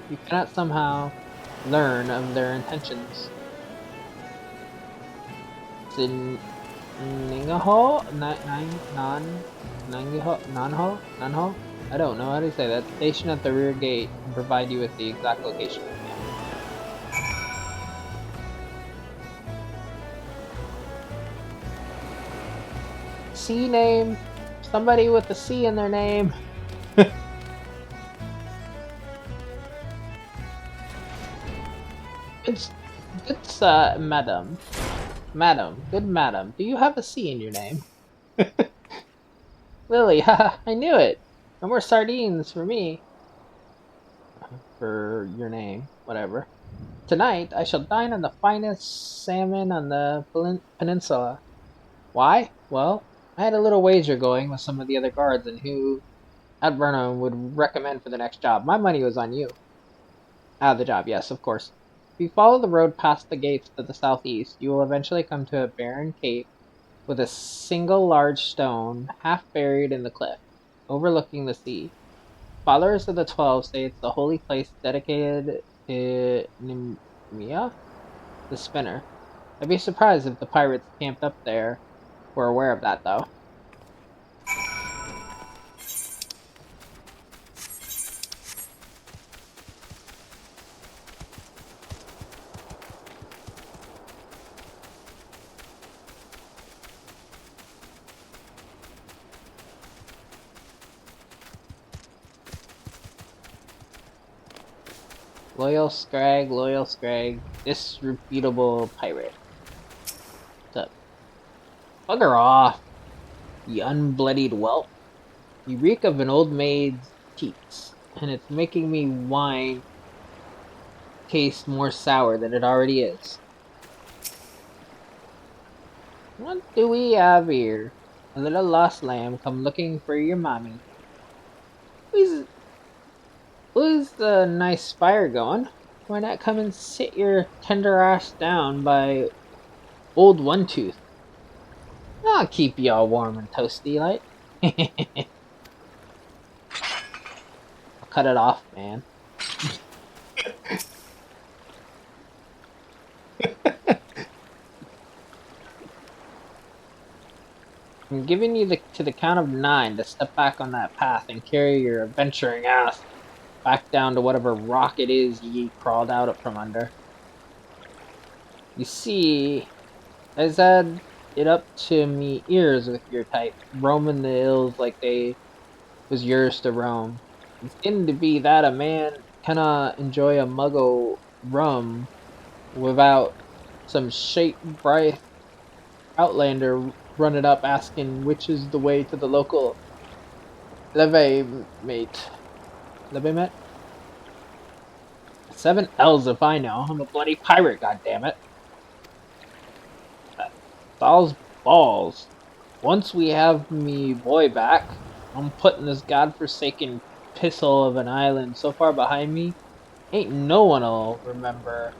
you cannot somehow learn of their intentions. Ningaho? Nanho? Nanho? I don't know how to say that. Station at the rear gate and provide you with the exact location of camp. C name? Somebody with a C in their name. It's madam. Madam, good madam, do you have a C in your name? Lily, haha, I knew it. No more sardines for me. For your name, whatever. Tonight, I shall dine on the finest salmon on the peninsula. Why? Well, I had a little wager going with some of the other guards and who at Vernon would recommend for the next job. My money was on you. Out of the job, yes, of course. If you follow the road past the gates to the southeast, you will eventually come to a barren cape with a single large stone half buried in the cliff, overlooking the sea. Followers of the 12 say it's the holy place dedicated to Nimia, the spinner. I'd be surprised if the pirates camped up there were aware of that, though. Loyal Scrag, disreputable pirate. What's up? Bugger off, you unbloodied whelp. You reek of an old maid's teats, and it's making me wine taste more sour than it already is. What do we have here? A little lost lamb come looking for your mommy. Who's, who's the nice fire going? Why not come and sit your tender ass down by old One Tooth? I'll keep you all warm and toasty like. I'll cut it off, man. I'm giving you to the count of 9 to step back on that path and carry your adventuring ass back down to whatever rock it is ye crawled out from under. You see, I've had it up to me ears with your type, roaming the hills like they was yours to roam. It's getting to be that a man cannot enjoy a mug o' rum without some shape bright outlander running up asking which is the way to the local levee mate. Levee mate? 7 L's if I know. I'm a bloody pirate, goddammit. Ball's balls. Once we have me boy back, I'm putting this godforsaken pissle of an island so far behind me, ain't no one'll remember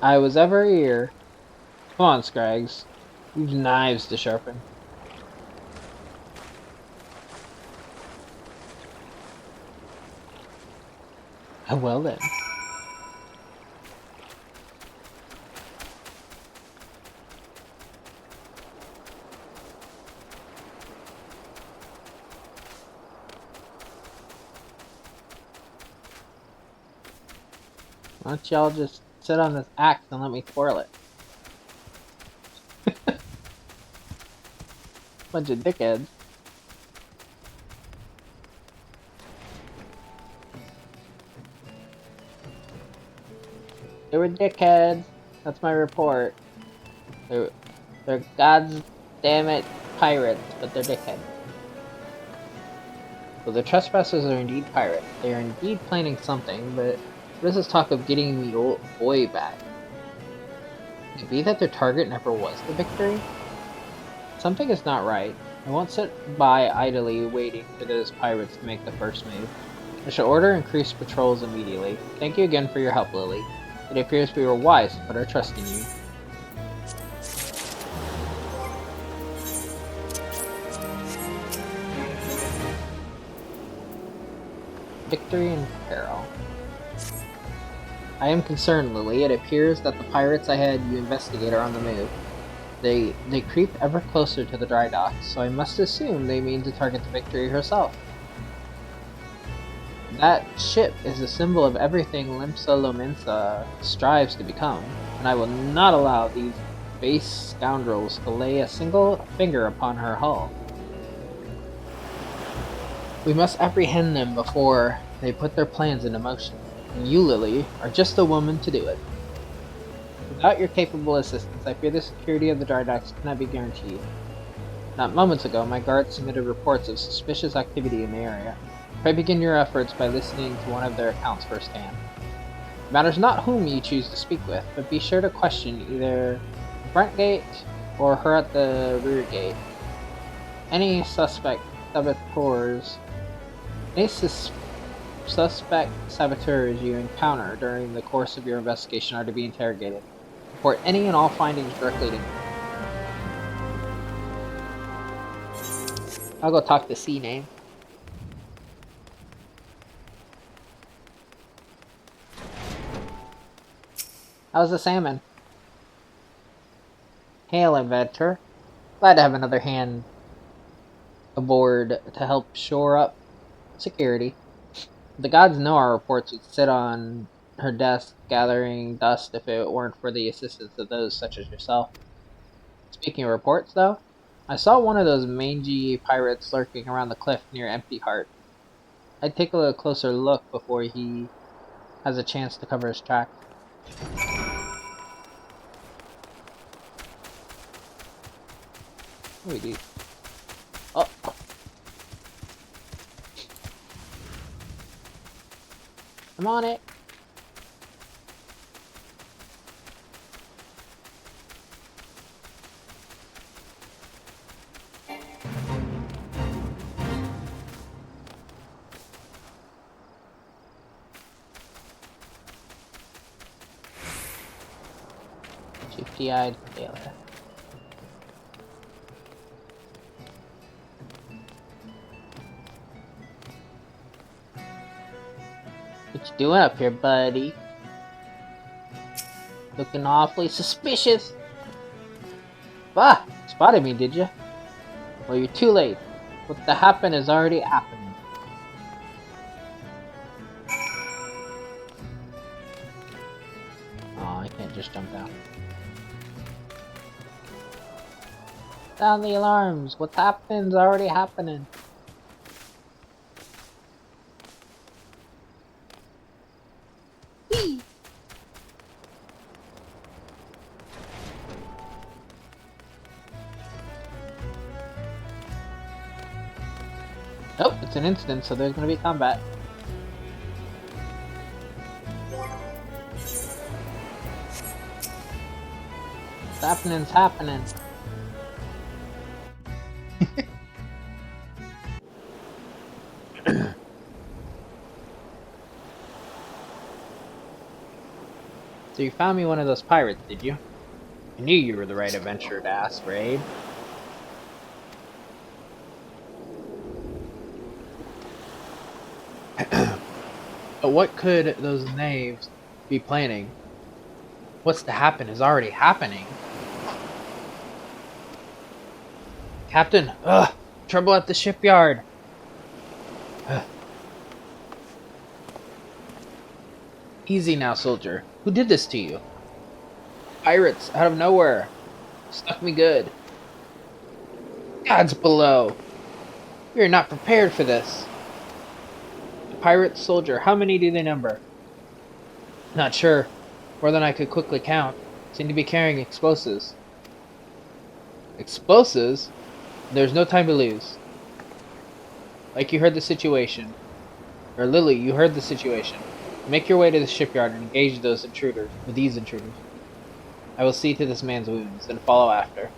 I was ever here. Come on, Scrags. We've knives to sharpen. Well then. Why don't y'all just sit on this axe and let me twirl it? Bunch of dickheads. They were dickheads. That's my report. They're gods damn it pirates, but they're dickheads. So the trespassers are indeed pirates. They are indeed planning something, but what is this talk of getting the old boy back? Could it be that their target never was the victory? Something is not right. I won't sit by idly waiting for those pirates to make the first move. I shall order increased patrols immediately. Thank you again for your help, Lily. It appears we were wise to put our trust in you. Victory in peril. I am concerned, Lily. It appears that the pirates I had you investigate are on the move. They creep ever closer to the dry docks, so I must assume they mean to target the Victory herself. That ship is a symbol of everything Limsa Lominsa strives to become, and I will not allow these base scoundrels to lay a single finger upon her hull. We must apprehend them before they put their plans into motion, and you, Lily, are just the woman to do it. Without your capable assistance, I fear the security of the dry docks cannot be guaranteed. Not moments ago, my guards submitted reports of suspicious activity in the area. Pray begin your efforts by listening to one of their accounts firsthand. It matters not whom you choose to speak with, but be sure to question either the front gate or her at the rear gate. Any suspect saboteurs you encounter during the course of your investigation are to be interrogated. Report any and all findings directly to me. I'll go talk to C-Name. How's the salmon? Hail, inventor. Glad to have another hand aboard to help shore up security. The gods know our reports would sit on her desk gathering dust if it weren't for the assistance of those such as yourself. Speaking of reports, though, I saw one of those mangy pirates lurking around the cliff near Empty Heart. I'd take a closer look before he has a chance to cover his tracks. What do we do? Oh! I'm on it! Shifty-eyed sailor. What you doing up here, buddy? Looking awfully suspicious. Ah! Spotted me, did you? Well, you're too late. What the happened is already happened. Oh, I can't just jump down. Sound the alarms. What happened's already happening. Whee! Nope, it's an incident, so there's gonna be combat. What's happening's happening. So you found me one of those pirates, did you? I knew you were the right adventurer to ask for aid. But what could those knaves be planning? What's to happen is already happening. Captain, trouble at the shipyard. Ugh. Easy now, soldier. Who did this to you? Pirates, out of nowhere. Stuck me good. Gods below. We are not prepared for this. The pirate soldier, how many do they number? Not sure. More than I could quickly count. Seem to be carrying explosives. Explosives? There's no time to lose. Like you heard the situation. Or Lily, you heard the situation. Make your way to the shipyard and engage these intruders. I will see to this man's wounds, then follow after.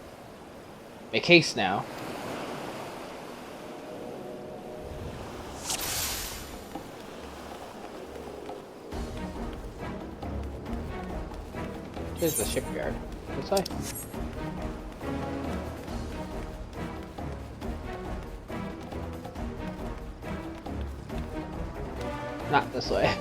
Make haste now. Here's the shipyard. This way? Not this way.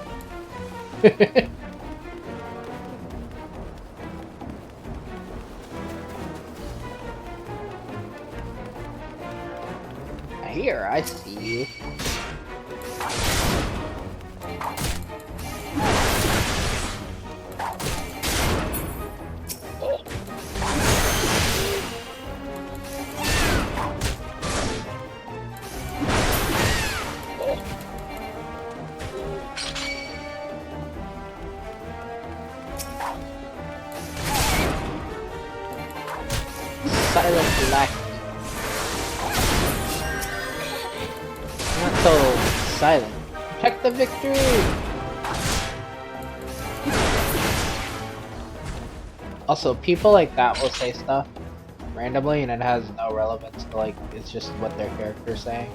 Here, I see you. Silent Black. Not so silent. Protect the victory! Also, people like that will say stuff randomly and it has no relevance to, like, it's just what their character's saying.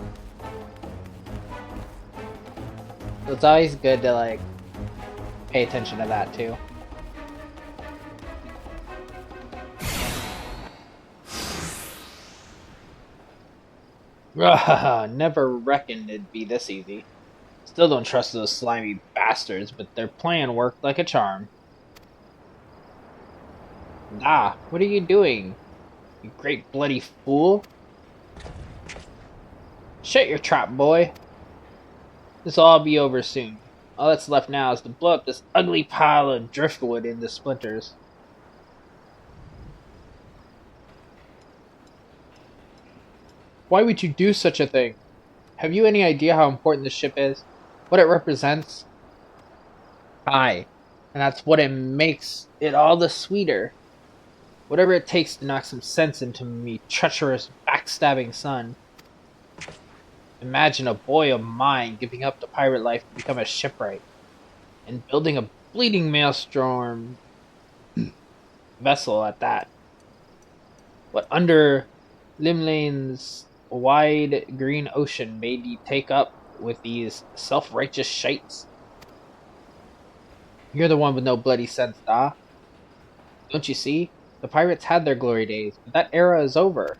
So it's always good to, like, pay attention to that too. Never reckoned it'd be this easy. Still don't trust those slimy bastards, but their plan worked like a charm. Ah, what are you doing? You great bloody fool! Shut your trap, boy! This'll all be over soon. All that's left now is to blow up this ugly pile of driftwood into splinters. Why would you do such a thing? Have you any idea how important this ship is? What it represents? Aye, and that's what it makes it all the sweeter. Whatever it takes to knock some sense into me treacherous, backstabbing son. Imagine a boy of mine giving up the pirate life to become a shipwright, and building a bleeding maelstrom vessel at that. What under Limlane's wide green ocean made you take up with these self-righteous shites? You're the one with no bloody sense, Da. Don't you see? The pirates had their glory days, but that era is over.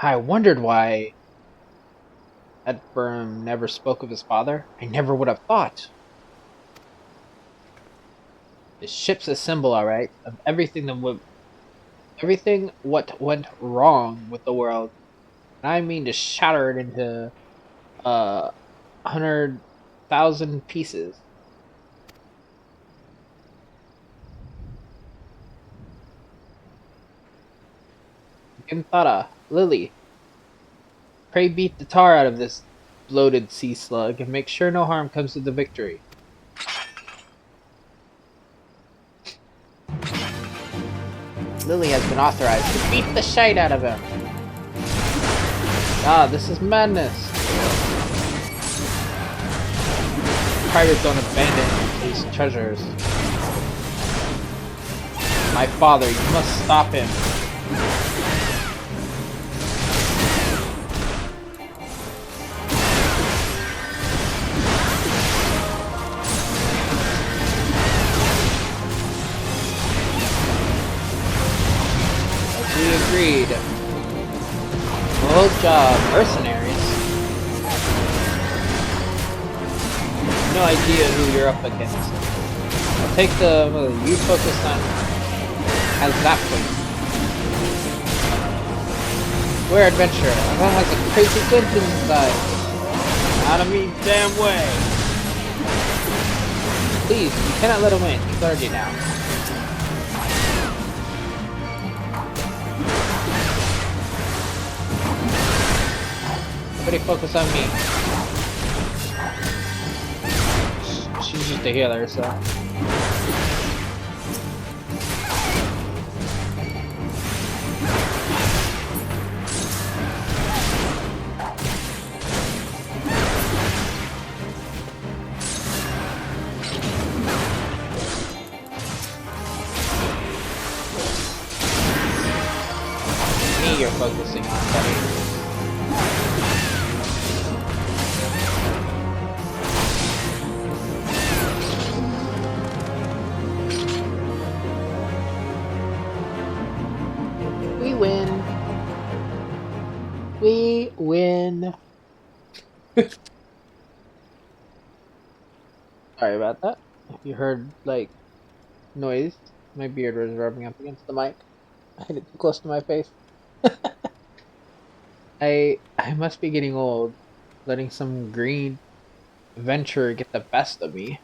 I wondered why Edburnham never spoke of his father. I never would have thought. The ship's a symbol, alright, of everything what went wrong with the world. And I mean to shatter it into 100,000 pieces. Ginthara, Lily, pray beat the tar out of this bloated sea slug and make sure no harm comes to the victory. Lily has been authorized to beat the shite out of him. Ah, this is madness. Pirates don't abandon these treasures. My father, you must stop him. Agreed. Well job, mercenaries. no idea who you're up against. I'll take the you focus on as that place. We're adventurer. That has a crazy dungeon inside. Not a mean damn way. Please, you cannot let him in. He's already down. Everybody focus on me. She's just a healer, so. Me you're focusing on, buddy. We win. We win. Sorry about that. If you heard, like, noise, my beard was rubbing up against the mic. I hit it too close to my face. I must be getting old, letting some green venture get the best of me.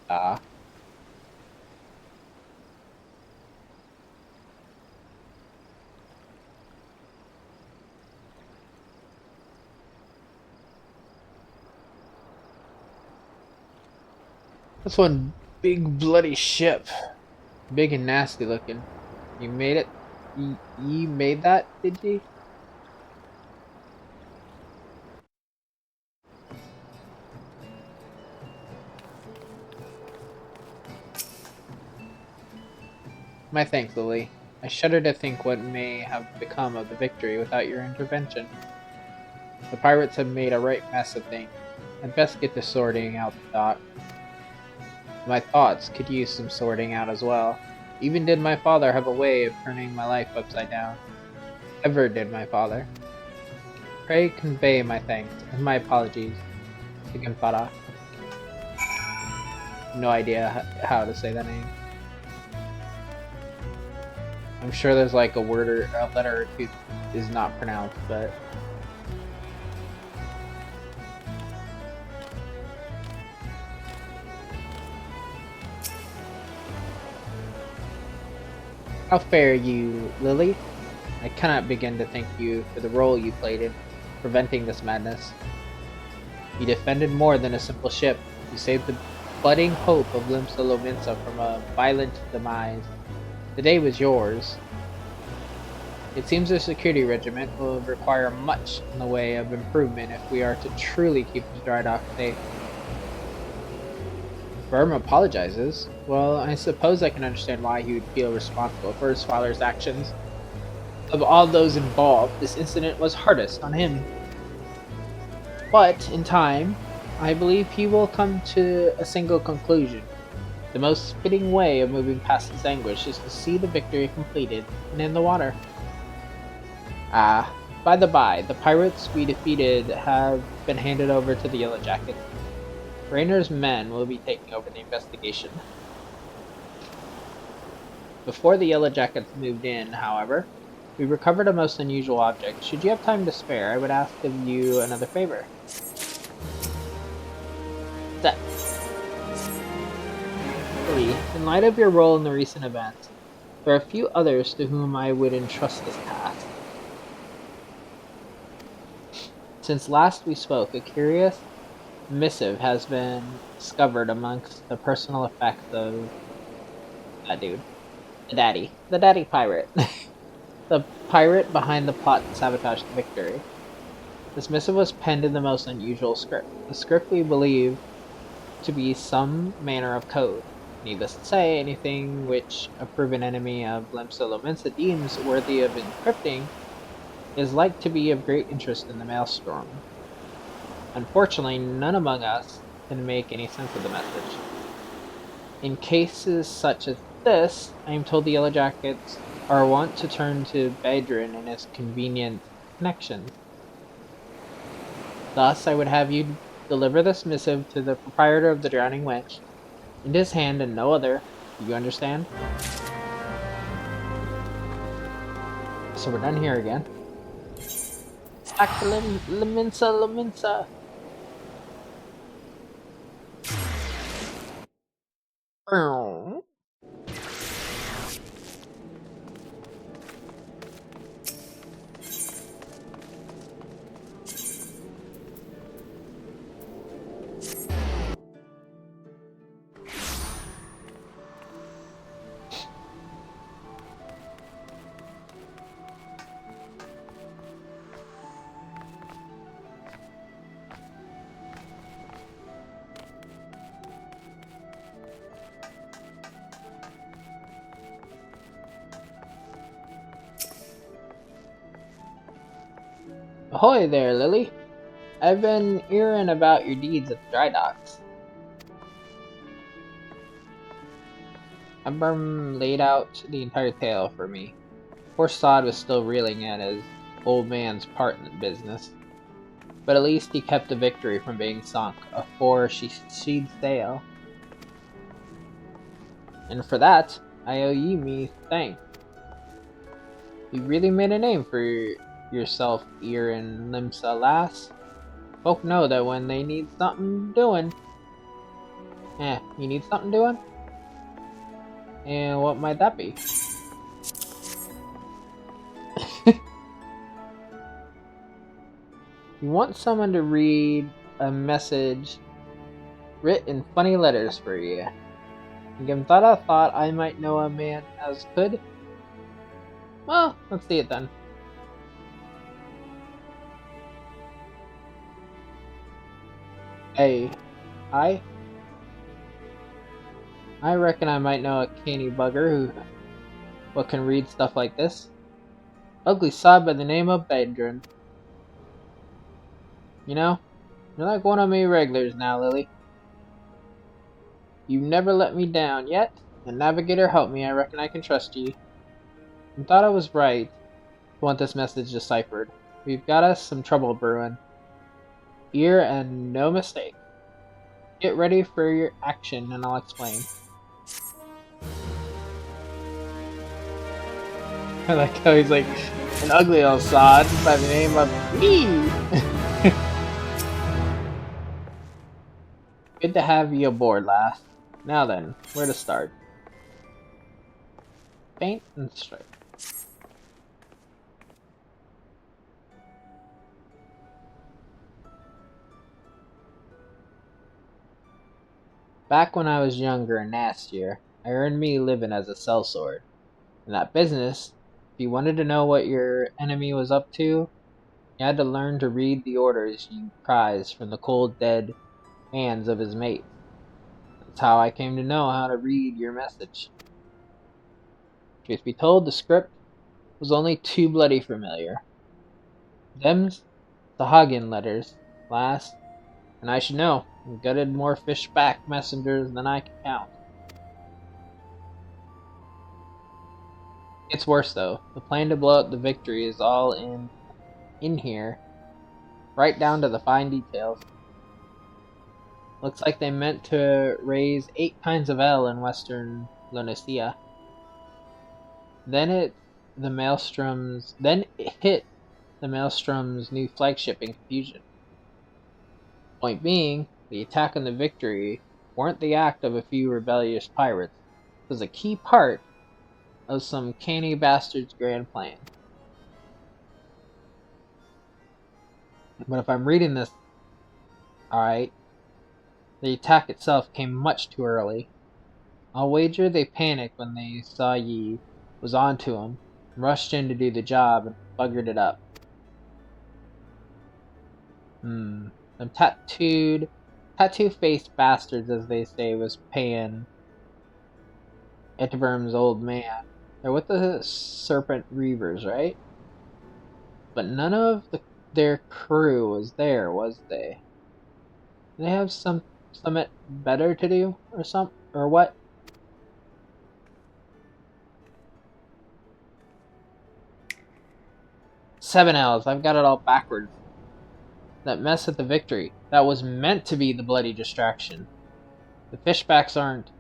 Ah, that's one big bloody ship. Big and nasty looking. You made it? You made that, did you? My thanks, Lily. I shudder to think what may have become of the victory without your intervention. The pirates have made a right mess of things. I'd best get to sorting out the dock. My thoughts could use some sorting out as well. Even did my father have a way of turning my life upside down. Ever did my father. Pray convey my thanks and my apologies to Genfara. No idea how to say that name. I'm sure there's like a word or a letter or two is not pronounced, but how fare you, Lily? I cannot begin to thank you for the role you played in preventing this madness. You defended more than a simple ship. You saved the budding hope of Limsa Lominsa from a violent demise. The day was yours. It seems the security regiment will require much in the way of improvement if we are to truly keep the dry dock safe. Burm apologizes. Well, I suppose I can understand why he would feel responsible for his father's actions. Of all those involved, this incident was hardest on him. But, in time, I believe he will come to a single conclusion. The most fitting way of moving past his anguish is to see the victory completed and in the water. Ah, by the by, the pirates we defeated have been handed over to the Yellow Jackets. Raynor's men will be taking over the investigation. Before the Yellow Jackets moved in, however, we recovered a most unusual object. Should you have time to spare, I would ask of you another favor. That. In light of your role in the recent events, there are a few others to whom I would entrust this task. Since last we spoke, a curious missive has been discovered amongst the personal effects of that dude. The daddy pirate. The pirate behind the plot to sabotage the victory. This missive was penned in the most unusual script. The script we believe to be some manner of code. Needless to say, anything which a proven enemy of Limsa Lominsa deems worthy of encrypting is like to be of great interest in the Maelstrom. Unfortunately, none among us can make any sense of the message. In cases such as this, I am told the Yellow Jackets are wont to turn to Bedrin and his convenient connections. Thus, I would have you Deliver this missive to the proprietor of the Drowning Wench, in his hand and no other. Do you understand? So we're done here again. Back to Leminsa. Ahoy there, Lily. I've been hearing about your deeds at the dry docks. Abram laid out the entire tale for me. Poor Sod was still reeling at his old man's part in the business, but at least he kept the victory from being sunk afore she'd sail. And for that, I owe you me thanks. You really made a name for yourself here in Limsa, lass. Folk know that when they need something doing. You need something doing? And what might that be? You want someone to read a message writ in funny letters for you. And given that I thought I might know a man as could. Well, let's see it then. Hey, I reckon I might know a canny bugger what can read stuff like this. Ugly sod by the name of Bedrin. You know, you're like one of me regulars now, Lily. You've never let me down yet, and Navigator help me, I reckon I can trust you. And thought I was right to want this message deciphered. We've got us some trouble brewing. Here and no mistake. Get ready for your action and I'll explain. I like how he's like, an ugly old sod by the name of me! Good to have you aboard, lass. Now then, where to start? Paint and stripe. Back when I was younger and nastier, I earned me living as a sellsword. In that business, if you wanted to know what your enemy was up to, you had to learn to read the orders you prized from the cold, dead hands of his mate. That's how I came to know how to read your message. Truth be told, the script was only too bloody familiar. Them's the Hagen letters, lass, and I should know. I've gutted more fish-back messengers than I can count. It's worse though. The plan to blow up the victory is all in here, right down to the fine details. Looks like they meant to raise 8 kinds of L in western Lunacia. Then it hit the Maelstrom's new flagship in confusion. Point being, the attack on the victory weren't the act of a few rebellious pirates. It was a key part of some canny bastard's grand plan. But if I'm reading this alright, the attack itself came much too early. I'll wager they panicked when they saw ye was onto 'em, rushed in to do the job, and buggered it up. Them tattoo-faced bastards, as they say, was paying Etverm's old man. They're with the Serpent Reavers, right? But none of their crew was there, was they? Did they have something better to do, or what? Seven L's. I've got it all backwards. That mess at the victory. That was meant to be the bloody distraction. The fishbacks aren't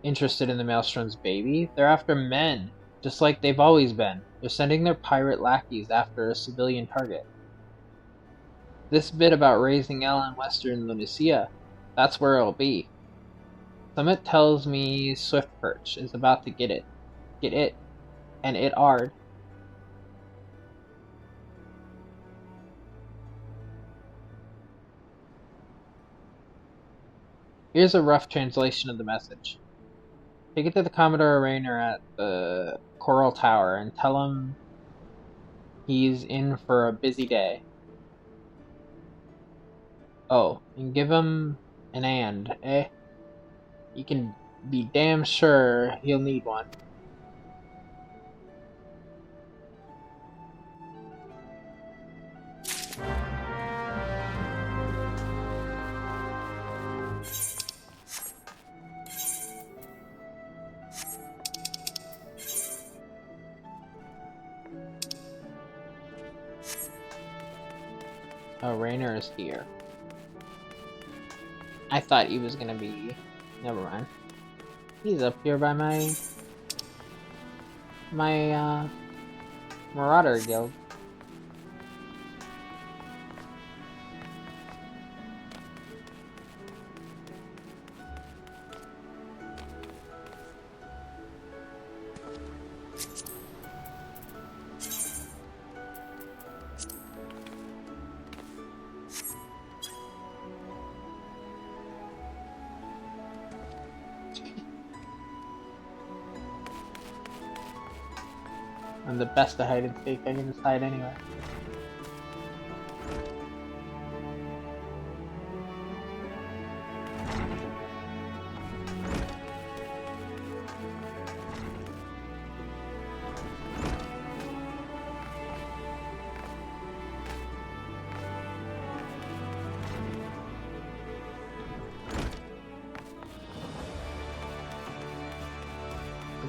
interested in the Maelstrom's baby. They're after men, just like they've always been. They're sending their pirate lackeys after a civilian target. This bit about raising L in Western Lunacia, that's where it'll be. Summit tells me Swift Perch is about to get it. Get it. And it hard. Here's a rough translation of the message. Take it to the Commodore Rainer at the Coral Tower and tell him he's in for a busy day. Oh, and give him an and, eh? You can be damn sure he'll need one. Oh, Rainer is here. I thought he was gonna be... Never mind. He's up here by my Marauder Guild. I'm the best at hide and seek. I can just hide anywhere.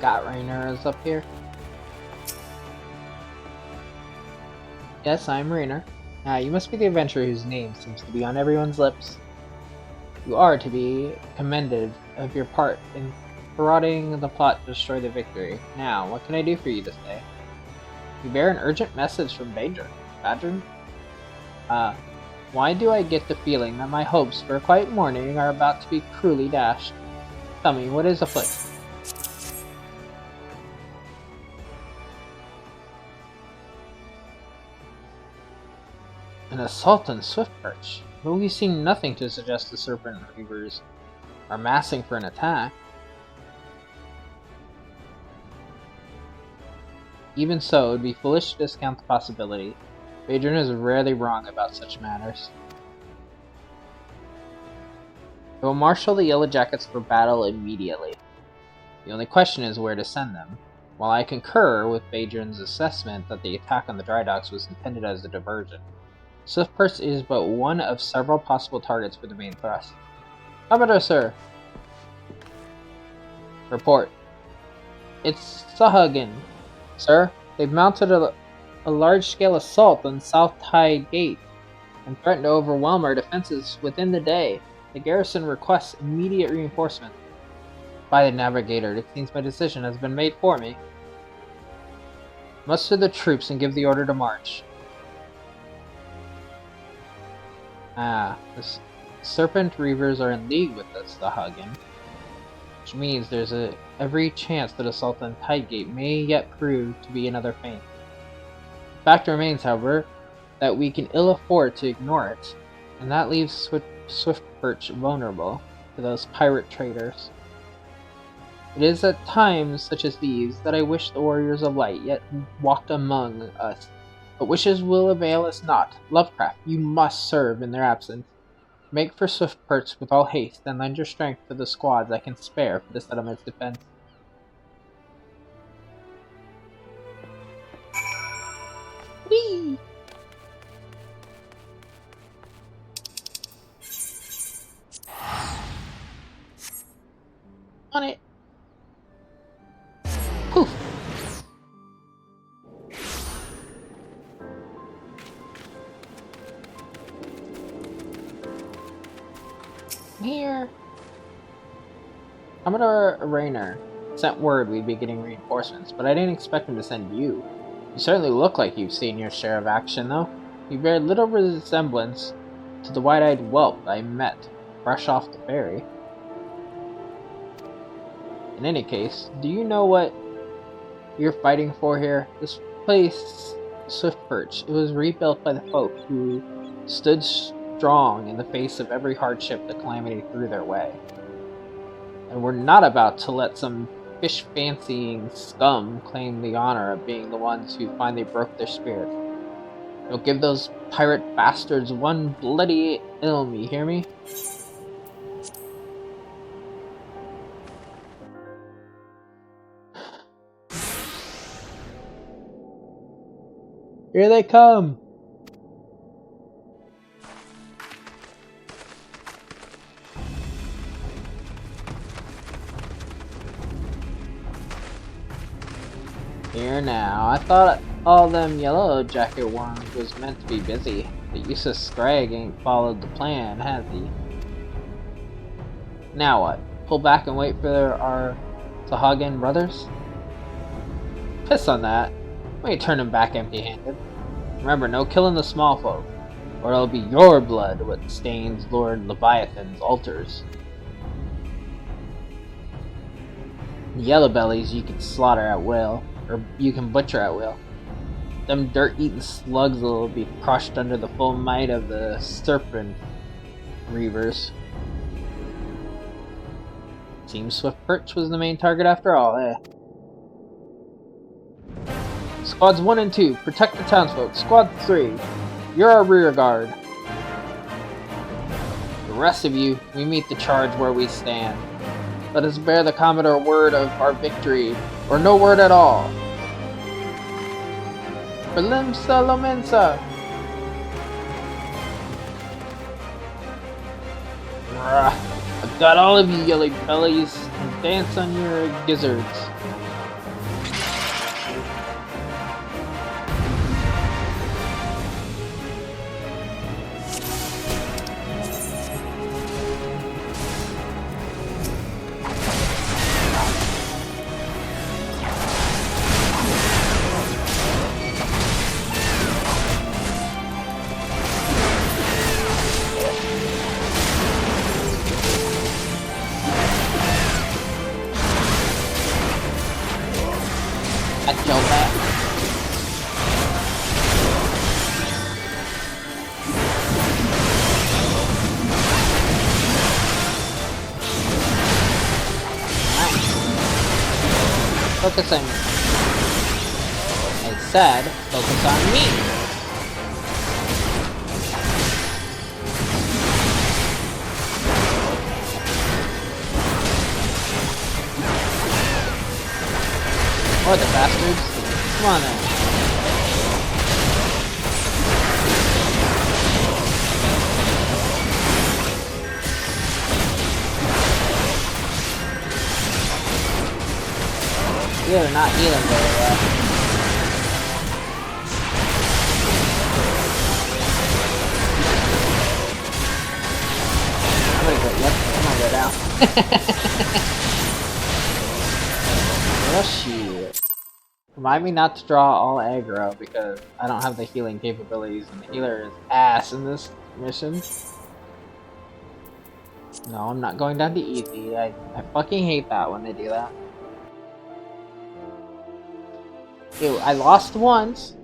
Got Rainer is up here. Yes, I'm Rainer. You must be the adventurer whose name seems to be on everyone's lips. You are to be commended of your part in thwarting the plot to destroy the victory. Now, what can I do for you this day? You bear an urgent message from Badger? Why do I get the feeling that my hopes for a quiet morning are about to be cruelly dashed? Tell me, what is afoot? An assault on Swift Perch, but we've seen nothing to suggest the Serpent Reavers are massing for an attack. Even so, it would be foolish to discount the possibility. Adrian is rarely wrong about such matters. I will marshal the Yellow Jackets for battle immediately. The only question is where to send them. While I concur with Badrin's assessment that the attack on the dry docks was intended as a diversion, Swiftpurse is but one of several possible targets for the main thrust. Commodore, sir! Report. It's Sahagin. Sir, they've mounted a large-scale assault on South Tide Gate and threatened to overwhelm our defenses within the day. The garrison requests immediate reinforcement. By the Navigator, it seems my decision has been made for me. Muster the troops and give the order to march. The Serpent Reavers are in league with us, the Hagen, which means there's every chance that assault on Tidegate may yet prove to be another feint. The fact remains, however, that we can ill afford to ignore it, and that leaves Swiftperch vulnerable to those pirate traders. It is at times such as these that I wish the warriors of light yet walked among us. But wishes will avail us not. Lovecraft, you must serve in their absence. Make for Swiftperch with all haste, and lend your strength to the squads I can spare for the settlement's defense. Whee! On it! Poof! Commodore Rayner sent word we'd be getting reinforcements, but I didn't expect him to send you. You certainly look like you've seen your share of action, though. You bear little resemblance to the wide-eyed whelp I met fresh off the ferry. In any case, do you know what you're fighting for here? This place, Swiftperch, it was rebuilt by the folk who stood strong in the face of every hardship the calamity threw their way. And we're not about to let some fish-fancying scum claim the honor of being the ones who finally broke their spirit. Don't give those pirate bastards one bloody ilm, you hear me? Here they come! Here now, I thought all them yellow jacket worms was meant to be busy. The useless Scrag ain't followed the plan, has he? Now what? Pull back and wait for our Sahagan brothers? Piss on that. We ain't turning back empty-handed. Remember, no killing the small folk, or it'll be your blood what stains Lord Leviathan's altars. The yellow bellies you can slaughter at will, or you can butcher at will. Them dirt-eating slugs will be crushed under the full might of the serpent reavers. Seems Swiftperch was the main target after all, eh? Squads 1 and 2, protect the townsfolk. Squad 3, you're our rear guard. The rest of you, we meet the charge where we stand. Let us bear the Commodore word of our victory, or no word at all. Belimsa Lomensa! I've got all of you yellow bellies, and dance on your gizzards. I killed that. Nice. Focus on me. I said, focus on me. What the bastards? Come on then. You are not healing very well. I'm gonna go, yep, I'm gonna go down. Oh shit. Remind me not to draw all aggro because I don't have the healing capabilities and the healer is ass in this mission. No, I'm not going down to easy. I fucking hate that when they do that. Ew, I lost once.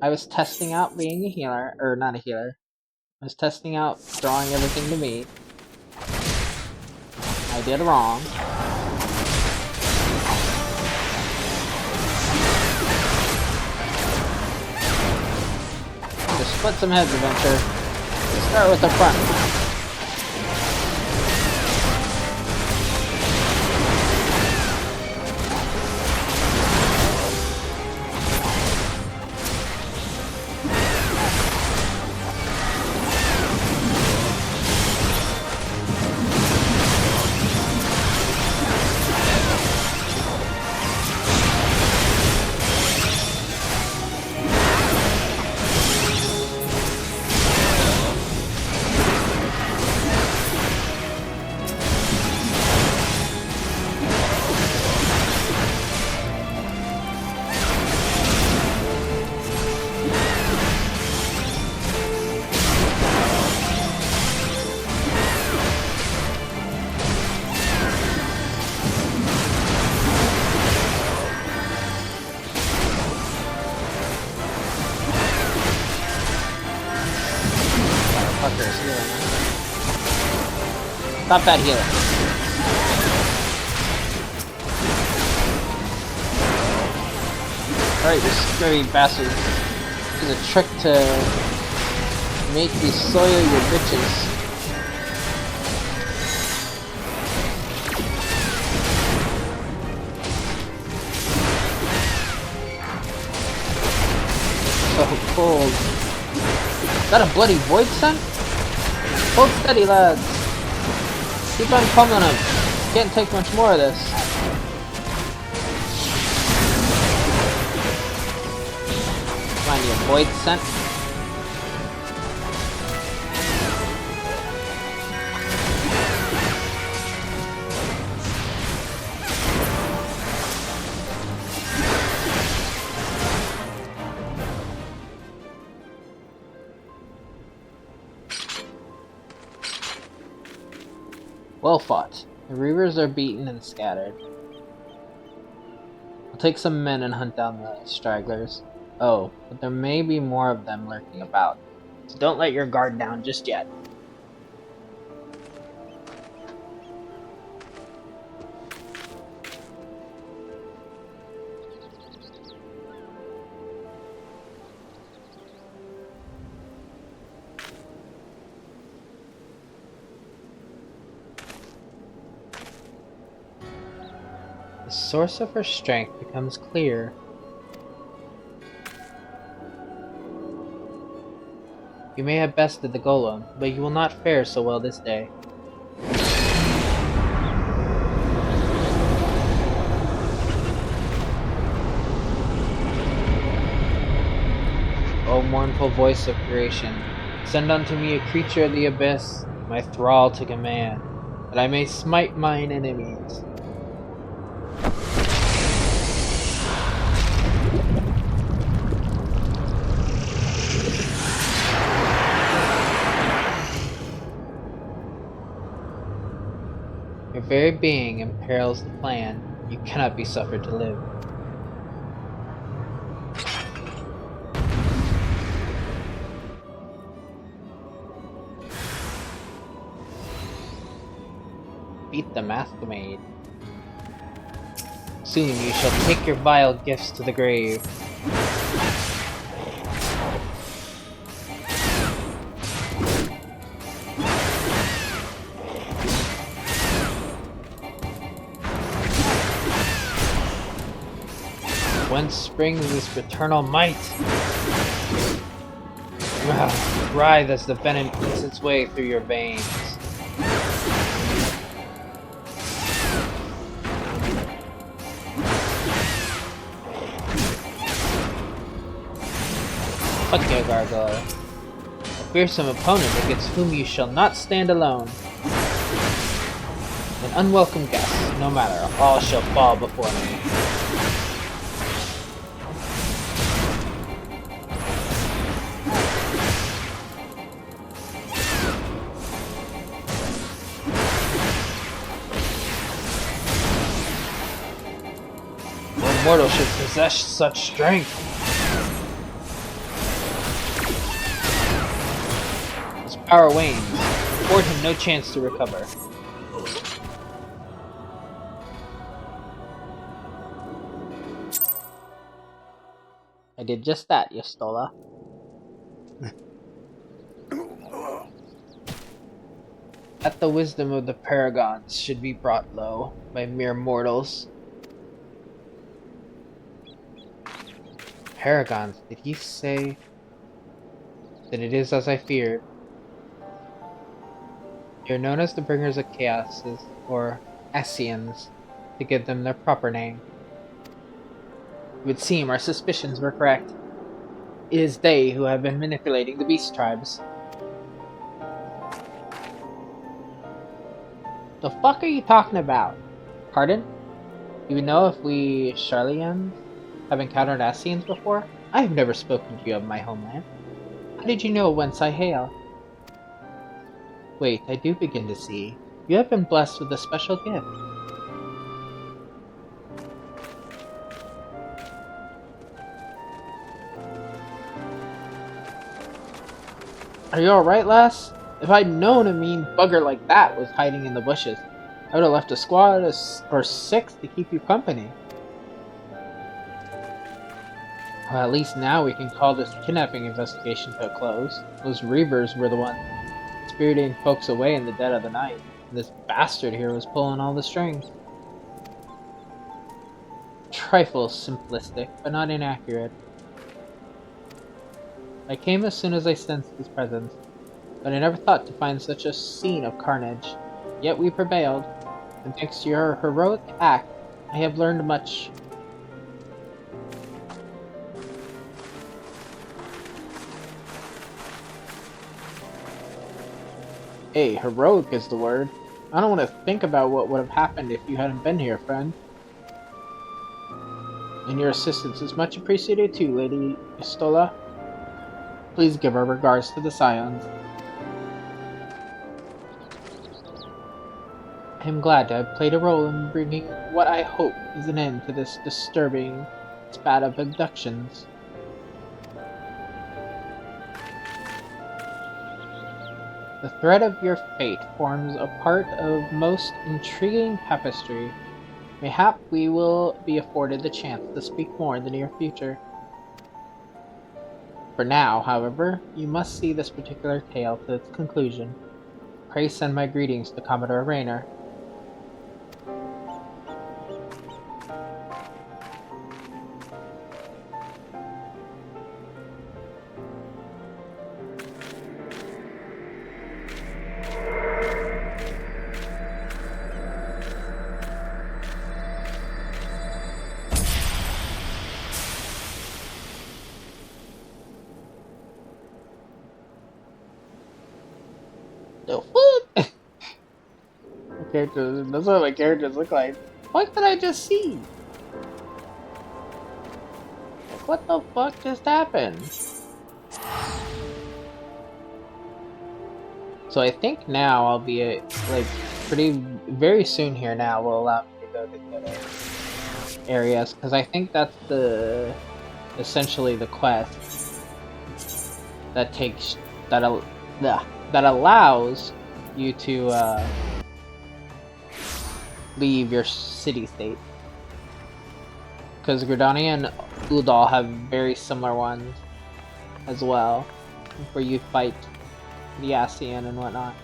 I was testing out being a healer, or not a healer. I was testing out drawing everything to me. I did wrong. Just split some heads, adventure. Let's start with the front. Stop that healing. Alright, you scary bastards. This is a trick to make you soil your bitches. So cold. Is that a bloody void scent? Hold steady, lads. Keep on pummeling him. Can't take much more of this. Come on, you void scent. Well fought. The reavers are beaten and scattered. I'll take some men and hunt down the stragglers. Oh, but there may be more of them lurking about. So don't let your guard down just yet. The source of her strength becomes clear. You may have bested the golem, but you will not fare so well this day. O mournful voice of creation, send unto me a creature of the abyss, my thrall to command, that I may smite mine enemies. Your very being imperils the plan. You cannot be suffered to live. Beat the Maskmaid. Soon you shall take your vile gifts to the grave. Whence springs this fraternal might? Writhe as the venom eats its way through your veins. Fuck you, Gargoyle. A fearsome opponent against whom you shall not stand alone. An unwelcome guest, no matter, all shall fall before me. No mortal should possess such strength. His power wanes. Afford him no chance to recover. I did just that, Yastola. That the wisdom of the paragons should be brought low by mere mortals. Paragons, did he say? Then it is as I feared. They are known as the bringers of chaos, or Ascians, to give them their proper name. It would seem our suspicions were correct. It is they who have been manipulating the beast tribes. The fuck are you talking about? Pardon? Do you know if we Charlians have encountered Ascians before? I have never spoken to you of my homeland. How did you know whence I hail? Wait, I do begin to see. You have been blessed with a special gift. Are you alright, lass? If I'd known a mean bugger like that was hiding in the bushes, I would have left a squad or 6 to keep you company. Well, at least now we can call this kidnapping investigation to a close. Those Reavers were the ones spiriting folks away in the dead of the night. And this bastard here was pulling all the strings. Trifle simplistic, but not inaccurate. I came as soon as I sensed his presence, but I never thought to find such a scene of carnage. Yet we prevailed, and thanks to your heroic act, I have learned much. Hey, heroic is the word. I don't want to think about what would have happened if you hadn't been here, friend. And your assistance is much appreciated too, Lady Istola. Please give our regards to the Scions. I am glad to have played a role in bringing what I hope is an end to this disturbing spat of abductions. The thread of your fate forms a part of most intriguing tapestry. Mayhap we will be afforded the chance to speak more in the near future. For now, however, you must see this particular tale to its conclusion. Pray send my greetings to Commodore Rayner. The fuck? Characters, that's what my characters look like. What did I just see? Like, what the fuck just happened? So I think now I'll be like very soon here now will allow me to go to the other areas because I think that's essentially the quest that takes that allows you to leave your city state. Because Gridania and Udal have very similar ones as well, where you fight the Ascian and whatnot.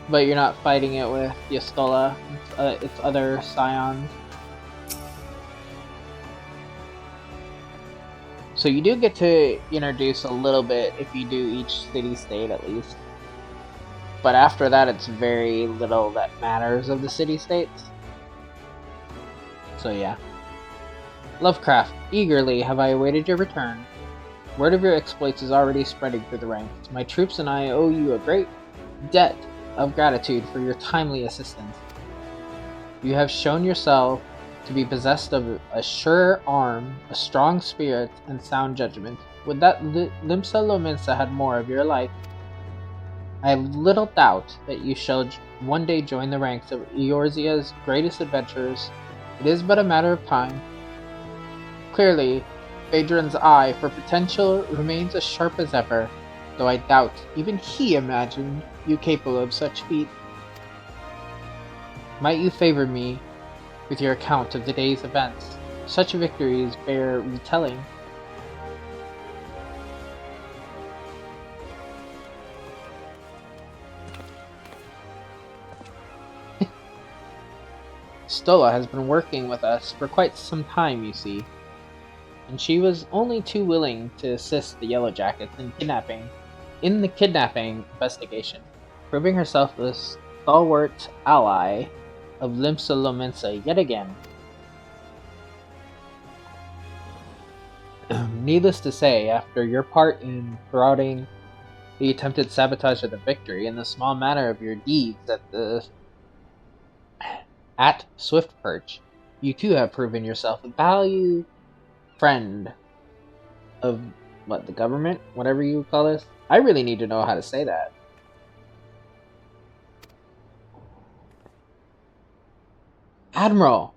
But you're not fighting it with Yastola, it's other Scions. So you do get to introduce a little bit if you do each city-state at least. But after that, it's very little that matters of the city-states. So yeah. Lovecraft, eagerly have I awaited your return. Word of your exploits is already spreading through the ranks. My troops and I owe you a great debt of gratitude for your timely assistance. You have shown yourself to be possessed of a sure arm, a strong spirit, and sound judgment. Would that Limsa Lominsa had more of your like. I have little doubt that you shall one day join the ranks of Eorzea's greatest adventurers. It is but a matter of time. Clearly, Phaedron's eye for potential remains as sharp as ever, though I doubt even he imagined you capable of such feat. Might you favor me with your account of the day's events? Such victories bear retelling. Stola has been working with us for quite some time, you see, and she was only too willing to assist the Yellow Jackets in the kidnapping investigation, proving herself a stalwart ally of Limsa Lominsa yet again. Needless to say, after your part in thwarting the attempted sabotage of the victory and the small matter of your deeds at Swift Perch, you too have proven yourself a valued friend of the government, whatever you call this. I really need to know how to say that. Admiral.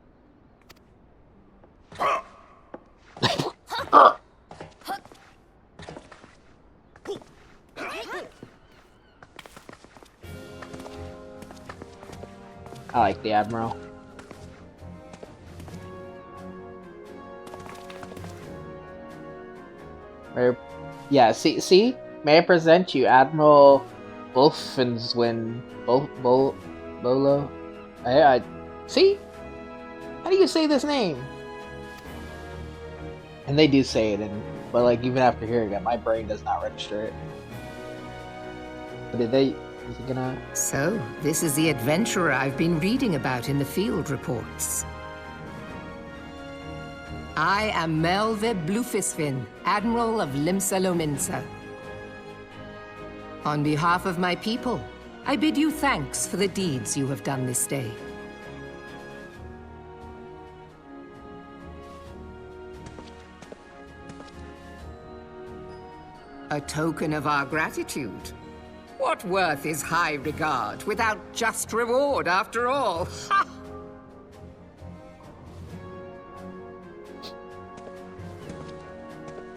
I like the Admiral. Yeah, see? May I present you Admiral Wolfenswin Bolo? See? How do you say this name? And they do say it, but like even after hearing it, my brain does not register it. But is it gonna... So, this is the adventurer I've been reading about in the field reports. I am Melve Blufisvin, Admiral of Limsa Lominsa. On behalf of my people, I bid you thanks for the deeds you have done this day. A token of our gratitude. What worth is high regard without just reward, after all? Ha!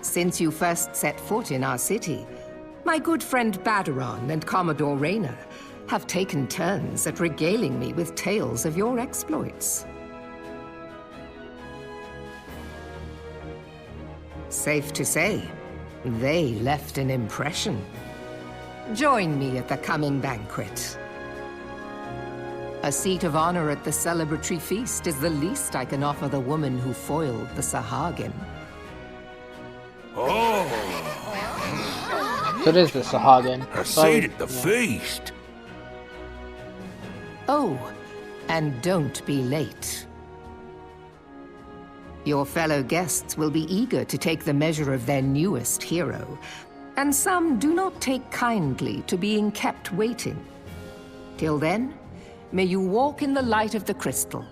Since you first set foot in our city, my good friend Baderon and Commodore Rayner have taken turns at regaling me with tales of your exploits. Safe to say, they left an impression. Join me at the coming banquet. A seat of honor at the celebratory feast is the least I can offer the woman who foiled the Sahagin. Oh! So it is the Sahagin. A seat at the feast! Oh, and don't be late. Your fellow guests will be eager to take the measure of their newest hero, and some do not take kindly to being kept waiting. Till then, may you walk in the light of the crystal.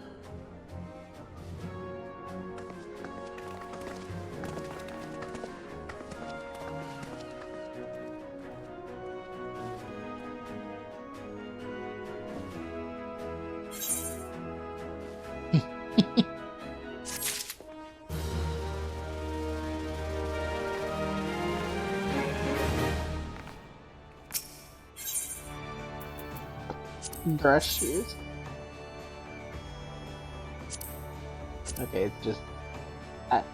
Dress shoes. Okay, it's just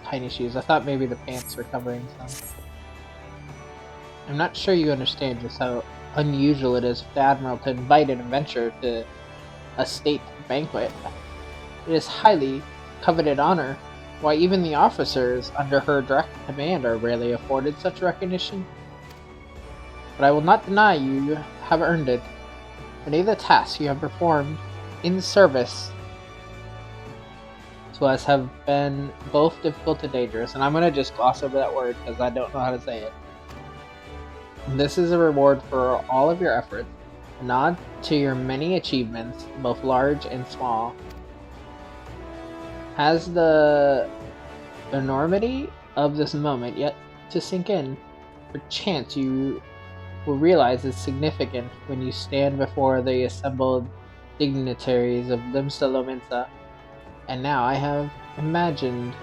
tiny shoes. I thought maybe the pants were covering some. I'm not sure you understand just how unusual it is for the Admiral to invite an adventurer to a state banquet. It is highly coveted honor. Why, even the officers under her direct command are rarely afforded such recognition. But I will not deny you have earned it. Many of the tasks you have performed in service to us have been both difficult and dangerous, and I'm going to just gloss over that word because I don't know how to say it. This is a reward for all of your efforts, a nod to your many achievements, both large and small. Has the enormity of this moment yet to sink in? Perchance you will realize its significance when you stand before the assembled dignitaries of Limsa Lominsa. And now I have imagined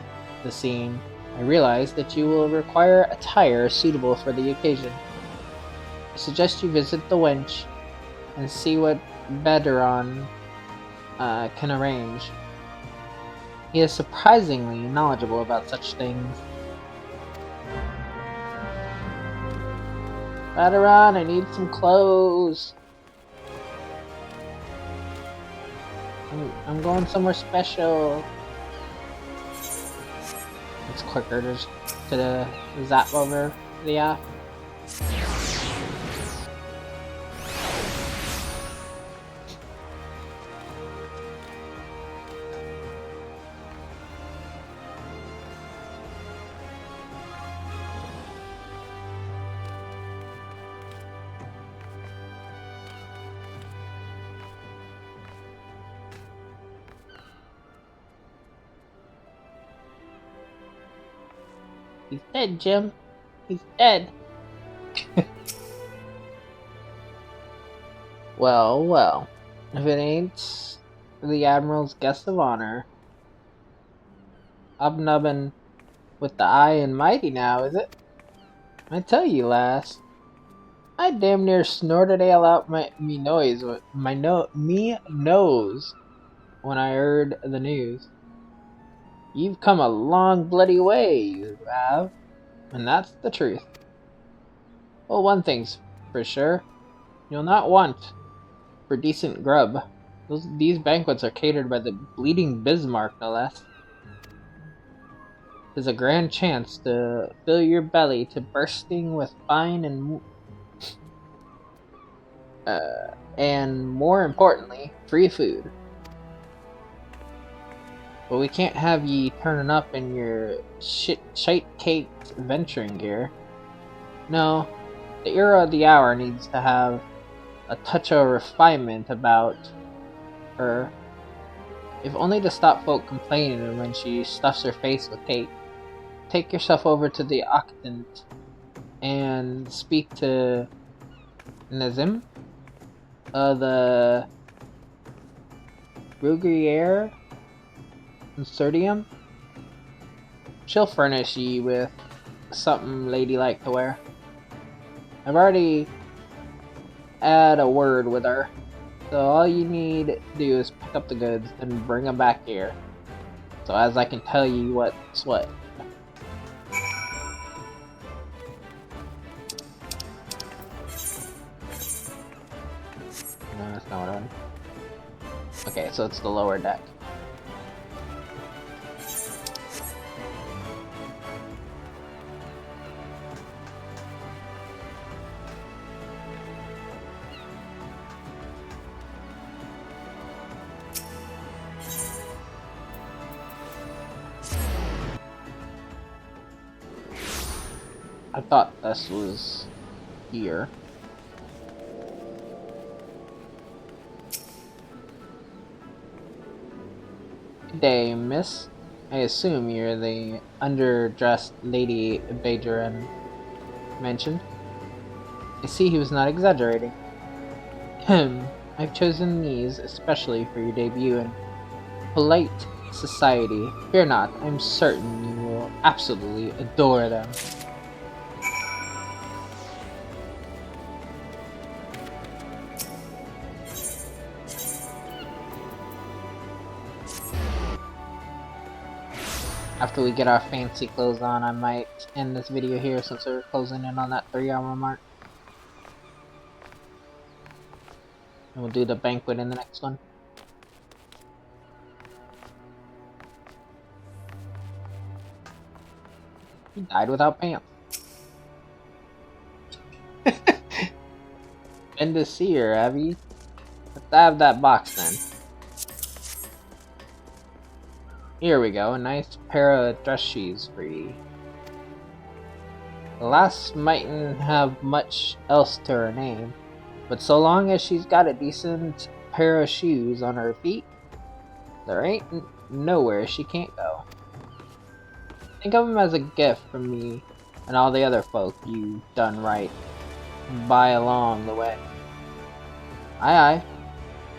the scene. I realize that you will require attire suitable for the occasion. I suggest you visit the wench and see what Baderon can arrange. He is surprisingly knowledgeable about such things. Baderon, I need some clothes. I'm going somewhere special. It's quicker just to zap over the app. He's dead, Jim. He's dead. Well, well. If it ain't the Admiral's guest of honor. Hobnobbing with the High and Mighty now, is it? I tell you, lass. I damn near snorted ale out me noise, me nose when I heard the news. You've come a long bloody way, you have, and that's the truth. Well, one thing's for sure, you'll not want for decent grub. These banquets are catered by the bleeding Bismarck, no less. 'Tis a grand chance to fill your belly to bursting with fine and more importantly, free food. But we can't have ye turning up in your shite-caked venturing gear. No, the era of the hour needs to have a touch of refinement about her, if only to stop folk complaining when she stuffs her face with cake. Take yourself over to the octant and speak to Nazim, the Ruggier Consortium. She'll furnish ye with something ladylike to wear. I've already had a word with her, so all you need to do is pick up the goods and bring them back here, so as I can tell you what's what. No, that's not what I want. Okay, so it's the lower deck. I thought this was here. Good day, miss. I assume you're the underdressed Lady Bajoran mentioned. I see he was not exaggerating. I've chosen these especially for your debut in polite society. Fear not, I'm certain you will absolutely adore them. After we get our fancy clothes on, I might end this video here since we're closing in on that 3-hour mark. And we'll do the banquet in the next one. He died without pants. Been to see her, have you? Let's have that box then. Here we go, a nice pair of dress shoes for ye. The lass mightn't have much else to her name, but so long as she's got a decent pair of shoes on her feet, there ain't nowhere she can't go. Think of them as a gift from me and all the other folk you done right by along the way. Aye aye,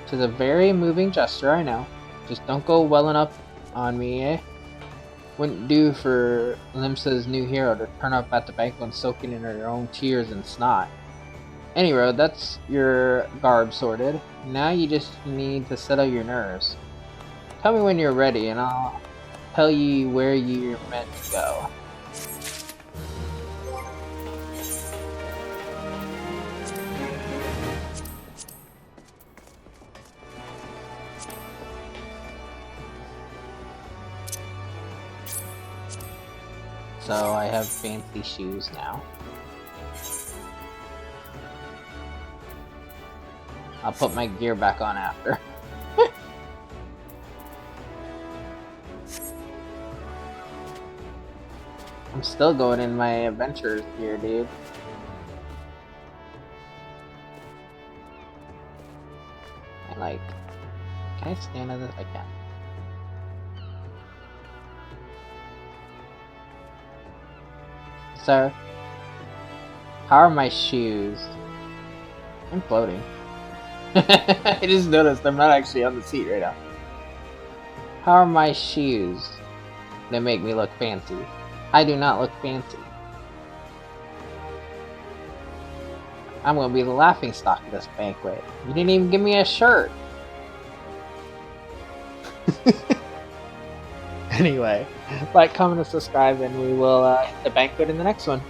'tis a very moving gesture, I know. Just don't go welling up on me, eh? Wouldn't do for Limsa's new hero to turn up at the banquet soaking in her own tears and snot. Anyway, that's your garb sorted. Now you just need to settle your nerves. Tell me when you're ready and I'll tell you where you're meant to go. So I have fancy shoes now. I'll put my gear back on after. I'm still going in my adventures gear, dude. And like, can I stand on this? I can. Sir, how are my shoes? I'm floating. I just noticed I'm not actually on the seat right now. How are my shoes? They make me look fancy. I do not look fancy. I'm gonna be the laughing stock of this banquet. You didn't even give me a shirt. Anyway, like, comment, and subscribe, and we will hit the banquet in the next one.